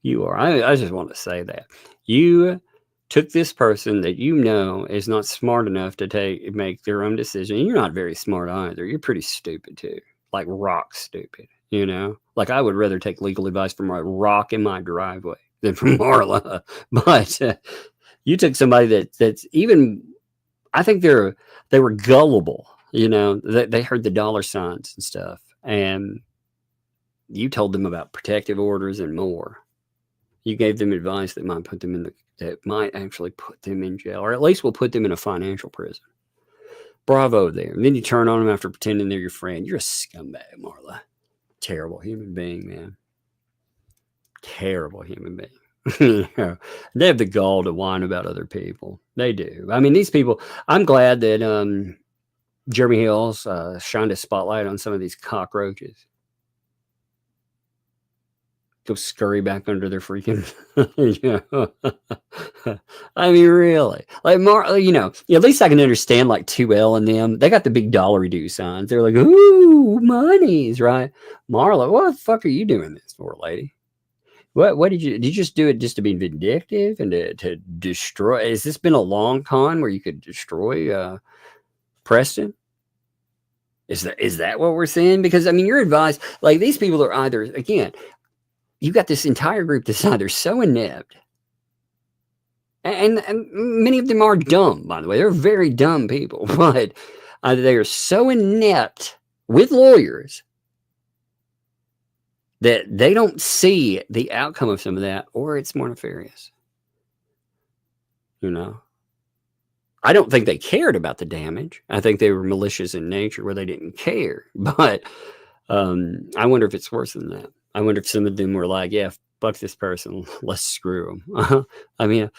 You are. I just want to say that. You took this person that you know is not smart enough to make their own decision. You're not very smart either. You're pretty stupid too. Like rock stupid, you know? Like I would rather take legal advice from a rock in my driveway than from Marla. But you took somebody that's even, I think they were gullible, you know? They heard the dollar signs and stuff. And you told them about protective orders and more. You gave them advice that might actually put them in jail, or at least will put them in a financial prison. Bravo there. And then you turn on them after pretending they're your friend. You're a scumbag, Marla. Terrible human being, man. Terrible human being. They have the gall to whine about other people. They do. I mean, these people, I'm glad that Jeremy Hill's shined a spotlight on some of these cockroaches. Go scurry back under their freaking, I mean, really, like you know, at least I can understand like 2L and them. They got the big dollar do signs. They're like, ooh, monies, right? Marla, what the fuck are you doing this for, lady? What did you just do it just to be vindictive and to destroy? Has this been a long con where you could destroy Preston? Is that what we're seeing? Because I mean, your advice, like these people are either, again, you got this entire group that's either so inept, and many of them are dumb, by the way. They're very dumb people, but either they are so inept with lawyers that they don't see the outcome of some of that, or it's more nefarious. You know? I don't think they cared about the damage. I think they were malicious in nature where they didn't care. But I wonder if it's worse than that. I wonder if some of them were like, yeah, fuck this person. Let's screw them. I mean,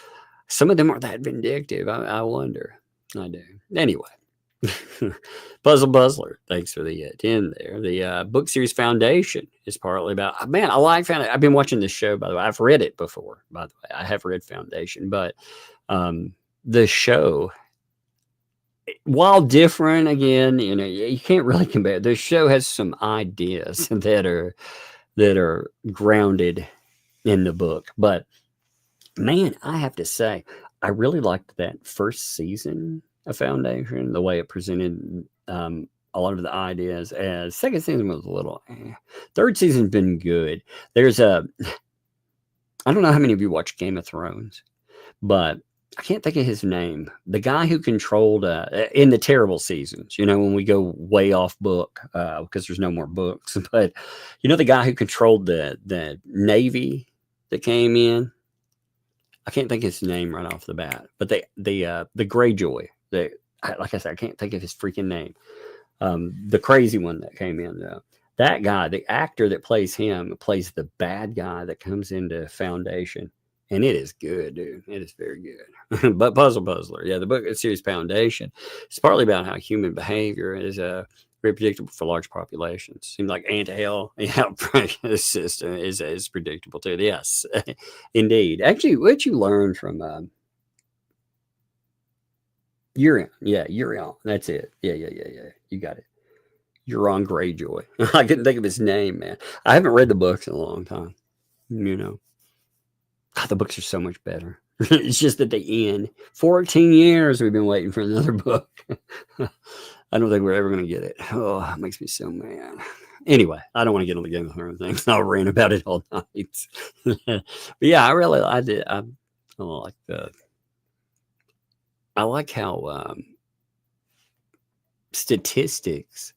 some of them are that vindictive. I wonder. I do. Anyway. Puzzle Buzzler, thanks for the 10 there. The book series Foundation is partly about, man, I like Foundation. I've been watching this show, by the way. I've read it before, by the way. I have read Foundation, but the show, while different, again, you know, you can't really compare. The show has some ideas that are grounded in the book. But man, I have to say, I really liked that first season of Foundation, the way it presented a lot of the ideas. As second season was a little, third season's been good. There's I don't know how many of you watch Game of Thrones, but I can't think of his name. The guy who controlled in the terrible seasons, you know, when we go way off book because there's no more books. But you know, the guy who controlled the Navy that came in. I can't think of his name right off the bat. But the Greyjoy. Like I said, I can't think of his freaking name. The crazy one that came in though. That guy, the actor that plays him, plays the bad guy that comes into Foundation. And it is good, dude. It is very good. But Puzzle Puzzler, yeah, the book series Foundation. It's partly about how human behavior is very predictable for large populations. Seems like Hale, yeah, the system is predictable too. Yes, indeed. Actually, what you learned from Urion, yeah, Urion. That's it. Yeah. You got it. Euron Greyjoy. I couldn't think of his name, man. I haven't read the books in a long time. You know. God, the books are so much better. It's just that they end. 14 years we've been waiting for another book. I don't think we're ever going to get it. Oh, it makes me so mad. Anyway, I don't want to get on the Game of Thrones thing. I'll rant about it all night. But yeah, I did. I like how statistics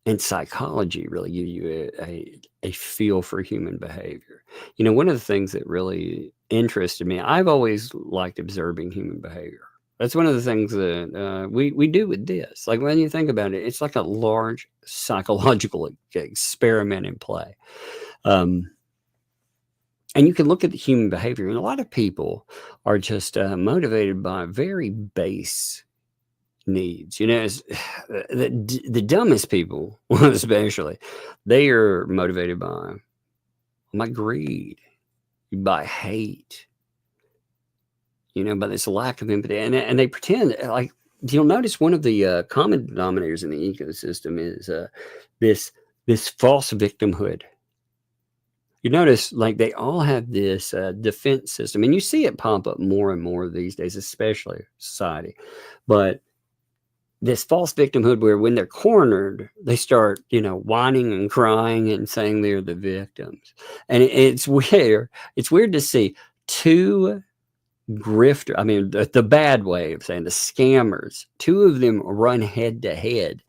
and psychology really give you a feel for human behavior. You know, one of the things that really interested me, I've always liked observing human behavior. That's one of the things that we do with this. Like when you think about it, it's like a large psychological experiment in play. And you can look at the human behavior, and a lot of people are just motivated by very base needs. You know, the dumbest people, especially, they are motivated by by greed, by hate, by this lack of empathy. And they pretend, like, you'll notice one of the common denominators in the ecosystem is this false victimhood. You notice, like, they all have this defense system, and you see it pop up more and more these days, especially society. But this false victimhood, where when they're cornered, they start, whining and crying and saying they're the victims. And it's weird. It's weird to see two grifter, I mean, the bad way of saying, the scammers, two of them run head to head,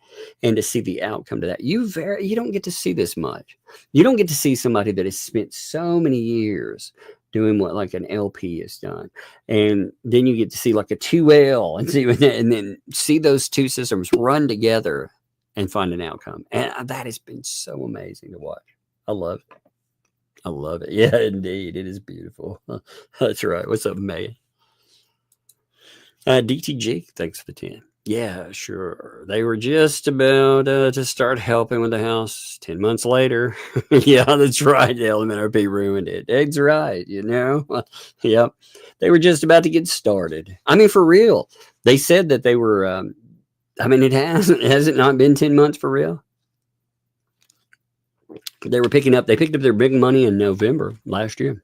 and to see the outcome to that. You don't get to see this much. You don't get to see somebody that has spent so many years doing what like an LP has done, and then you get to see like a 2L and then see those two systems run together and find an outcome. And that has been so amazing to watch. I love it. I love it. Yeah, indeed. It is beautiful. That's right. What's up, Megan? DTG, thanks for the 10. Yeah, sure. They were just about to start helping with the house 10 months later. Yeah, that's right. The LMNRP ruined it. Egg's right, Yep. They were just about to get started. I mean, for real. They said that they were, it has it not been 10 months for real? They picked up their big money in November last year.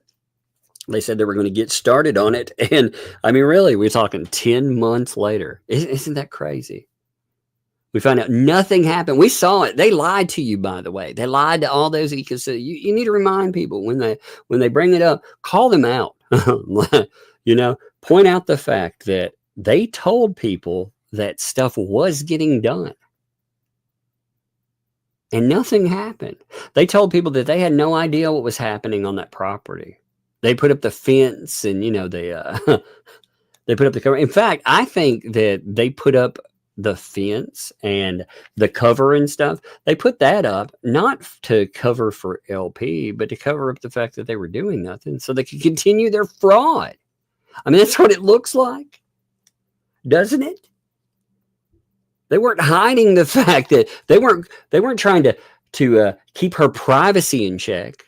They said they were going to get started on it. And I mean, really, we're talking 10 months later. Isn't that crazy? We found out nothing happened. We saw it. They lied to you, by the way. They lied to all those ecosystems. You need to remind people when they bring it up, call them out. Point out the fact that they told people that stuff was getting done. And nothing happened. They told people that they had no idea what was happening on that property. They put up the fence and, they put up the cover. In fact, I think that they put up the fence and the cover and stuff. They put that up not to cover for LP, but to cover up the fact that they were doing nothing so they could continue their fraud. I mean, that's what it looks like, doesn't it? They weren't hiding the fact that they weren't trying to keep her privacy in check.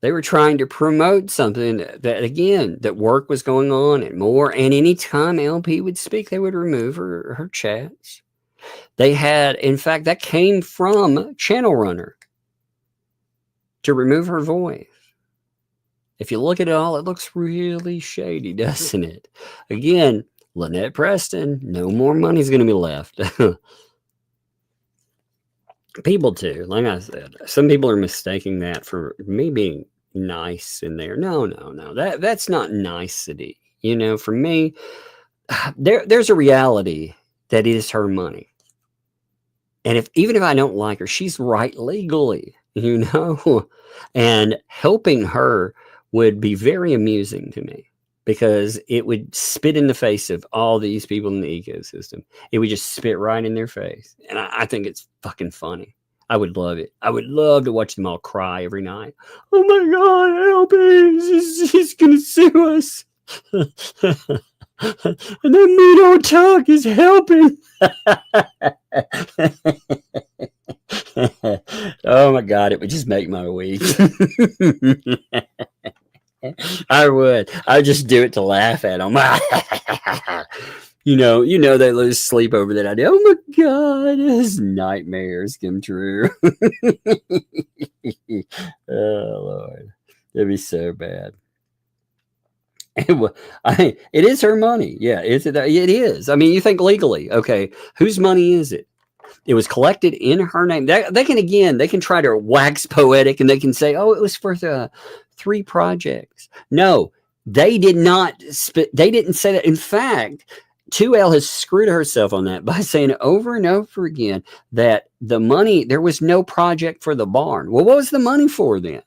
They were trying to promote something that work was going on and more. And anytime LP would speak, they would remove her chats. They had, in fact, that came from Channel Runner to remove her voice. If you look at it all, it looks really shady, doesn't it? Again, Lynette Preston, no more money's going to be left. People too, like I said, some people are mistaking that for me being nice in there. No. That's not nicety. For me, there's a reality that it is her money. And even if I don't like her, she's right legally, and helping her would be very amusing to me. Because it would spit in the face of all these people in the ecosystem. It would just spit right in their face. And I think it's fucking funny. I would love it. I would love to watch them all cry every night. Oh my God, help me. He's going to sue us. And then Mean Talk is helping. Oh my God, it would just make my week. I would just do it to laugh at them. They lose sleep over that idea. Oh my God, his nightmares come true. Oh Lord, that'd be so bad. It is her money. Yeah, it is. I mean, you think legally, okay, whose money is it? It was collected in her name. They can try to wax poetic and they can say, oh, it was for the 3 projects. No, they did not. They didn't say that. In fact, 2L has screwed herself on that by saying over and over again that the money, there was no project for the barn. Well, what was the money for then?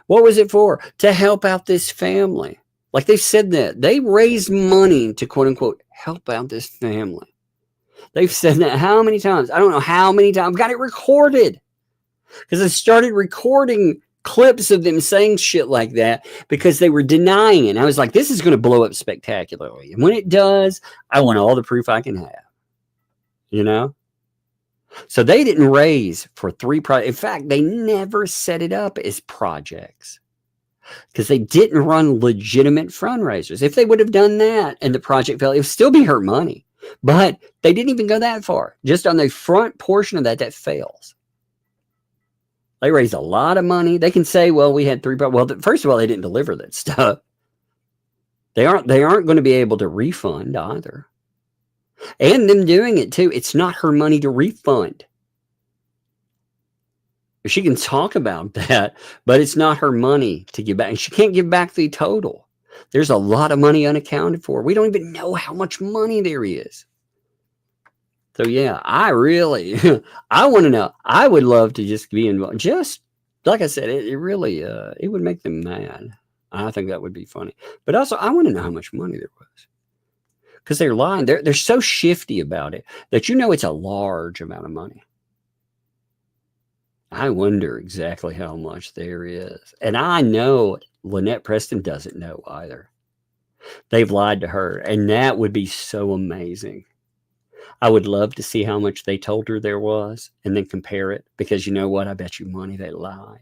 What was it for? To help out this family. Like they said that. They raised money to quote unquote help out this family. They've said that how many times? I don't know how many times. I've got it recorded. Because I started recording clips of them saying shit like that because they were denying it. I was like, this is going to blow up spectacularly. And when it does, I want all the proof I can have. So they didn't raise for 3 projects. In fact, they never set it up as projects because they didn't run legitimate fundraisers. If they would have done that and the project failed, it would still be her money. But they didn't even go that far. Just on the front portion of that fails. They raised a lot of money. They can say, well, we had 3 projects. Well, first of all, they didn't deliver that stuff. They aren't going to be able to refund either. And them doing it too, it's not her money to refund. She can talk about that, but it's not her money to give back. And she can't give back the total. There's a lot of money unaccounted for. We don't even know how much money there is. So yeah, I really, I want to know. I would love to just be involved. Just like I said, it really, it would make them mad. I think that would be funny. But also, I want to know how much money there was. Because they're lying. They're so shifty about it that you know it's a large amount of money. I wonder exactly how much there is. And I know Lynette Preston doesn't know either. They've lied to her. And that would be so amazing. I would love to see how much they told her there was and then compare it. Because you know what? I bet you money they lied.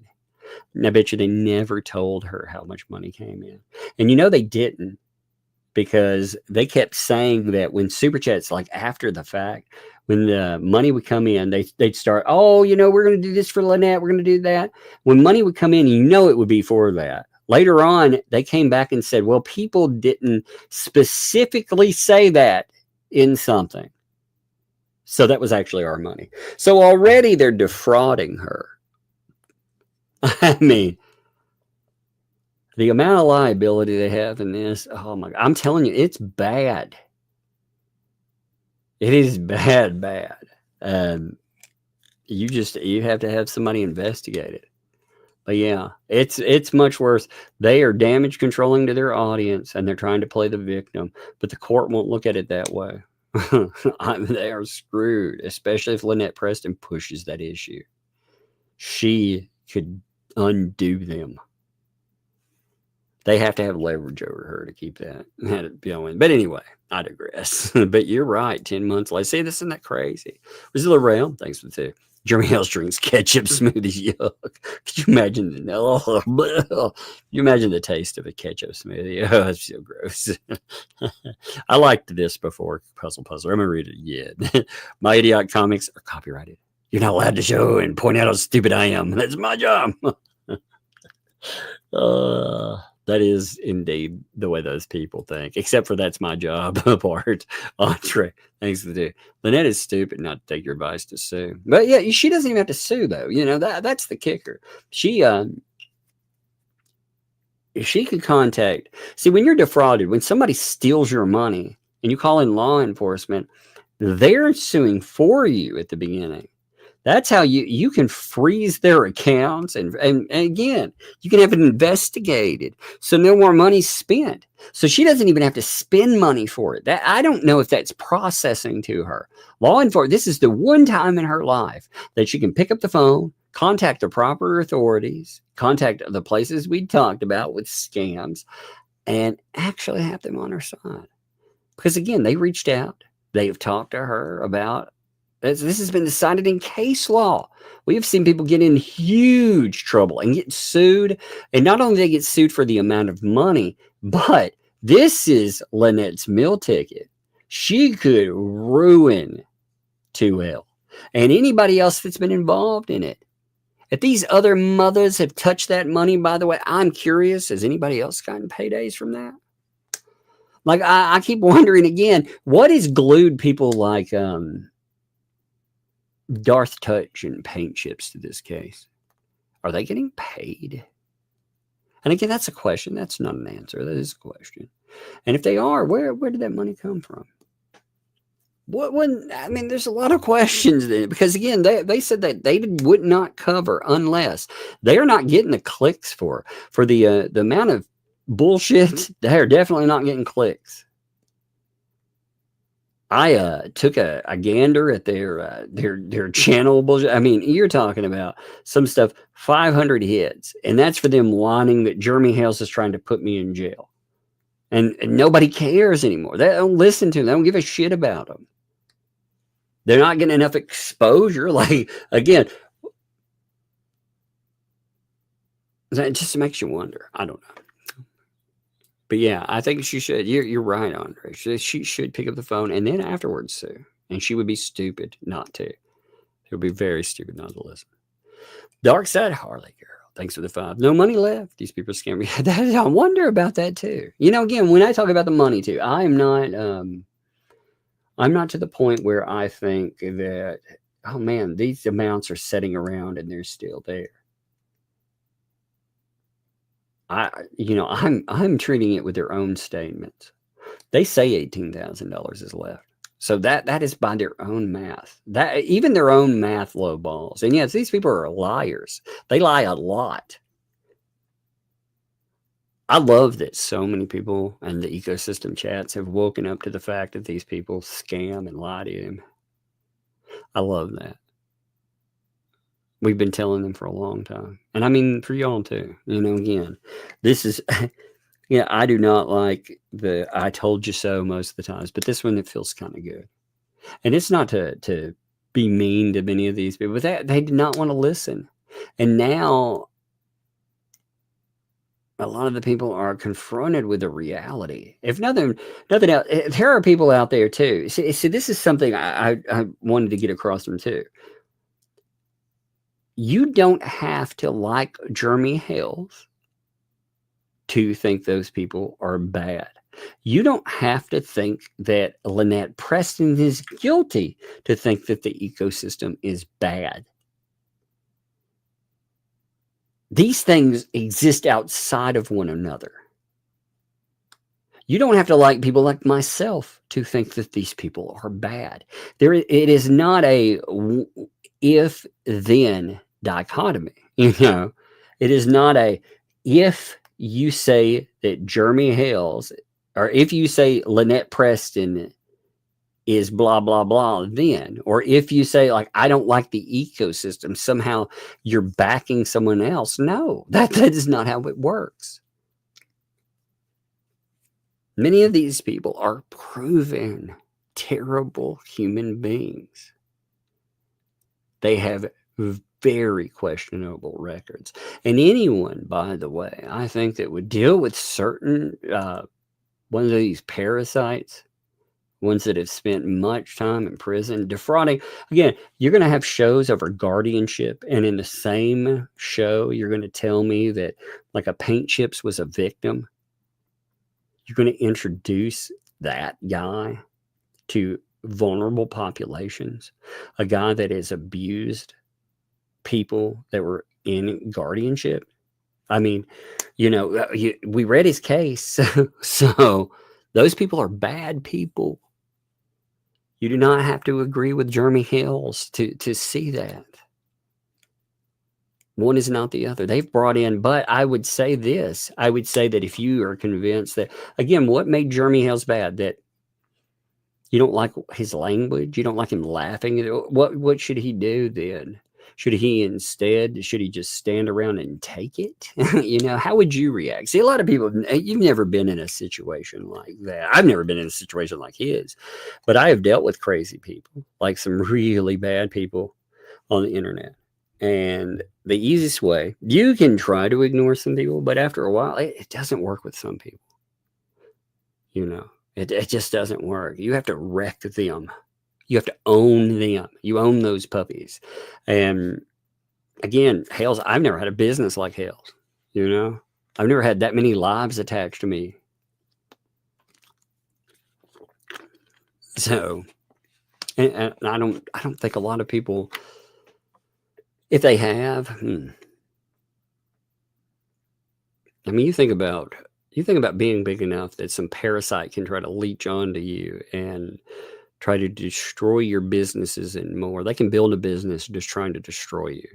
And I bet you they never told her how much money came in. And you know they didn't. Because they kept saying that when Super Chats, like after the fact, when the money would come in, they'd start, oh, you know, we're going to do this for Lynette. We're going to do that. When money would come in, you know it would be for that. Later on, they came back and said, well, people didn't specifically say that in something. So that was actually our money. So already they're defrauding her. I mean, the amount of liability they have in this, oh my God, I'm telling you, it's bad. It is bad. You have to have somebody investigate it. But yeah, it's much worse. They are damage controlling to their audience and they're trying to play the victim, but the court won't look at it that way. They are screwed, especially if Lynette Preston pushes that issue. She could undo them. They have to have leverage over her to keep that going. But anyway, I digress. But you're right. 10 months later. See, this isn't that crazy. Brazil Realm, thanks for the tip. Jeremy Hales drinks ketchup smoothies. Yuck. Could you imagine you imagine the taste of a ketchup smoothie? Oh, that's so gross. I liked this before Puzzle. I'm going to read it again. My idiotic comics are copyrighted. You're not allowed to show and point out how stupid I am. That's my job. That is indeed the way those people think, except for that's my job part. Andre, thanks for the Lynette is stupid not to take your advice to sue. But yeah, she doesn't even have to sue though. You know, that's the kicker. She could contact. See, when you're defrauded, when somebody steals your money and you call in law enforcement, they're suing for you at the beginning. That's how you can freeze their accounts. And again, you can have it investigated. So no more money spent. So she doesn't even have to spend money for it. I don't know if that's processing to her. Law enforcement, this is the one time in her life that she can pick up the phone, contact the proper authorities, contact the places we talked about with scams, and actually have them on her side. Because again, they reached out. They have talked to her about this has been decided in case law. We have seen people get in huge trouble and get sued. And not only they get sued for the amount of money, but this is Lynette's meal ticket. She could ruin 2L and anybody else that's been involved in it. If these other mothers have touched that money, by the way, I'm curious, has anybody else gotten paydays from that? Like, I keep wondering again, what has glued people like Darth Touch and Paint Chips to this case? Are they getting paid? And again, that's a question. That's not an answer. That is a question. And if they are, where did that money come from? I mean, there's a lot of questions there because again, they said that they would not cover unless they are not getting the clicks for the amount of bullshit. They're definitely not getting clicks. I took a gander at their channel bullshit. I mean, you're talking about some stuff, 500 hits, and that's for them whining that Jeremy Hales is trying to put me in jail. And nobody cares anymore. They don't listen to them. They don't give a shit about them. They're not getting enough exposure. Like, again, that just makes you wonder. I don't know. But yeah, I think she should. You're right, Andre. She should pick up the phone and then afterwards sue. And she would be stupid not to. It would be very stupid not to listen. Dark Side Harley Girl. Thanks for the 5. No money left. These people scam me. I wonder about that too. You know, again, when I talk about the money too, I'm not to the point where I think that, oh man, these amounts are sitting around and they're still there. I'm treating it with their own statements. They say $18,000 is left. So that is by their own math. That even their own math lowballs. And yes, these people are liars. They lie a lot. I love that so many people and the ecosystem chats have woken up to the fact that these people scam and lie to them. I love that. We've been telling them for a long time. And I mean, for y'all too. You know, again, this is, yeah, I do not like the I told you so most of the times, but this one, it feels kind of good. And it's not to be mean to many of these people, but they did not want to listen. And now a lot of the people are confronted with the reality. If nothing else, there are people out there too. See, this is something I wanted to get across them too. You don't have to like Jeremy Hales to think those people are bad. You don't have to think that Lynette Preston is guilty to think that the ecosystem is bad. These things exist outside of one another. You don't have to like people like myself to think that these people are bad. It is not a if-then dichotomy. You know, it is not a if you say that Jeremy Hales, or if you say Lynette Preston is blah, blah, blah, then, or if you say, like, I don't like the ecosystem, somehow you're backing someone else. No, that is not how it works. Many of these people are proven terrible human beings. They have very questionable records. And anyone, by the way, I think that would deal with certain one of these parasites, ones that have spent much time in prison, defrauding. Again, you're going to have shows over guardianship, and in the same show, you're going to tell me that like a paint chips was a victim. You're going to introduce that guy to vulnerable populations, a guy that has abused people that were in guardianship. I mean, you know, we read his case. So those people are bad people. You do not have to agree with Jeremy Hales to see that. One is not the other. They've brought in, but I would say this. I would say that if you are convinced that, again, what made Jeremy Hales bad? That you don't like his language, you don't like him laughing. What should he do then? Should he just stand around and take it? You know, how would you react? See, a lot of people, you've never been in a situation like that. I've never been in a situation like his, but I have dealt with crazy people, like some really bad people on the internet. And the easiest way, you can try to ignore some people, but after a while, it doesn't work with some people. You know, it just doesn't work. You have to wreck them. You have to own them. You own those puppies. And again, Hales, I've never had a business like Hales. You know, I've never had that many lives attached to me. So, and I don't think a lot of people, if they have, I mean, you think about being big enough that some parasite can try to leech onto you and try to destroy your businesses and more. They can build a business just trying to destroy you.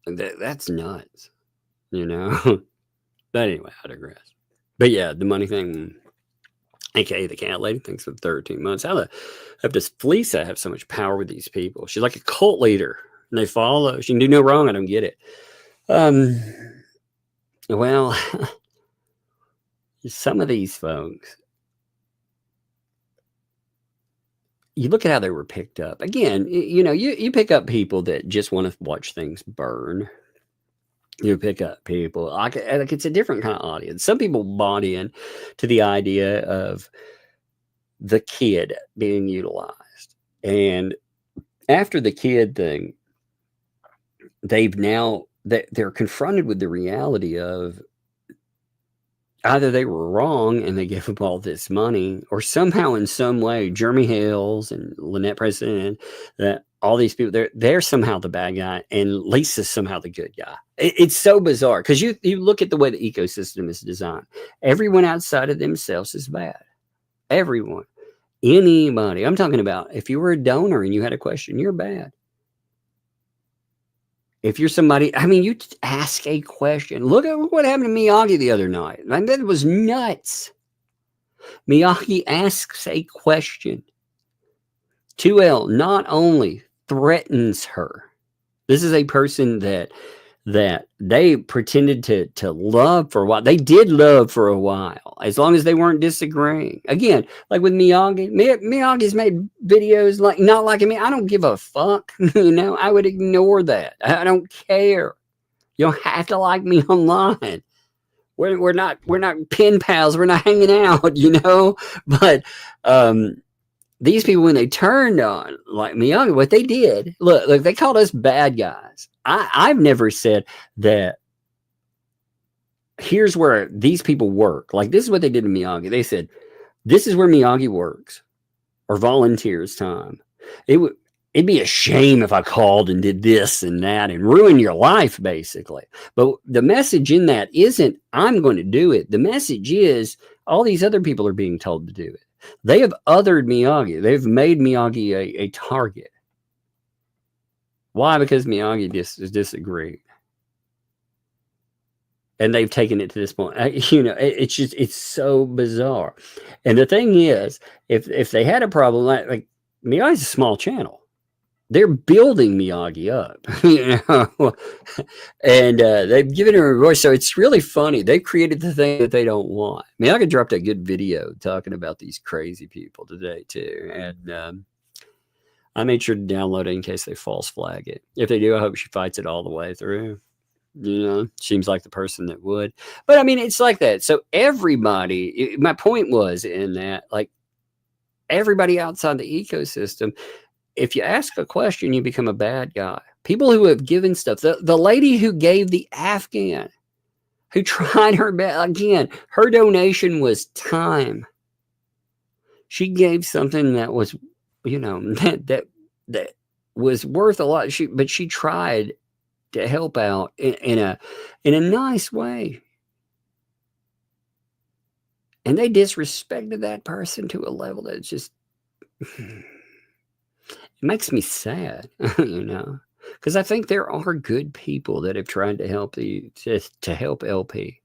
And that's nuts, you know? But anyway, I digress. But yeah, the money thing, aka the cat lady, thanks for 13 months. How does Fleesa have so much power with these people? She's like a cult leader, and they follow. She can do no wrong. I don't get it. Well, some of these folks, you look at how they were picked up. Again, you know, you pick up people that just want to watch things burn. You pick up people like it's a different kind of audience. Some people bought in to the idea of the kid being utilized, and after the kid thing, they're confronted with the reality of either they were wrong and they gave up all this money, or somehow in some way, Jeremy Hales and Lynette Preston, that all these people, they're somehow the bad guy and Lisa's somehow the good guy. It's so bizarre because you look at the way the ecosystem is designed. Everyone outside of themselves is bad. Everyone. Anybody. I'm talking about if you were a donor and you had a question, you're bad. If you're somebody, I mean, you ask a question. Look at what happened to Miyagi the other night. I mean, that was nuts. Miyagi asks a question. 2L not only threatens her. This is a person that they pretended to love for a while. They did love for a while, as long as they weren't disagreeing. Again, like with Miyagi, Miyagi's made videos like not liking me. I don't give a fuck. You know, I would ignore that. I don't care. You don't have to like me online. We're not pen pals. We're not hanging out. You know, but these people, when they turned on like Miyagi, what they did, look, they called us bad guys. I've never said that here's where these people work. Like, this is what they did to Miyagi. They said, this is where Miyagi works or volunteers time. It'd be a shame if I called and did this and that and ruin your life, basically. But the message in that isn't, I'm going to do it. The message is, all these other people are being told to do it. They have othered Miyagi. They've made Miyagi a target. Why? Because Miyagi disagreed. And they've taken it to this point. You know, it's so bizarre. And the thing is, if they had a problem, like Miyagi's a small channel. They're building Miyagi up, you know, and they've given him a voice. So it's really funny. They've created the thing that they don't want. Miyagi dropped a good video talking about these crazy people today, too. And I made sure to download it in case they false flag it. If they do, I hope she fights it all the way through. You know, seems like the person that would. But I mean, it's like that. So everybody, my point was in that, like, everybody outside the ecosystem, if you ask a question, you become a bad guy. People who have given stuff. The lady who gave the Afghan, who tried her best, again, her donation was time. She gave something that was, you know, that was worth a lot. But she tried to help out in a nice way. And they disrespected that person to a level that's just... It makes me sad, you know, because I think there are good people that have tried to help to help LP.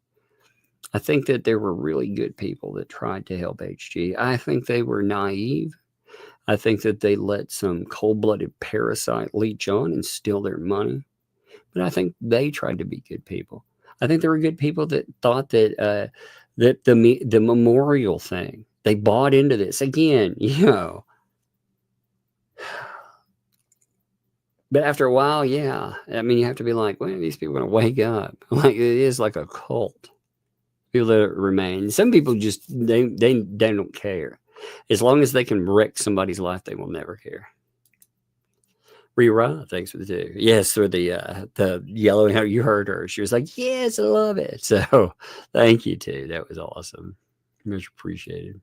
I think that there were really good people that tried to help HG. I think they were naive. I think that they let some cold-blooded parasite leech on and steal their money. But I think they tried to be good people. I think there were good people that thought that that the memorial thing, they bought into this. Again, you know. But after a while, yeah. I mean, you have to be like, when are these people going to wake up? Like, it is like a cult. People that remain. Some people just, they don't care. As long as they can wreck somebody's life, they will never care. Rira, thanks for the two. Yes, for the yellow hair. You heard her. She was like, yes, I love it. So thank you, too. That was awesome. Much appreciated.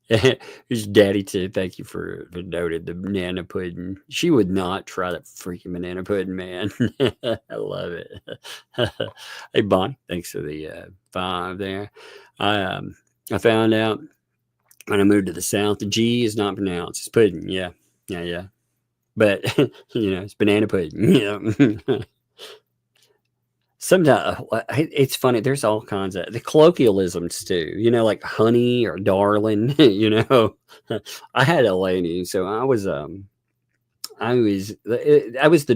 Here's Daddy too. Thank you for noted the banana pudding. She would not try that freaking banana pudding, man. I love it. Hey Bonnie, thanks for the 5 there. I found out when I moved to the South, the G is not pronounced. It's pudding. Yeah. But you know, it's banana pudding. Yeah. Sometimes it's funny. There's all kinds of the colloquialisms too, you know, like honey or darling, you know. I had a lady, so I was the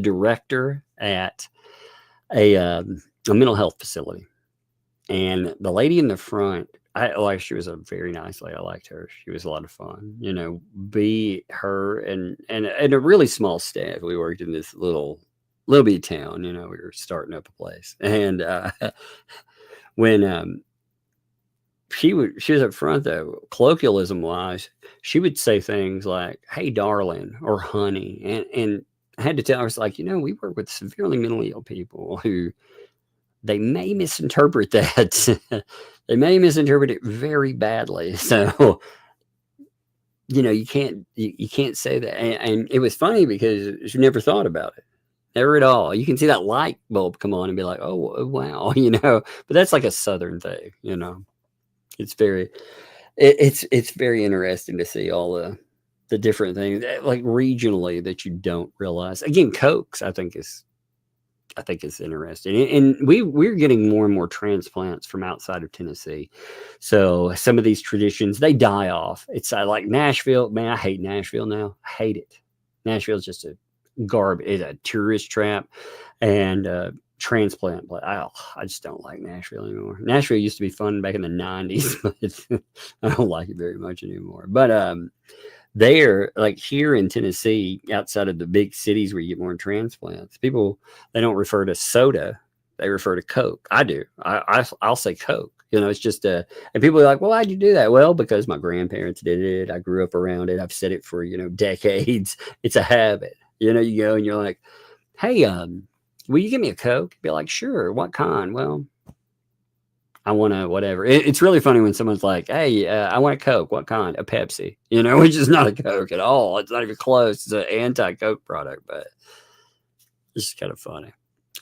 director at a mental health facility, and the lady in the front, she was a very nice lady. I liked her. She was a lot of fun. You know, her and a really small staff. We worked in this little bitty town. You know, we were starting up a place, and when she was up front though, colloquialism wise, she would say things like, "Hey, darling," or "honey," and I had to tell her, it's like, you know, we work with severely mentally ill people who they may misinterpret that. They may misinterpret it very badly. So, you know, you can't say that. And it was funny because she never thought about it. Never at all. You can see that light bulb come on and be like, oh, wow, you know, but that's like a Southern thing, you know. It's very interesting to see all the different things, like regionally, that you don't realize. Again, Cokes, I think is interesting. And we're getting more and more transplants from outside of Tennessee. So some of these traditions, they die off. It's like Nashville. Man, I hate Nashville now. I hate it. Nashville's just it's a tourist trap and transplant. But I just don't like Nashville anymore. Nashville used to be fun back in the 90s, but I don't like it very much anymore. But there, like here in Tennessee, outside of the big cities where you get more transplants, people, they don't refer to soda, they refer to Coke. I do. I'll say Coke. You know, it's just and people are like, well, why'd you do that? Well, because my grandparents did it. I grew up around it. I've said it for, you know, decades. It's a habit. You know, you go and you're like, hey, will you give me a Coke? Be like, sure. What kind? Well, I want to whatever. It's really funny when someone's like, hey, I want a Coke. What kind? A Pepsi, you know, which is not a Coke at all. It's not even close. It's an anti-Coke product, but it's kind of funny.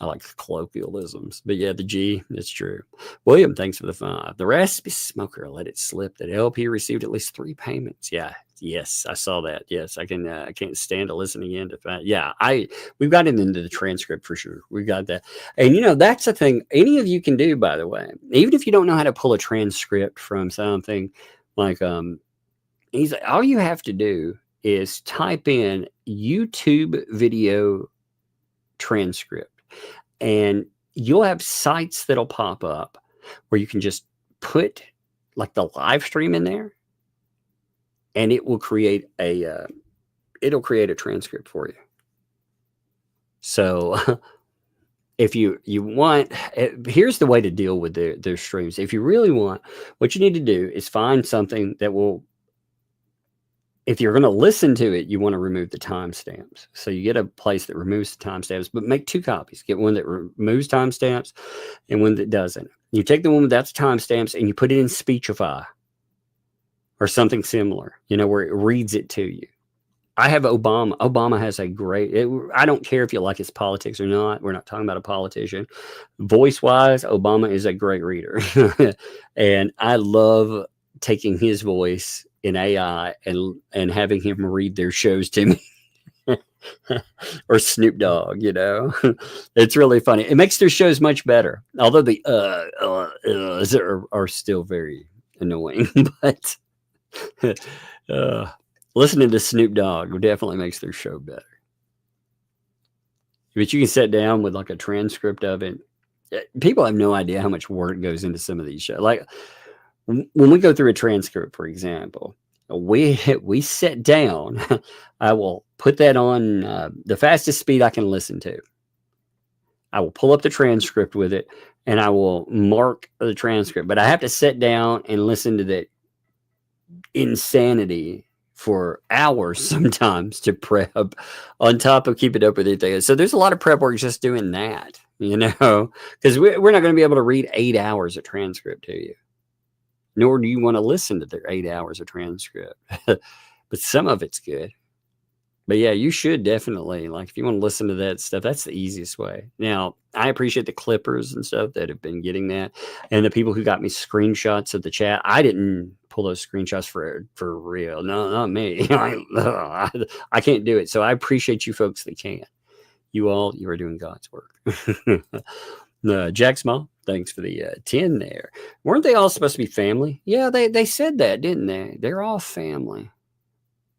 I like colloquialisms, but yeah, the G, it's true. William, thanks for the 5. The recipe smoker let it slip that LP received at least 3 payments. Yeah. Yes, I saw that. Yes, I can. I can't stand to listen again to that. Yeah, we've got it into the transcript for sure. We got that, and you know that's the thing. Any of you can do, by the way, even if you don't know how to pull a transcript from something like he's like, all you have to do is type in YouTube video transcript, and you'll have sites that'll pop up where you can just put like the live stream in there. And it will create a transcript for you. So if you want, here's the way to deal with their streams. If you really want, what you need to do is find something that will, if you're going to listen to it, you want to remove the timestamps. So you get a place that removes the timestamps, but make 2 copies. Get one that removes timestamps and one that doesn't. You take the one without the timestamps and you put it in Speechify or something similar, you know, where it reads it to you. I have Obama. Obama has a great, I don't care if you like his politics or not. We're not talking about a politician. Voice-wise, Obama is a great reader. And I love taking his voice in AI and having him read their shows to me. Or Snoop Dogg, you know. It's really funny. It makes their shows much better. Although the are still very annoying, but listening to Snoop Dogg definitely makes their show better. But you can sit down with like a transcript of it. People have no idea how much work goes into some of these shows. Like when we go through a transcript, for example, we sit down. I will put that on the fastest speed I can listen to. I will pull up the transcript with it, and I will mark the transcript. But I have to sit down and listen to that insanity for hours sometimes to prep, on top of keeping up with everything. So there's a lot of prep work just doing that, you know, because we're not going to be able to read 8 hours of transcript to you, nor do you want to listen to their 8 hours of transcript. But some of it's good. But yeah, you should definitely, like, if you want to listen to that stuff, that's the easiest way. Now, I appreciate the clippers and stuff that have been getting that, and the people who got me screenshots of the chat. I didn't pull those screenshots for real. No, not me. I can't do it. So I appreciate you folks that can. You are doing God's work. Jack Small, thanks for the 10 there. Weren't they all supposed to be family? Yeah, they said that, didn't they? They're all family.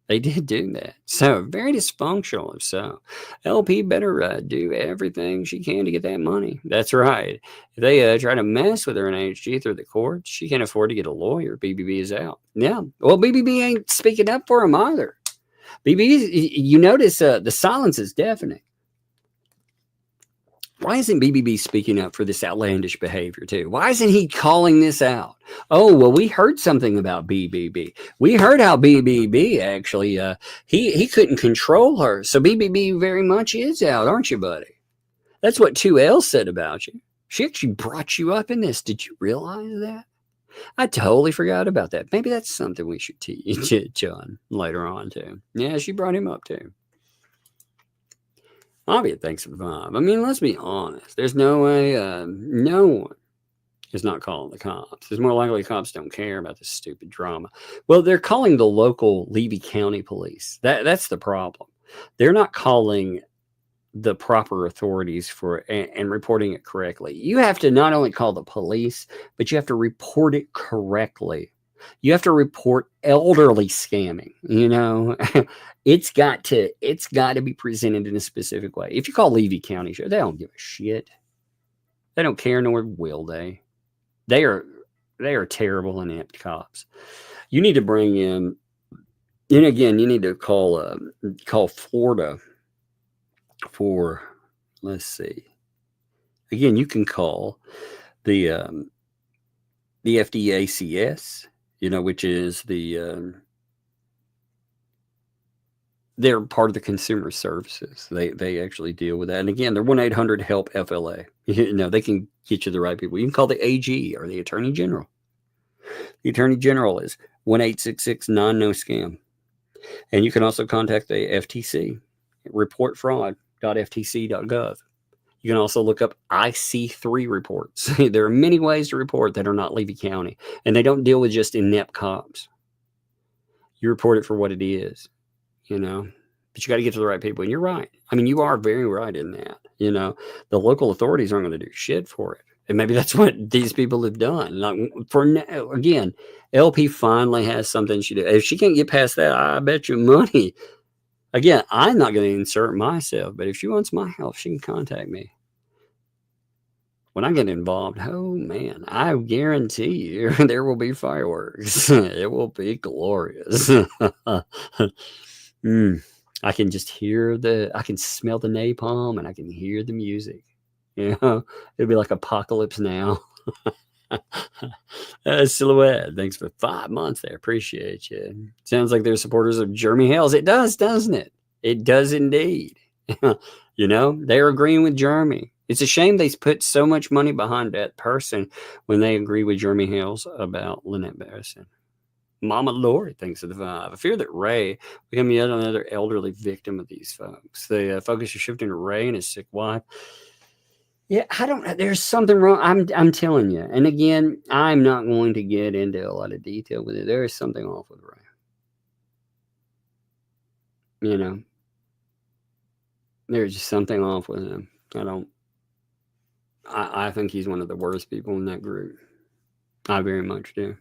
They did do that. So very dysfunctional. So LP better do everything she can to get that money. That's right. If they try to mess with her in HG through the courts, she can't afford to get a lawyer. BBB is out. Yeah. Well, BBB ain't speaking up for him either. BBB, you notice the silence is deafening. Why isn't BBB speaking up for this outlandish behavior too? Why isn't he calling this out? Oh, well, we heard something about BBB. We heard how BBB actually, he couldn't control her. So BBB very much is out, aren't you, buddy? That's what 2L said about you. She actually brought you up in this. Did you realize that? I totally forgot about that. Maybe that's something we should teach John later on too. Yeah, she brought him up too. Obvious, thanks for the vibe. I mean, let's be honest. There's no way no one is not calling the cops. It's more likely cops don't care about this stupid drama. Well, they're calling the local Levy County police. That's the problem. They're not calling the proper authorities for and reporting it correctly. You have to not only call the police, but you have to report it correctly. You have to report elderly scamming, you know. It's got to be presented in a specific way. If you call Levy County, they don't give a shit. They don't care, nor will they. They are terrible, inept cops. You need to bring in, and again, you need to call Florida for, let's see. Again, you can call the FDACS, you know, which is they're part of the consumer services. They actually deal with that. And again, they're 1-800-HELP-FLA. You know, they can get you the right people. You can call the AG or the Attorney General. The Attorney General is 1-866-9-NO-SCAM. And you can also contact the FTC, reportfraud.ftc.gov. You can also look up IC3 reports. There are many ways to report that are not Levy County, and they don't deal with just inept cops. You report it for what it is, you know, but you got to get to the right people. And you're right. I mean, you are very right in that, you know, the local authorities aren't going to do shit for it. And maybe that's what these people have done. Like again, LP finally has something she did. If she can't get past that, I bet you money. Again, I'm not going to insert myself, but if she wants my help, she can contact me. When I get involved, oh man, I guarantee you there will be fireworks. It will be glorious. I can just hear I can smell the napalm and I can hear the music. You know, it'll be like Apocalypse Now. Silhouette, thanks for 5 months there. Appreciate you. Sounds like they're supporters of Jeremy Hales. It does, doesn't it? It does indeed. You know, they're agreeing with Jeremy. It's a shame they put so much money behind that person when they agree with Jeremy Hales about Lynette Barrison. Mama Lori thinks of the vibe. I fear that Ray become yet another elderly victim of these folks. The focus is shifting to Ray and his sick wife. Yeah, there's something wrong. I'm telling you. And again, I'm not going to get into a lot of detail with it. There is something off with Ray. You know, there's just something off with him. I think he's one of the worst people in that group. I very much do.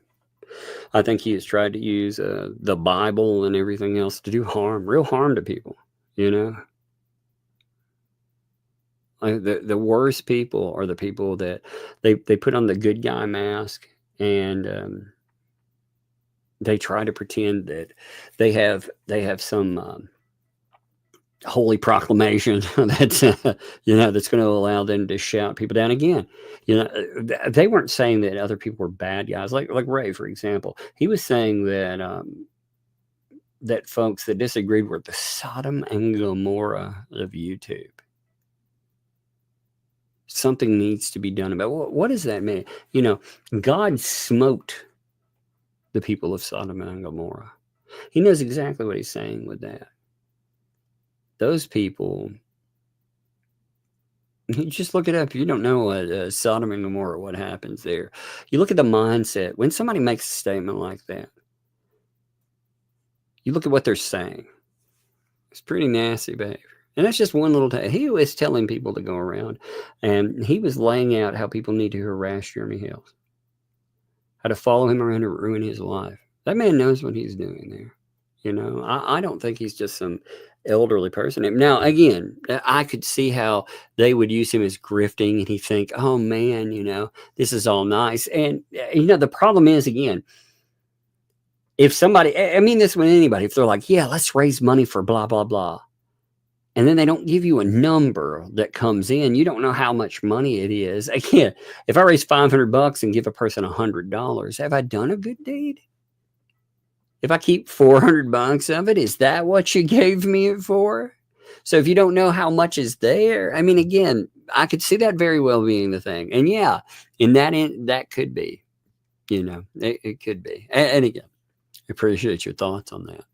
I think he has tried to use the Bible and everything else to do real harm to people, you know. Like the worst people are the people that they put on the good guy mask and they try to pretend that they have some holy proclamation that's you know, that's going to allow them to shout people down. Again, you know, they weren't saying that other people were bad guys, like Ray, for example. He was saying that that folks that disagreed were the Sodom and Gomorrah of YouTube. Something needs to be done about what does that mean? You know, God smote the people of Sodom and Gomorrah. He knows exactly what he's saying with that. Those people, you just look it up. You don't know what Sodom and Gomorrah, what happens there. You look at the mindset. When somebody makes a statement like that, you look at what they're saying. It's pretty nasty behavior. And that's just one little he was telling people to go around, and he was laying out how people need to harass Jeremy Hales, how to follow him around and ruin his life. That man knows what he's doing there. You know, I don't think he's just some elderly person. Now, again, I could see how they would use him as grifting, and he'd think, oh man, you know, this is all nice. And, you know, the problem is, again, if somebody, I mean this with anybody, if they're like, yeah, let's raise money for blah, blah, blah, and then they don't give you a number that comes in, you don't know how much money it is. Again, if I raise $500 and give a person $100, have I done a good deed? If I keep $400 of it, is that what you gave me it for? So if you don't know how much is there, I mean, again, I could see that very well being the thing. And yeah, in that end, that could be, you know, it could be. And again, I appreciate your thoughts on that.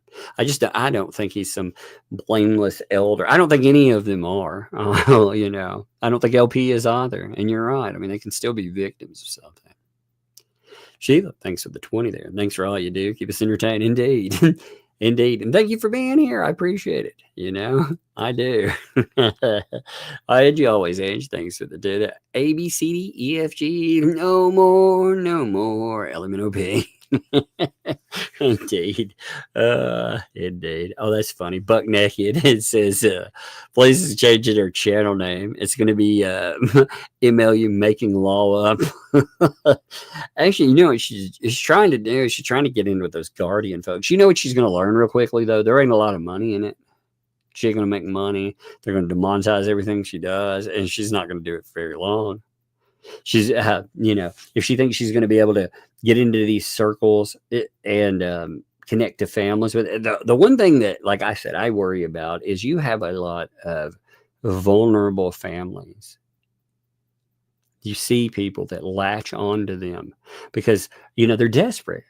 I don't think he's some blameless elder. I don't think any of them are, you know. I don't think LP is either. And you're right. I mean, they can still be victims of something. Sheila, thanks for the 20 there. Thanks for all you do. Keep us entertained. Indeed. Indeed. And thank you for being here. I appreciate it. You know, I do. I had you always, Age. Thanks for the A, B, C, D, E, F, G. No more, no more. Element OP. Indeed. Indeed. Oh, that's funny. Buck Naked. It says, places changing their channel name. It's going to be MLU Making Law Up. Actually, you know what she's trying to do? She's trying to get in with those Guardian folks. You know what she's going to learn real quickly, though? There ain't a lot of money in it. She ain't going to make money. They're going to demonetize everything she does, and she's not going to do it for very long. She's, you know, if she thinks she's going to be able to get into these circles and connect to families with the one thing that, like I said, I worry about is you have a lot of vulnerable families. You see people that latch onto them because, you know, they're desperate.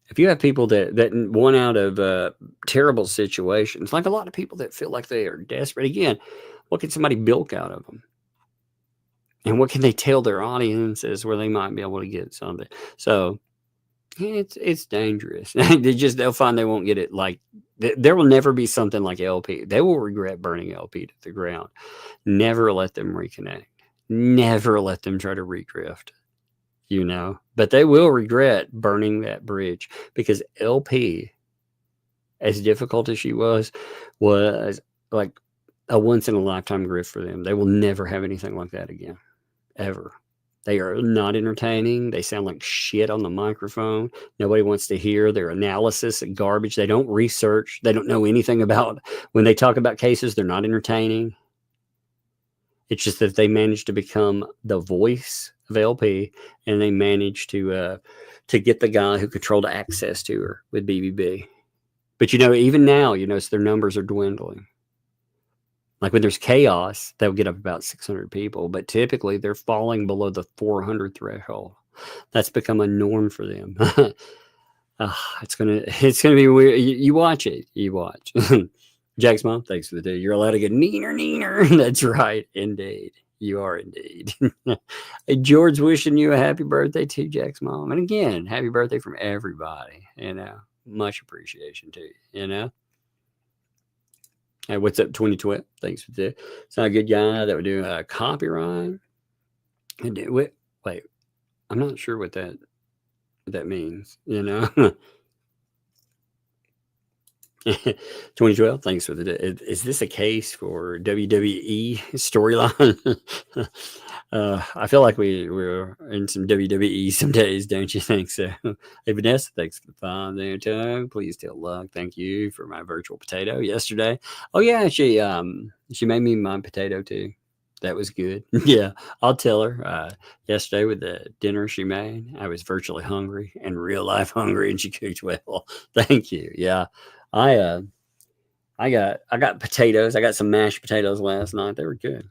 If you have people that want out of terrible situations, like a lot of people that feel like they are desperate, again, what can somebody bilk out of them? And what can they tell their audiences where they might be able to get something? So it's dangerous. They'll find they won't get it. Like there will never be something like LP. They will regret burning LP to the ground. Never let them reconnect. Never let them try to regrift. You know, but they will regret burning that bridge because LP, as difficult as she was like a once in a lifetime grift for them. They will never have anything like that again. Ever. They are not entertaining. They sound like shit on the microphone. Nobody wants to hear their analysis and garbage. They don't research. They don't know anything about when they talk about cases. They're not entertaining. It's just that they managed to become the voice of LP, and they managed to get the guy who controlled access to her with BBB. But you know, even now, you notice their numbers are dwindling. Like when there's chaos, they'll get up about 600 people, but typically they're falling below the 400 threshold. That's become a norm for them. It's gonna be weird. You watch it. You watch. Jack's mom, thanks for the day. You're allowed to get neener. That's right, indeed. You are indeed. George wishing you a happy birthday too, Jack's mom. And again, happy birthday from everybody. You know, much appreciation to you. You know. Hey, what's up, 2012? Thanks for that. It's not a good guy that would do a copyright. And wait, I'm not sure what that means. You know. 2012. Thanks for the day. Is this a case for WWE storyline? I feel like we're in some WWE some days, don't you think so? Hey, Vanessa, thanks for the $5 there, too. Please tell Luck. Thank you for my virtual potato yesterday. Oh yeah, she made me my potato too. That was good. Yeah, I'll tell her. Yesterday with the dinner she made, I was virtually hungry and real life hungry, and she cooked well. Thank you. Yeah. I got potatoes. I got some mashed potatoes last night. They were good.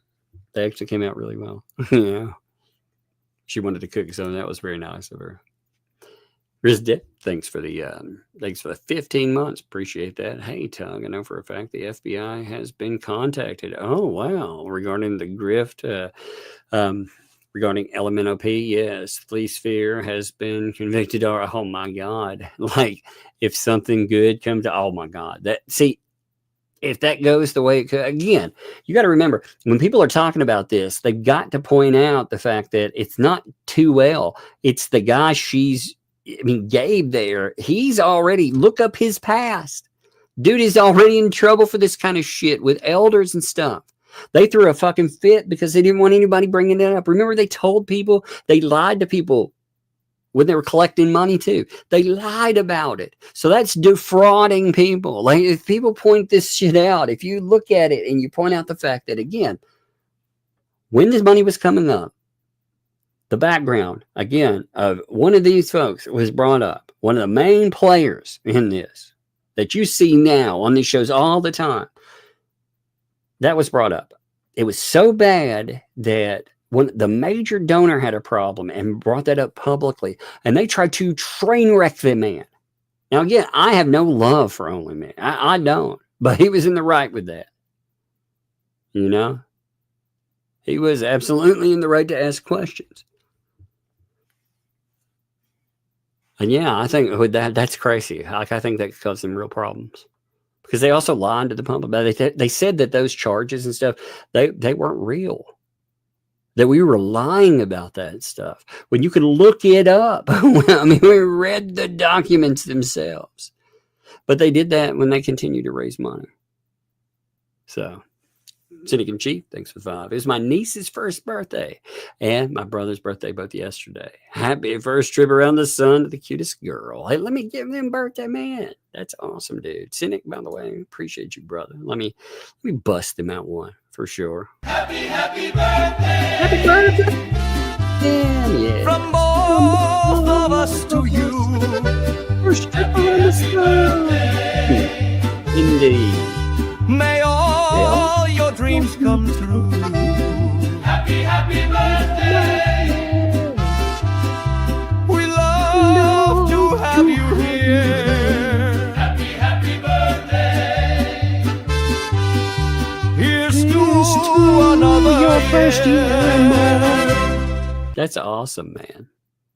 They actually came out really well. Yeah. She wanted to cook, so that was very nice of her. Rizdick, thanks for the 15 months. Appreciate that. Hey, Tug, I know for a fact the FBI has been contacted. Oh wow, regarding the grift. Regarding Element OP, yes, Fleece Fear has been convicted. Oh my God! Like if something good comes to, oh my God! If that goes the way it could, again, you got to remember when people are talking about this, they've got to point out the fact that it's not 2L. It's the guy she's I mean, Gabe there, he's already, look up his past. Dude is already in trouble for this kind of shit with elders and stuff. They threw a fucking fit because they didn't want anybody bringing it up. Remember, they told people, they lied to people when they were collecting money too. They lied about it. So that's defrauding people. Like, if people point this shit out, if you look at it and you point out the fact that, again, when this money was coming up, the background, again, of one of these folks was brought up. One of the main players in this that you see now on these shows all the time, that was brought up. It was so bad that when the major donor had a problem and brought that up publicly, and they tried to train wreck the man. Now, again, I have no love for Only Man. I don't. But he was in the right with that. You know? He was absolutely in the right to ask questions. And yeah, I think with that's crazy. Like, I think that could cause some real problems. Because they also lied to the public. They said that those charges and stuff, they weren't real. That we were lying about that stuff. When you can look it up. I mean, we read the documents themselves. But they did that when they continued to raise money. So, Cynic in Chief, thanks for 5. It was my niece's first birthday and my brother's birthday both yesterday. Happy first trip around the sun to the cutest girl. Hey, let me give them birthday, man. That's awesome, dude. Cynic, by the way, appreciate you, brother. Let me bust them out one for sure. Happy birthday! Happy birthday! Yeah. From both of us to you. First trip around the sun. Indeed. May all your dreams come true. Happy birthday. We love to have you here. Happy birthday. Here's to another your first year. year. That's awesome, man.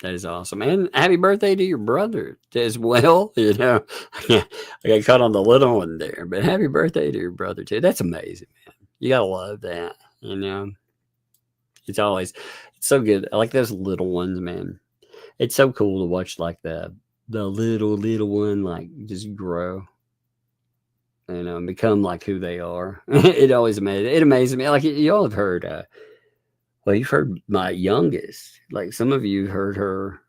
That is awesome. And happy birthday to your brother as well. You know, I got caught on the little one there, but happy birthday to your brother too. That's amazing, man. You got to love that. You know, it's so good. I like those little ones, man. It's so cool to watch like the little one, like just grow, you know, and become like who they are. It amazes me. Like y'all have heard, well, you've heard my youngest. Like some of you heard her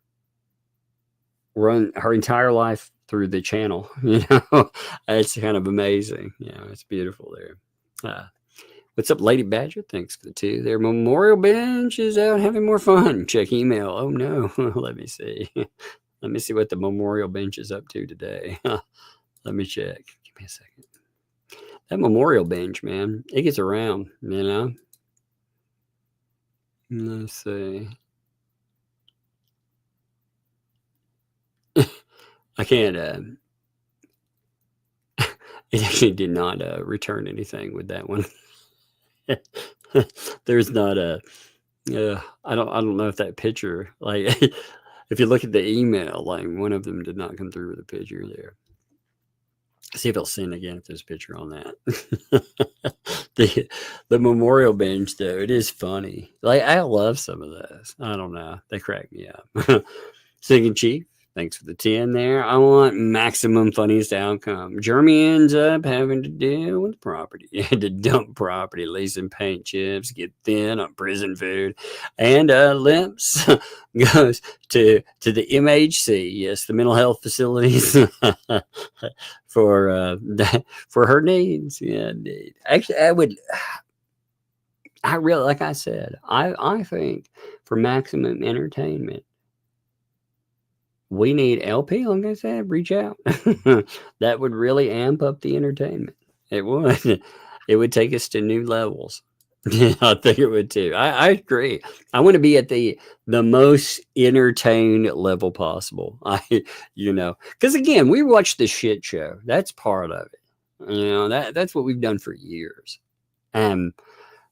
run her entire life through the channel. You know, it's kind of amazing. You know, it's beautiful there. What's up, Lady Badger? Thanks for the 2. Their memorial bench is out having more fun. Check email. Oh no, let me see. Let me see what the memorial bench is up to today. Let me check. Give me a second. That memorial bench, man, it gets around. You know. Let's see. I can't. It actually did not return anything with that one. There's not a. I don't know if that picture, like, if you look at the email, like one of them did not come through with a picture there. See if it'll send again if there's a picture on that. The memorial bench, though, it is funny. Like, I love some of those. I don't know. They crack me up. Singing Chief, thanks for the 10 there. I want maximum funniest outcome. Jeremy ends up having to deal with property. He had to dump property, leasing paint chips, get thin on prison food, and Limps goes to the MHC, yes, the mental health facilities, for her needs. Yeah, indeed. Actually, I really, like I said, I think for maximum entertainment, we need LP, like I said, reach out. That would really amp up the entertainment. It would. It would take us to new levels. I think it would too. I agree. I want to be at the most entertained level possible. Because again, we watch the shit show. That's part of it. You know, that's what we've done for years. The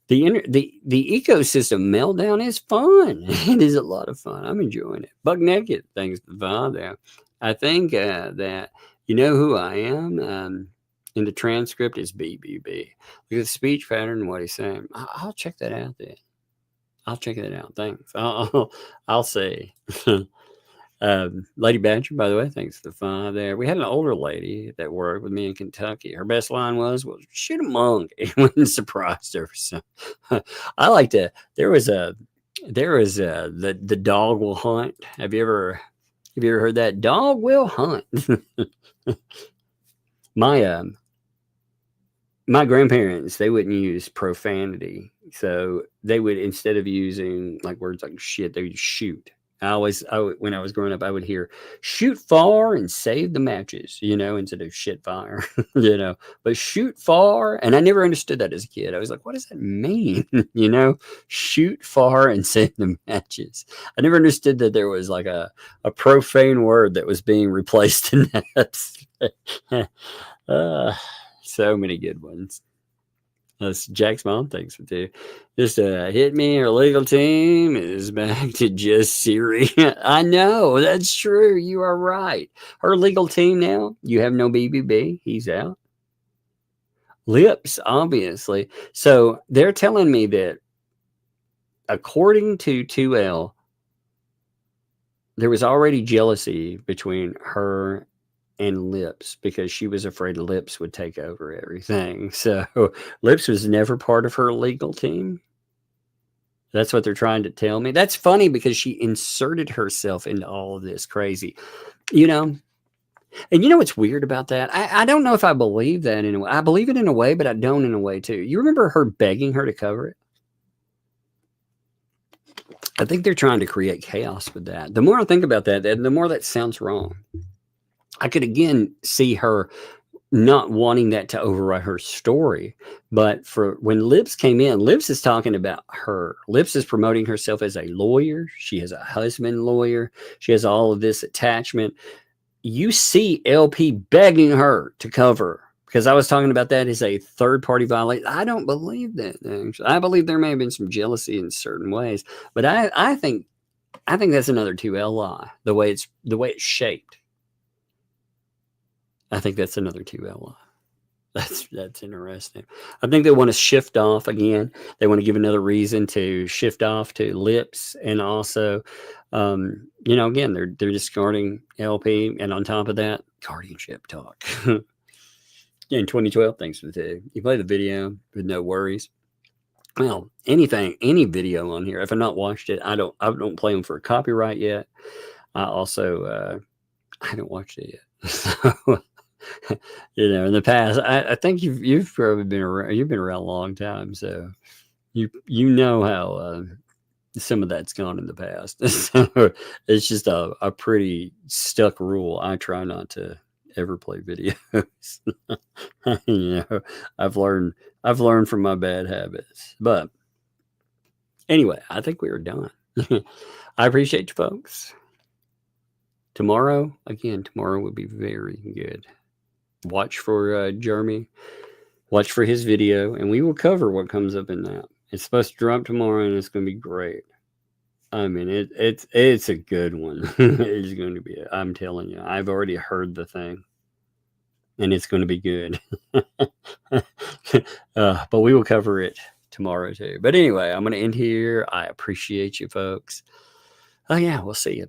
ecosystem meltdown is fun. It is a lot of fun. I'm enjoying it. Buck Naked, thanks to Bob there. I think that you know who I am. In the transcript is BBB. Look at the speech pattern and what he's saying. I'll check that out then. I'll check that out. Thanks. I'll say. Lady Badger, by the way, thanks for the 5 there. We had an older lady that worked with me in Kentucky. Her best line was, "Well, shoot a monkey." It wouldn't surprise her. So I like to. There was the dog will hunt. Have you ever heard that? Dog will hunt. My grandparents, they wouldn't use profanity, so they would, instead of using like words like shit, they would shoot. When I was growing up, I would hear shoot far and save the matches, instead of shit fire, but shoot far. And I never understood that as a kid. I was like, what does that mean? Shoot far and save the matches. I never understood that there was like a profane word that was being replaced in that. So many good ones. That's Jack's mom. Thanks for two. Just hit me. Her legal team is back to just Siri. I know, that's true. You are right. Her legal team now. You have no BBB. He's out. Lips, obviously. So they're telling me that according to 2L, there was already jealousy between her and Lips because she was afraid Lips would take over everything. So Lips was never part of her legal team. That's what they're trying to tell me. That's funny because she inserted herself into all of this crazy, And what's weird about that? I don't know if I believe that in a way. I believe it in a way, but I don't in a way too. You remember her begging her to cover it? I think they're trying to create chaos with that. The more I think about that, the more that sounds wrong. I could again see her not wanting that to overwrite her story. But for when Lips came in, Lips is talking about her. Lips is promoting herself as a lawyer. She has a husband lawyer. She has all of this attachment. You see LP begging her to cover, because I was talking about that as a third-party violation. I don't believe that. Actually. I believe there may have been some jealousy in certain ways, but I think that's another 2L lie. The way it's shaped. I think that's another 2L lie. That's interesting. I think they want to shift off again. They want to give another reason to shift off to Lips, and also, again, they're discarding LP, and on top of that, guardianship talk. In 2012, thanks for the two. You play the video with no worries. Well, any video on here, if I've not watched it, I don't play them for copyright yet. I also I haven't watched it yet. So, in the past, I think you've probably been around. You've been around a long time, so you know how some of that's gone in the past. So it's just a pretty stuck rule. I try not to ever play videos. I've learned from my bad habits. But anyway, I think we are done. I appreciate you folks. Tomorrow would be very good. Watch for Jeremy. Watch for his video, and we will cover what comes up in that. It's supposed to drop tomorrow, and it's going to be great. I mean, it's a good one. It's going to be. I'm telling you, I've already heard the thing, and it's going to be good. But we will cover it tomorrow too. But anyway, I'm going to end here. I appreciate you folks. Oh yeah, we'll see you.